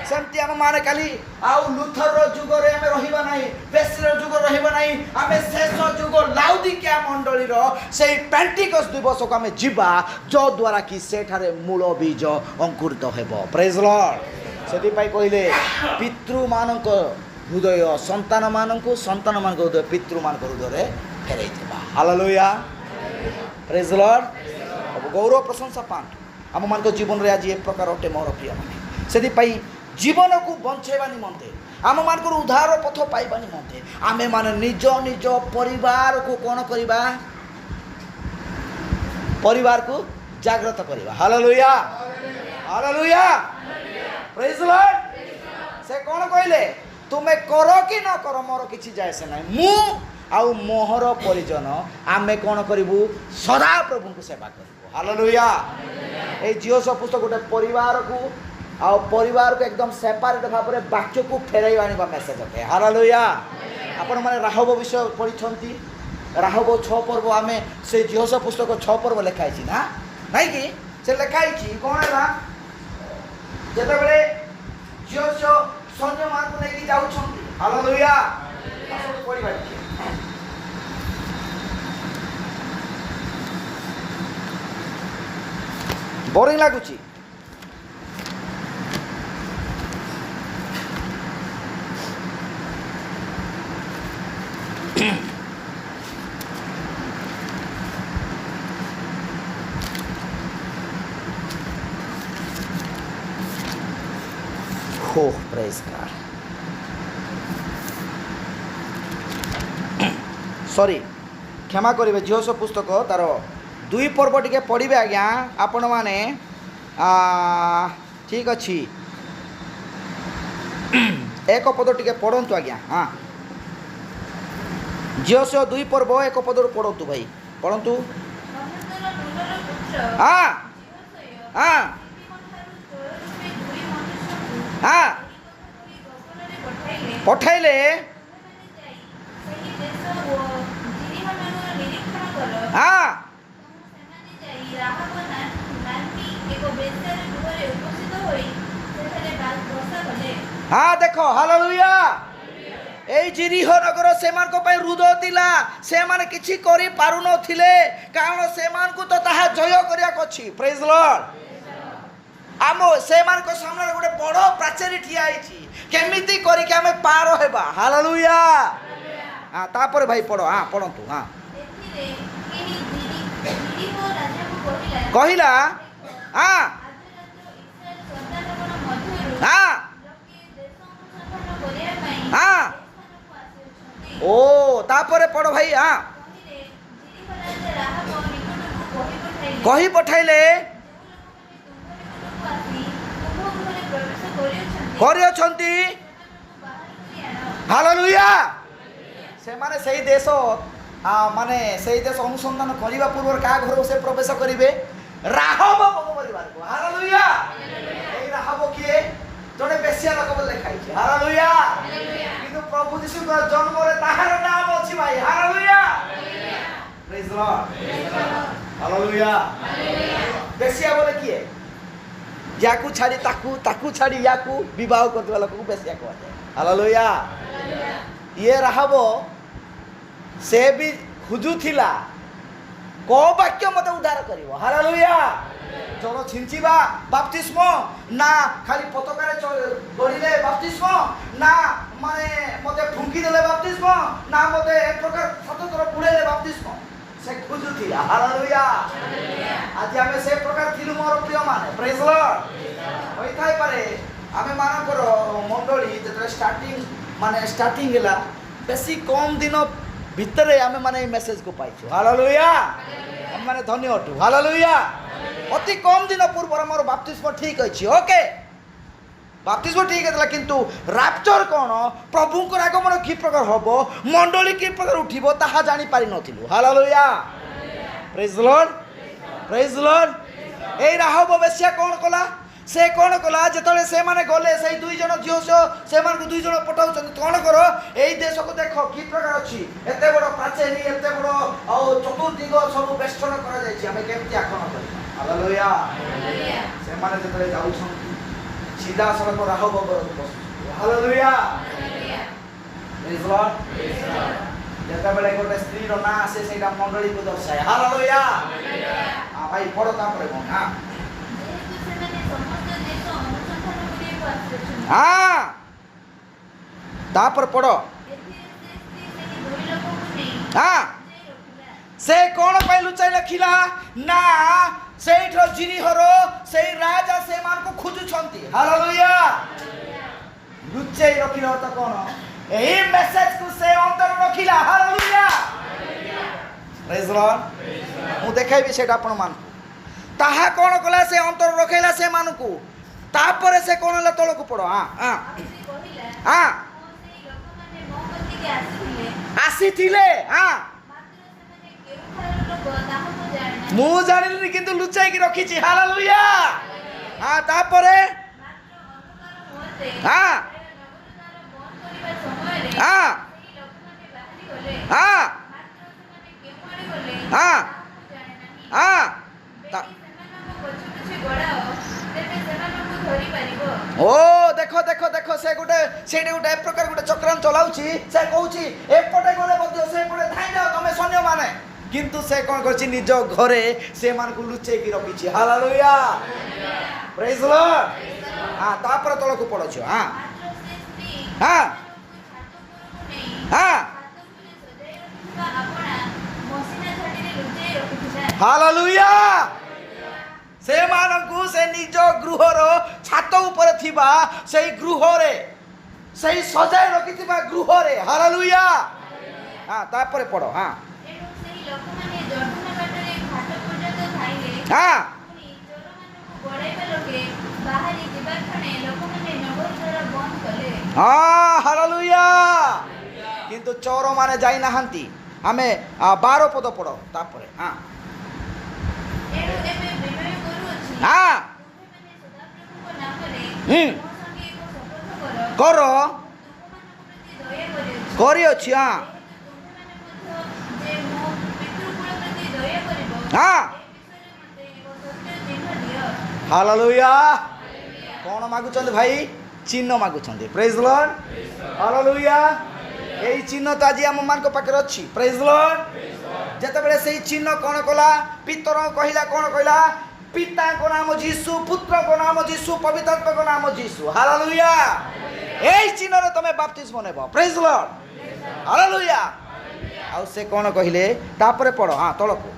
सेमती आम माने खाली आउ लुथर जुगर आम रहिबा नहीं बेसर जुग रहिबा नहीं आम शेष जुग लाउदिकिया मंडली से पेंटिकस दिवस को आम जीवा जो द्वारा कि सेठारे मूल बीज अंकुरित हेबो प्रेज लॉर्ड सेति पाई कहले पितृ मानक हृदय संतान मानक हृदय पितृ मानक हृदय फेरई देबा हालेलुया प्रेज लॉर्ड गौरव प्रशंसा पांतु आम मान जीवन रे आज ए प्रकार अटे मोर प्रिय माने सेति पाई जीवन को बंचेबा निमंते आम मान उद्धार पथ पाइबा निमंते आमे माने निज निज परिवार को कौन करवा परिवार को जागृत करवा हालेलुया हालेलुया प्रेज लॉर्ड से कौन कहले तुम्हें करो कि न करो मोर किछि जाय से नहीं मु आउ मोहर परिजन आमे कौन करिवु सदा प्रभु को सेवा करिवु हालेलुया ए जियोस पुस्तक गोटे परिवार को आउ परिवार को एकदम सेपरेट भाव में वाक्य को फेरई आनिबा मेसेज अटे हालेलुया आपण माने राहब विषय पढ़ी राहब 6 पर्व आमे से जियोस पुस्तक 6 पर्व लिखाई छी ना नहीं कि से लिखाई छी कोन है जेते बेले जियोस सैन्य मान को लेके जाउ छंती हालेलुया पढ़ी बाटी बोरिंग लागुची हो प्रेज गॉड सॉरी क्षमा करेंगे जिहोस पुस्तक तार 2 पर्व टिके पढ़े आज्ञा आपण माने ठीक अच्छी एक पद टिके पढ़ंतु आज्ञा हाँ जिहोस 2 पर्व एक पद पढ़ंतु भाई पढ़ंतु हाँ हाँ हाँ पठाइले हाँ हाँ देखो हालेलुया ए जिरिह नगर से रुद थिला से माने किछि करि पारु नथिले कारण से को तो ताहा जय करिया कछि प्रेज लॉर्ड आम से सामने गोटे बड़ प्राचीर ठिया केमिति करके आम पार हेबा हालेलुया हाँ तापर भाई पढ़ो हाँ पढ़ंतु हाँ कहिला हाँ हाँ हाँ ओ तापर पढ़ो भाई हाँ कही पठाइले करियछंती हालेलुया से माने सही देश माने सही देश अनुसंधान करबा पूर्व का घर से प्रवेश करिवे राहब परिवार को हालेलुया एई राहब किए जने बेसिया लोक बोल लिखाई छै हालेलुया किंतु प्रभु यीशु का जन्म रे ताहार नाम अछि भाई हालेलुया प्रेज लॉर्ड हालेलुया बेसिया बोले किए याकू छाड़ी ताकू छाड़ी याकू विवाह करते लोक को बेसिया कहते हालेलुया ये राहब से भी खुजुथिला को वाक्य मते उद्धार करिवो हालेलुया जल छिंचिबा बाप्तिस्म ना खाली पताकारे गड़िले बाप्तिस्म ना माने मते फुंकी देले बाप्तिस्म ना मते एक प्रकार स्वतंत्र बुड़ेले बाप्तिस्म से खुजुथिला हालेलुया आज आमे से प्रकार थिलु मोर प्रिय माने प्रेज लॉर्ड होई थाई पारे आमे मानकर मंडली जेतरे स्टार्टिंग होला बेसी कम दिन भितरे आमे माने मेसेज को पाइछु हालेलुया हम माने धन्य अटु हालेलुया अति कम दिन पूर्व मोर बाप्तिस्म ठीक अछि ओके ବାପ୍ତିସ୍ମ ଠିକ୍ ହେଇଥିଲା, କିନ୍ତୁ ରାପ୍ଚର କ'ଣ, ପ୍ରଭୁଙ୍କର ଆଗମନ କି ପ୍ରକାର ହେବ, ମଣ୍ଡଳୀ କି ପ୍ରକାର ଉଠିବ, ତାହା ଜାଣିପାରିନଥିଲୁ। ହାଲେଲୁୟା, ପ୍ରେଜ୍ ଦ ଲର୍ଡ, ପ୍ରେଜ୍ ଦ ଲର୍ଡ। ଏଇ ରାହବ ବେଶ୍ୟା କ'ଣ କଲା, ସେ କ'ଣ କଲା, ଯେତେବେଳେ ସେମାନେ ଗଲେ ସେଇ 2 ଜଣ ଝିଅ ସେମାନଙ୍କୁ 2 ଜଣ ପଠାଉଛନ୍ତି, କ'ଣ କର ଏଇ ଦେଶକୁ ଦେଖ କି ପ୍ରକାର ଅଛି, ଏତେ ବଡ଼ ପ୍ରାଚୀନ, ଏତେ ବଡ଼ ଆଉ ଚତୁର୍ଦିଗ ସବୁ ବେଷ୍ଟନ କରାଯାଇଛି, ଆମେ କେମିତି ଆକ୍ରମଣ କରିବା। ହାଲେଲୁୟା। ସେମାନେ ଯେତେବେଳେ ଯାଉଛନ୍ତି ସିଧା ସଡ଼କ ରାହବ ଘରକୁ ବସୁଛନ୍ତି। ହାଲେଲୁୟା, ପ୍ରେଜ୍ ଦ ଲର୍ଡ। ଯେତେବେଳେ ଗୋଟେ ସ୍ତ୍ରୀର ନାଁ ଆସେ ସେଇଟା ମଣ୍ଡଳୀକୁ ଦର୍ଶାଏ। ହାଲେଲୁୟା। ଭାଇ ପଢ ତାପରେ କ'ଣ? ହଁ, ତାପରେ ପଢ। ହଁ, ସେ କ'ଣ ପାଇଁ ଲୁଚାଇ ରଖିଲା ନା ସେଇଠର ଜିରିହର ସେଇ ରାଜା ସେମାନଙ୍କୁ ଖୋଜୁଛନ୍ତି। ହାଲେଲୁୟା। ଲୁଚାଇ ରଖିଲା ତ କ'ଣ, ଏହି ମେସେଜକୁ ସେ ଅନ୍ତର ରଖିଲା। ହାଲେଲୁୟା, ପ୍ରେଜ୍ ଦ ଲର୍ଡ। ମୁଁ ଦେଖାଇବି ସେଇଟା ଆପଣମାନଙ୍କୁ। ତାହା କ'ଣ କଲା, ସେ ଅନ୍ତର ରଖେଇଲା ସେମାନଙ୍କୁ। ତାପରେ ସେ କ'ଣ ହେଲା, ତଳକୁ ପଡ଼। ଆସିଥିଲେ, ମୁଁ ଜାଣିଲିନି କିନ୍ତୁ ଲୁଚାଇକି ରଖିଛି। ହାଲେଲୁୟା। ତାପରେ ଓ ଦେଖ ଦେଖ ଦେଖ, ସେ ସେଇଠି ଗୋଟେ ଏ ପ୍ରକାର ଗୋଟେ ଚକ୍ରାନ୍ତ ଚଲାଉଛି। ସେ କହୁଛି ଏପଟେ ଗଲେ ମଧ୍ୟ ସେପଟେ ଧାଇଁ ଯାଅ ତମେ ସୈନ୍ୟମାନେ, କିନ୍ତୁ ସେ କ'ଣ କରିଛି, ନିଜ ଘରେ ସେମାନଙ୍କୁ ଲୁଚେଇକି ରଖିଛି। ହାଲେଲୁୟା, ପ୍ରେଜ୍ ଦ ଲର୍ଡ। ତାପରେ ତଳକୁ ପଡ଼ୁଛ। ହାଲେଲୁୟା। ସେମାନଙ୍କୁ ସେ ନିଜ ଗୃହର ଛାତ ଉପରେ ଥିବା ସେଇ ଗୃହରେ, ସେଇ ସଜାଇ ରଖିଥିବା ଗୃହରେ। ହାଲେଲୁୟା। ତାପରେ ପଢ। ହାଲେଲୁୟା। କିନ୍ତୁ ଚୋରମାନେ ଯାଇନାହାନ୍ତି। ଆମେ 12 ପଦ ପଢ। ତାପରେ କର କରିଅଛି। ହାଲେଲୁୟା। କ'ଣ ମାଗୁଛନ୍ତି ଭାଇ? ଚିହ୍ନ ମାଗୁଛନ୍ତି। ପ୍ରେଜ୍ ଦ ଲର୍ଡ। ହାଲେଲୁୟା। ଏଇ ଚିହ୍ନ ତ ଆଜି ଆମମାନଙ୍କ ପାଖରେ ଅଛି। ପ୍ରେଜ୍ ଦ ଲର୍ଡ। ଯେତେବେଳେ ସେଇ ଚିହ୍ନ କ'ଣ କଲା, ପିତର କହିଲା, କ'ଣ କହିଲା, ପିତାଙ୍କ ନାମ ଯୀଶୁ, ପୁତ୍ରଙ୍କ ନାମ ଯୀଶୁ, ପବିତ୍ରଙ୍କ ନାମ ଯୀଶୁ। ହାଲେଲୁୟା। ଏଇ ଚିହ୍ନରେ ତମେ ବାପ୍ତିସ୍ମ ନେବ। ପ୍ରେଜ୍ ଦ ଲର୍ଡ। ହାଲେଲୁୟା। ଆଉ ସେ କ'ଣ କହିଲେ, ତାପରେ ପଢ। ତଳକୁ।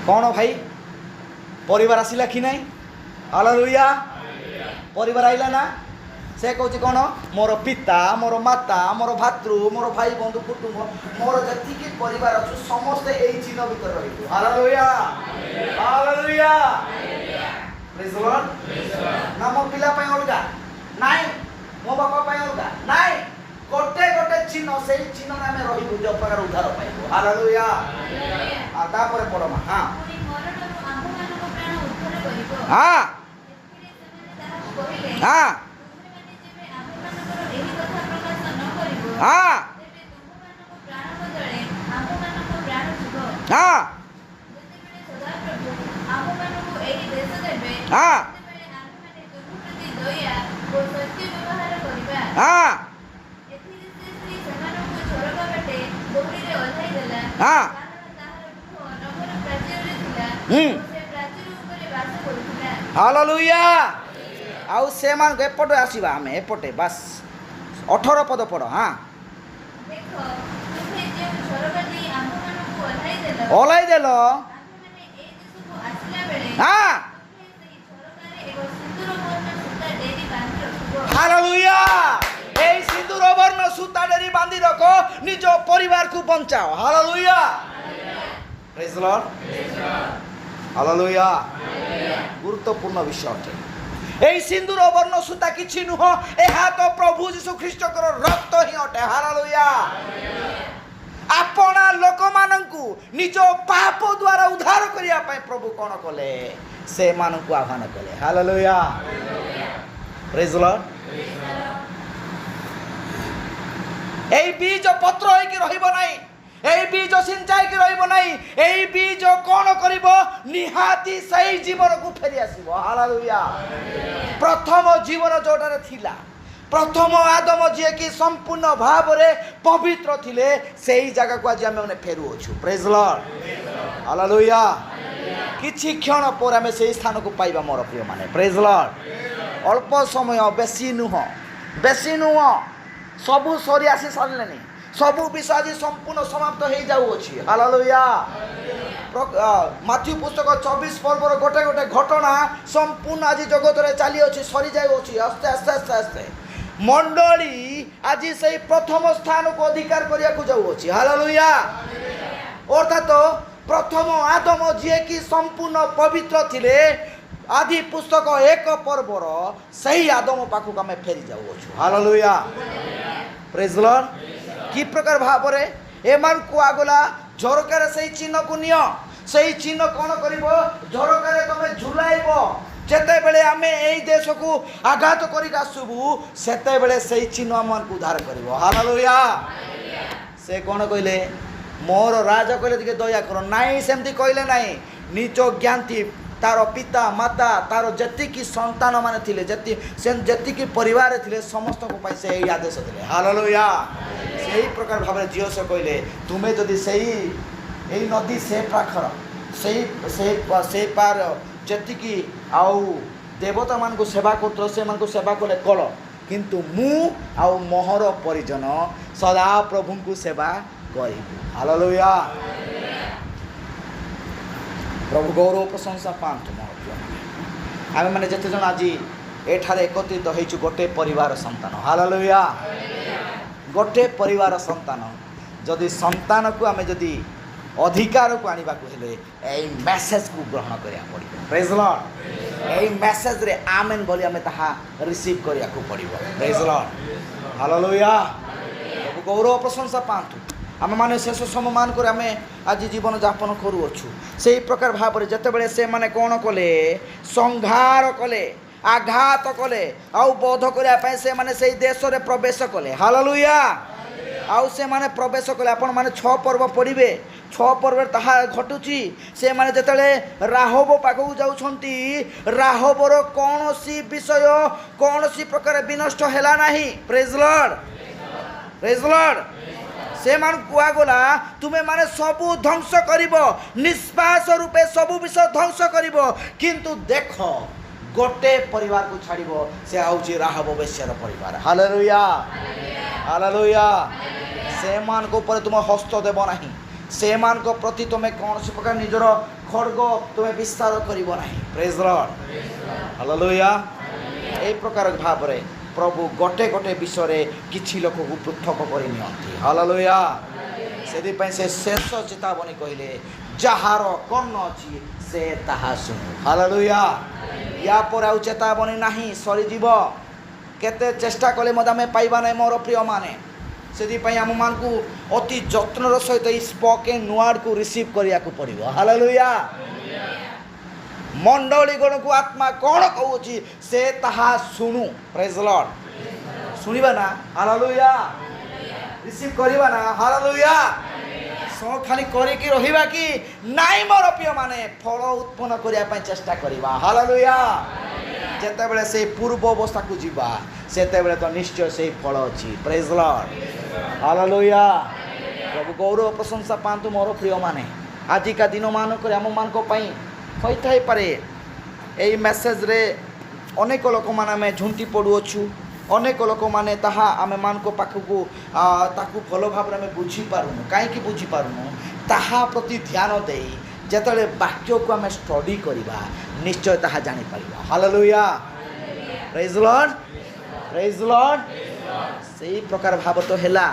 କ'ଣ ଭାଇ, ପରିବାର ଆସିଲା କି ନାହିଁ? ହାଲେଲୁୟା। ପରିବାର ଆଇଲା ନା? ସେ କହୁଛି କ'ଣ, ମୋର ପିତା, ମୋର ମାତା, ମୋର ଭାତୃ, ମୋର ଭାଇ ବନ୍ଧୁ କୁଟୁମ୍ବ, ମୋର ଯେତିକି ପରିବାର ଅଛୁ ସମସ୍ତେ ଏଇ ଚିହ୍ନ ଭିତରେ ରହିବୁ। ହାଲେଲୁୟା, ହାଲେଲୁୟା, ପ୍ରେଜ୍ ଦ ଲର୍ଡ। ନା ମୋ ପିଲା ପାଇଁ ଅଲଗା ନାଇଁ, ମୋ ବାପା ପାଇଁ ଅଲଗା ନାଇଁ, ଗୋଟେ ଗୋଟେ ଚିହ୍ନ, ସେଇ ଚିହ୍ନରେ ଆମେ ରହିବୁ, ଯୋଉ ପ୍ରକାର ଉଦ୍ଧାର ପାଇବୁ। ହାଲେଲୁୟା। ତାପରେ ପଢ। ହାଲେଲୁୟା। ଆଉ ସେମାନଙ୍କୁ ଏପଟେ ଆସିବା, ଆମେ ଏପଟେ ବାସ୍ 18 ପଦ ପଢ। ଓହ୍ଲାଇ ଦେଲ। ହାଲେଲୁୟା। ଏ এই সিঁদুর বর্ণ সুতা ডেরি বাঁধি রাখো, নিজ পরিবারকে বঞ্চাও। Hallelujah, praise the Lord, hallelujah. গুরুত্বপূর্ণ বিষয় অটে। এই সিঁদুর বর্ণ সুতা কিছু নুহ, ଏହା ତ ପ୍ରଭୁ ଯୀଶୁ ଖ୍ରୀଷ୍ଟଙ୍କର ରକ୍ତ ହିଁ ଅଟେ। ହାଲେଲୁୟା। ଆପଣା ଲୋକମାନଙ୍କୁ ନିଜ ପାପ ଦ୍ୱାରା ଉଦ୍ଧାର କରିବା ପାଇଁ ପ୍ରଭୁ କ'ଣ କଲେ? ସେମାନଙ୍କୁ ଆହ୍ୱାନ କଲେ। ହାଲେଲୁୟା, ପ୍ରେଜ୍ ଦ ଲର୍ଡ। এই বীজ পত্র হইকি রহিব নাই, এই বীজ সিঞ্চাইকি রহিব নাই। এই বীজ কোন করিব? নিহাতি সেই জীবনকু ফেরি আসিব। হালেলুয়া। প্রথম জীবন যোটারে থিলা, প্রথম আদম যিয়ে কি সম্পূর্ণ ভাবে পবিত্র থিলে, সেই জায়গাকু আজ আমি মানে ফেরুছু। প্রেজ দ লর্ড, হালেলুয়া। কিছু ক্ষণ পরে আমি সেই স্থানকু পাইবা মোর প্রিয় মানে। প্রেজ দ লর্ড। অল্প সময়, বেশি নুহ, বেশি নুহ। সবু সরি আসি সারিলেনি, সবু বিষয় আজ সম্পূর্ণ সমাপ্ত হয়ে যাউছি। হালেলুয়া। মাথিউ পুস্তক 24 পর্বর গোটে গোটে ঘটনা সম্পূর্ণ আজ জগতরে চালিয়েছি, সরি যাউছি আস্তে আস্তে আস্তে আস্তে। মণ্ডলী আজ সেই প্রথম স্থানকু অধিকার করিয়া যাউছি। হালেলুয়া। অর্থাৎ প্রথম আদম যিয়ে কি সম্পূর্ণ পবিত্র থিলে, আদি পুস্তক 1 পর্বর সেই আদম পাখক আমি ফেরি যাউଛୁ। হালেলুয়া, প্রেজ দ লর্ড। কি প্রকার ভাবে এমানকু আগলা ঝরকারে সেই চিহ্নকু নিও। সেই চিহ্ন কোন করিব? ঝরকারে তুমি ঝুলাইব। যেতেবেলে আমি এই দেশকু আঘাত করিক আসবু, সেতেবেলে সেই চিহ্ন আমানকু উদ্ধার করিব। হালেলুয়া। সে কোন কইলে? মোর রাজা কইলে দিকে দয়া কর। নাই সেমতি কইলে নাই। নিজ জ্ঞানতি তার পিতা মাতা তার যেতিকি সন্তান মানে ଥିଲେ, যেতিকি পরিবার ଥିଲେ ସମସ୍ତଙ୍କୁ ପାଇଁ ସେ এই আদেশ দেলে। হালেলুয়া। সেই প্রকার ভাবে জিওস কইলে, তুমি যদি সেই এই নদী সে পাখর সেই পার যেতিকি আউ দেবতা মানকু সেবা করতো, সেমানকু সেবা কলে কল, কিন্তু মু আউ মোহর পরিজন সদা প্রভুଙ୍କୁ সেবা করিবু। হালেলুয়া। প্রভু গৌরব প্রশংসা পান্তু। আমি মানে যেতেজন আজ এঠারে একত্রিত হয়েছু গোটে পরিবার সন্তান। হালেলুয়া। গোটে পরিবার সন্তান। যদি সন্তানকু আমি যদি অধিকারকু আনিবাকু হেলে এই মেসেজকু গ্রহণ করিয়া পড়িব। প্রেজ দ লর্ড। এই মেসেজরে আমেন বলি আমি তাহা রিসিভ করিয়াকু পড়িব। প্রেজ দ লর্ড, হালেলুয়া। প্রভু গৌরব প্রশংসা পান্তু। আমি মানে শেষ সময় মান করে আমি আজ জীবন যাপন করুଅଛୁ। সেই প্রকার ভাবে যেতবে সে মানে কোণ কলে? সংহার কলে, আঘাত কলে, আউ বধ করা সে মানে সেই দেশরে প্রবেশ কলে। হালেলুয়া। আউ সে মানে প্রবেশ কলে। আপন মানে 6 পর্ব পড়িবে। 6 পর্বে তাহা ঘটুছি। সে মানে যেতবে রাহব পাখক যাউছন্তি, রাহবর কৌনসি বিষয় কৌনসি প্রকার বিনষ্ট হেলা নাহি। প্রেজ দ লর্ড, প্রেজ দ লর্ড। সে মান কুয়াগলা তুমি মানে সবু ধ্বংস করিব, নিষ্পাস রূপে সবু বিষয় ধ্বংস করিব, কিন্তু দেখ গোটে পরিবার কু ছাড়িব, সে হচ্ছে রাহব বেশ্যার পরিবার। Hallelujah, hallelujah. সেମାନଙ୍କ উপরে তুমি হস্ত দেব ନାହିଁ, সেମାନଙ୍କ প্রতি তুমি কৌনসি প্রকার নিজর খড়গ তুমি বিস্তার করিব ନାହିଁ। প্রেজ দ লর্ড, হালেলুয়া। এই প্রকার ভাবে প্রভু গোটে গোটে বিষয়ে কিছু লোককে পৃথক করে নিয়ন্তি। হালেলুয়া। সেদিপাই সে শেষ চেতাবনী কহিলে, যাহার কর্ণ ଅଛି সে তাহা শুণু। হালেলুয়া। ইয়া পরে আউ চেতাবনী ନାହିଁ, সরিଯିବ। কেতে চেষ্টা কলে মধ্যে আমি পাইবা নাই মোর প্রিয় মানে। সেদিপাই আমମାନଙ୍କୁ অতি যত্নর সহিত এই স্পোকেন ওয়ার্ডକୁ রিসিভ করিয়াকু পড়িব। হালেলুয়া। মণ্ডলী গণକୁ আত্মা কোণ কହୁଛି সে তাহা শুণু। প্রেজ দ লর্ড। শুনিবা না? হালেলুয়া। রিসিভ করিবা না? হালেলুয়া। খালি করিকি রহিবা কি নাই মোর প্রিয় মানে? ফল উৎপন্ন করিয়া পাই চেষ্টা করিবা। হালেলুয়া। যেতেবেলে সেই পূর্ব অবস্থাকু ଯିବା, সেতেবেলে তো নিশ্চয় সেই ফল ଅଛି। প্রেজ দ লর্ড, হালেলুয়া। প্রভু গৌরব প্রশংসা পান্তু মোর প্রিয় মানে। আজিকা দিন ମାନଙ୍କରେ ଆମମାନଙ୍କ ପାଇଁ ହୋଇଥାଇପାରେ এই মেসেজরে অনেক ଲୋକମାନେ ଆମେ ଝୁଣ୍ଟି ପଡ଼ୁଅଛୁ। ଅନେକ ଲୋକମାନେ ତାହା ଆମେମାନଙ୍କ ପାଖକୁ ତାକୁ ଭଲ ଭାବରେ ଆମେ ବୁଝିପାରୁନୁ। କାହିଁକି ବୁଝିପାରୁନୁ? ତାହା ପ୍ରତି ଧ୍ୟାନ ଦେଇ ଯେତେବେଳେ ବାକ୍ୟକୁ ଆମେ ଷ୍ଟଡି କରିବା, ନିଶ୍ଚୟ ତାହା ଜାଣିପାରିବା। ହାଲେଲୁୟା, ପ୍ରେଜ୍ ଦ ଲର୍ଡ, ପ୍ରେଜ୍ ଦ ଲର୍ଡ, ସେଇ ପ୍ରକାର ଭାବ ତ ହେଲା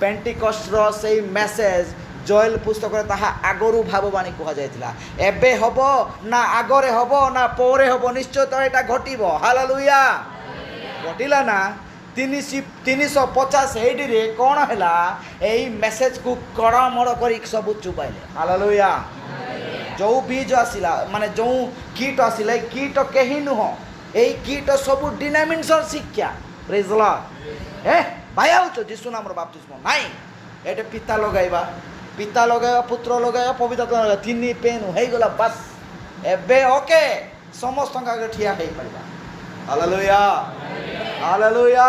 ପେଣ୍ଟିକଷ୍ଟର ସେଇ ମେସେଜ ଜଏଲ ପୁସ୍ତକରେ ତାହା ଆଗରୁ ଭାବବାଣୀ କୁହାଯାଇଥିଲା। ଏବେ ହବ ନା ଆଗରେ ହବ ନା ପରେ ହବ, ନିଶ୍ଚୟ ତ ଏଇଟା ଘଟିବ। ହାଲେଲୁୟା। ଘଟିଲା ନା 350 ଏଇଟିରେ କ'ଣ ହେଲା, ଏଇ ମେସେଜକୁ କଡ଼ମଡ଼ କରି ସବୁ ଚୁପାଇଲେ। ହାଲେଲୁୟା। ଯେଉଁ ବୀଜ ଆସିଲା ମାନେ ଯେଉଁ କିଟ ଆସିଲା, ଏଇ କିଟ କେହି ନୁହଁ, ଏଇ କିଟ ସବୁ ଡିନାମିନେସନ ଶିକ୍ଷା। ପ୍ରେଜ୍ ଦ ଲର୍ଡ। ଭାଇ ଆଉଛ ଯୀଶୁ ନାମର ବାପ୍ତିସ୍ମ ନାଇଁ, ଏଠି ପିତା ଲଗାଇବା ପୁତ୍ର ଲଗାଇବା ପବିତ୍ର ଆତ୍ମା ଲଗାଇବା, 3 ପେନ୍ ହେଇଗଲା ବାସ୍। ଏବେ ଓକେ ସମସ୍ତଙ୍କ ଆଗରେ ଠିଆ ହେଇପାରିବା। Hallelujah hallelujah.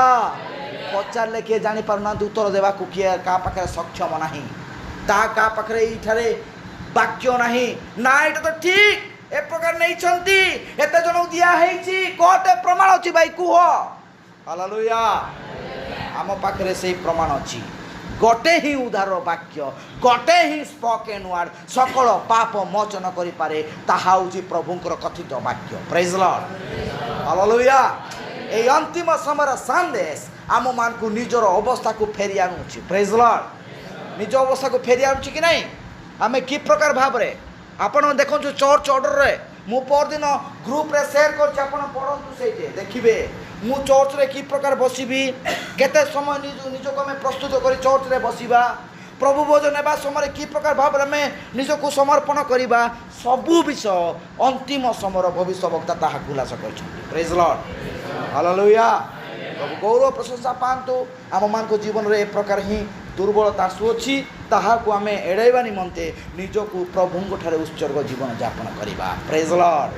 ପଚାରିଲେ କିଏ ଜାଣିପାରୁନାହାନ୍ତି ଉତ୍ତର ଦେବାକୁ, କିଏ କାହା ପାଖରେ ସକ୍ଷମ ନାହିଁ, କାହା ପାଖରେ ଏଇଠାରେ ବାକ୍ୟ ନାହିଁ। ନା ଏଇଟା ତ ଠିକ୍, ଏ ପ୍ରକାର ନେଇଛନ୍ତି, ଏତେ ଜଣଙ୍କୁ ଦିଆ ହେଇଛି, କୋଟେ ପ୍ରମାଣ ଅଛି ଭାଇ କୁହ। ହାଲେଲୁୟା। ଆମ ପାଖରେ ସେଇ ପ୍ରମାଣ ଅଛି। ଗୋଟେ ହିଁ ଉଦ୍ଧାର ବାକ୍ୟ, ଗୋଟେ ହିଁ ସ୍ପୋକେନ୍ ୱାର୍ଡ ସକଳ ପାପ ମୋଚନ କରିପାରେ, ତାହା ହେଉଛି ପ୍ରଭୁଙ୍କର କଥିତ ବାକ୍ୟ। ପ୍ରେଜ୍ ଦ ଲର୍ଡ। ହାଲେଲୁୟା। এই ଅନ୍ତିମ ସମୟର ସନ୍ଦେଶ ଆମମାନଙ୍କୁ ନିଜର ଅବସ୍ଥାକୁ ଫେରି ଆଣୁଛି। ପ୍ରେଜ୍ ଦ ଲର୍ଡ। ନିଜ ଅବସ୍ଥାକୁ ଫେରି ଆଣୁଛି କି ନାହିଁ? ଆମେ କି ପ୍ରକାର ଭାବରେ ଆପଣ ଦେଖନ୍ତୁ ଚର୍ଚ୍ଚ ଅର୍ଡ଼ରରେ, ମୁଁ ପରଦିନ ଗ୍ରୁପରେ ସେୟାର କରିଛି, ଆପଣ ପଢ଼ନ୍ତୁ ସେଇଠି ଦେଖିବେ ମୁଁ ଚର୍ଚ୍ଚରେ କି ପ୍ରକାର ବସିବି, କେତେ ସମୟ ନିଜକୁ ଆମେ ପ୍ରସ୍ତୁତ କରି ଚର୍ଚ୍ଚରେ ବସିବା, ପ୍ରଭୁ ଭୋଜ ନେବା ସମୟରେ କି ପ୍ରକାର ଭାବରେ ଆମେ ନିଜକୁ ସମର୍ପଣ କରିବା, ସବୁ ବିଷୟ ଅନ୍ତିମ ସମୟର ଭବିଷ୍ୟବକ୍ତା ତାହା ଖୁଲାସ କରିଛନ୍ତି। ପ୍ରେଜ୍ ଦ ଲର୍ଡ। ହାଲେଲୁୟା। ପ୍ରଭୁ ଗୌରବ ପ୍ରଶଂସା ପାଆନ୍ତୁ। ଆମମାନଙ୍କ ଜୀବନରେ ଏ ପ୍ରକାର ହିଁ ଦୁର୍ବଳତା ଆସୁଅଛି, ତାହାକୁ ଆମେ ଏଡ଼ାଇବା ନିମନ୍ତେ ନିଜକୁ ପ୍ରଭୁଙ୍କ ଠାରେ ଉତ୍ସର୍ଗ ଜୀବନ ଯାପନ କରିବା। ପ୍ରେଜ୍ ଦ ଲର୍ଡ।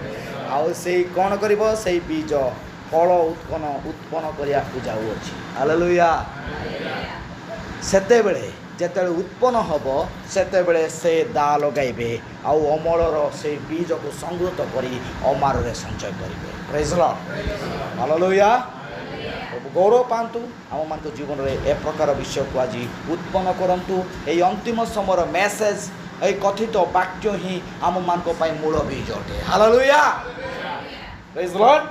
ଆଉ ସେଇ କ'ଣ କରିବ, ସେଇ ବୀଜ ଫଳ ଉତ୍ପନ୍ନ କରିବାକୁ ଯାଉଅଛି। ହାଲେଲୁୟା। ସେତେବେଳେ ଯେତେବେଳେ ଉତ୍ପନ୍ନ ହେବ, ସେତେବେଳେ ସେ ଦା ଲଗାଇବେ ଆଉ ଅମଳର ସେଇ ବୀଜକୁ ସଂଗୃତ କରି ଅମାରରେ ସଞ୍ଚୟ କରିବେ। ପ୍ରେଜ୍ ଦ ଲର୍ଡ। ହାଲେଲୁୟା। ପ୍ରଭୁ ଗୌରବ ପାଆନ୍ତୁ। ଆମମାନଙ୍କ ଜୀବନରେ ଏ ପ୍ରକାର ବିଷୟକୁ ଆଜି ଉତ୍ପନ୍ନ କରନ୍ତୁ। ଏହି ଅନ୍ତିମ ସମୟର ମେସେଜ, ଏହି କଥିତ ବାକ୍ୟ ହିଁ ଆମମାନଙ୍କ ପାଇଁ ମୂଳ ବୀଜ ଅଟେ। ହାଲେଲୁୟା। ପ୍ରେଜ୍ ଦ ଲର୍ଡ।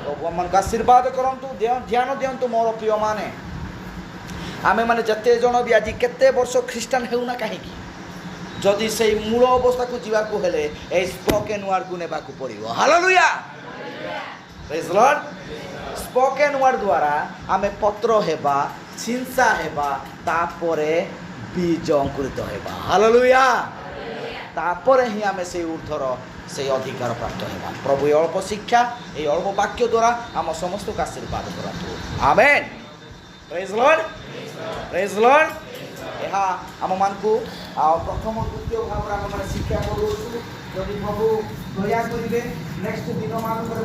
ପ୍ରଭୁ ଆମମାନଙ୍କୁ ଆଶୀର୍ବାଦ କରନ୍ତୁ। ଧ୍ୟାନ ଦିଅନ୍ତୁ ମୋର ପ୍ରିୟମାନେ, ଆମେମାନେ ଯେତେ ଜଣ ବି ଆଜି କେତେ ବର୍ଷ ଖ୍ରୀଷ୍ଟିଆନ ହେଉନା କାହିଁକି, ଯଦି ସେଇ ମୂଳ ଅବସ୍ଥାକୁ ଯିବାକୁ ହେଲେ ଏଇ ସ୍ପୋକେନ୍ ୱାର୍ଡକୁ ନେବାକୁ ପଡ଼ିବ। ହାଲେଲୁୟା। ପ୍ରେଜ୍ ଦ ଲର୍ଡ। ସ୍ପୋକେନ୍ ୱାର୍ଡ ଦ୍ୱାରା ଆମେ ପତ୍ର ହେବା, ଛିଂସା ହେବା, ତାପରେ ବୀଜ ଅଙ୍କୁରିତ ହେବା। ହାଲେଲୁୟା। ତାପରେ ହିଁ ଆମେ ସେଇ ଉର୍ଦ୍ଧ୍ୱର ସେଇ ଅଧିକାର ପ୍ରାପ୍ତ ହେବା। ପ୍ରଭୁ ଏ ଅଳ୍ପ ଶିକ୍ଷା, ଏଇ ଅଳ୍ପ ବାକ୍ୟ ଦ୍ୱାରା ଆମ ସମସ୍ତଙ୍କୁ ଆଶୀର୍ବାଦ କରନ୍ତୁ। ଆମେନ୍। ପ୍ରେଜ୍ ଦ ଲର୍ଡ। ପ୍ରେଜ୍ ଦ ଲର୍ଡ। ଏହା ଆମମାନଙ୍କୁ ପ୍ରଥମ ଦ୍ୱିତୀୟ ଭାବରେ ଆମେମାନେ ଶିକ୍ଷା କରୁଅଛୁ। ଯଦି ପ୍ରଭୁ ଦୟା କରିବେ ନେକ୍ସଟ ଦିନମାନଙ୍କରେ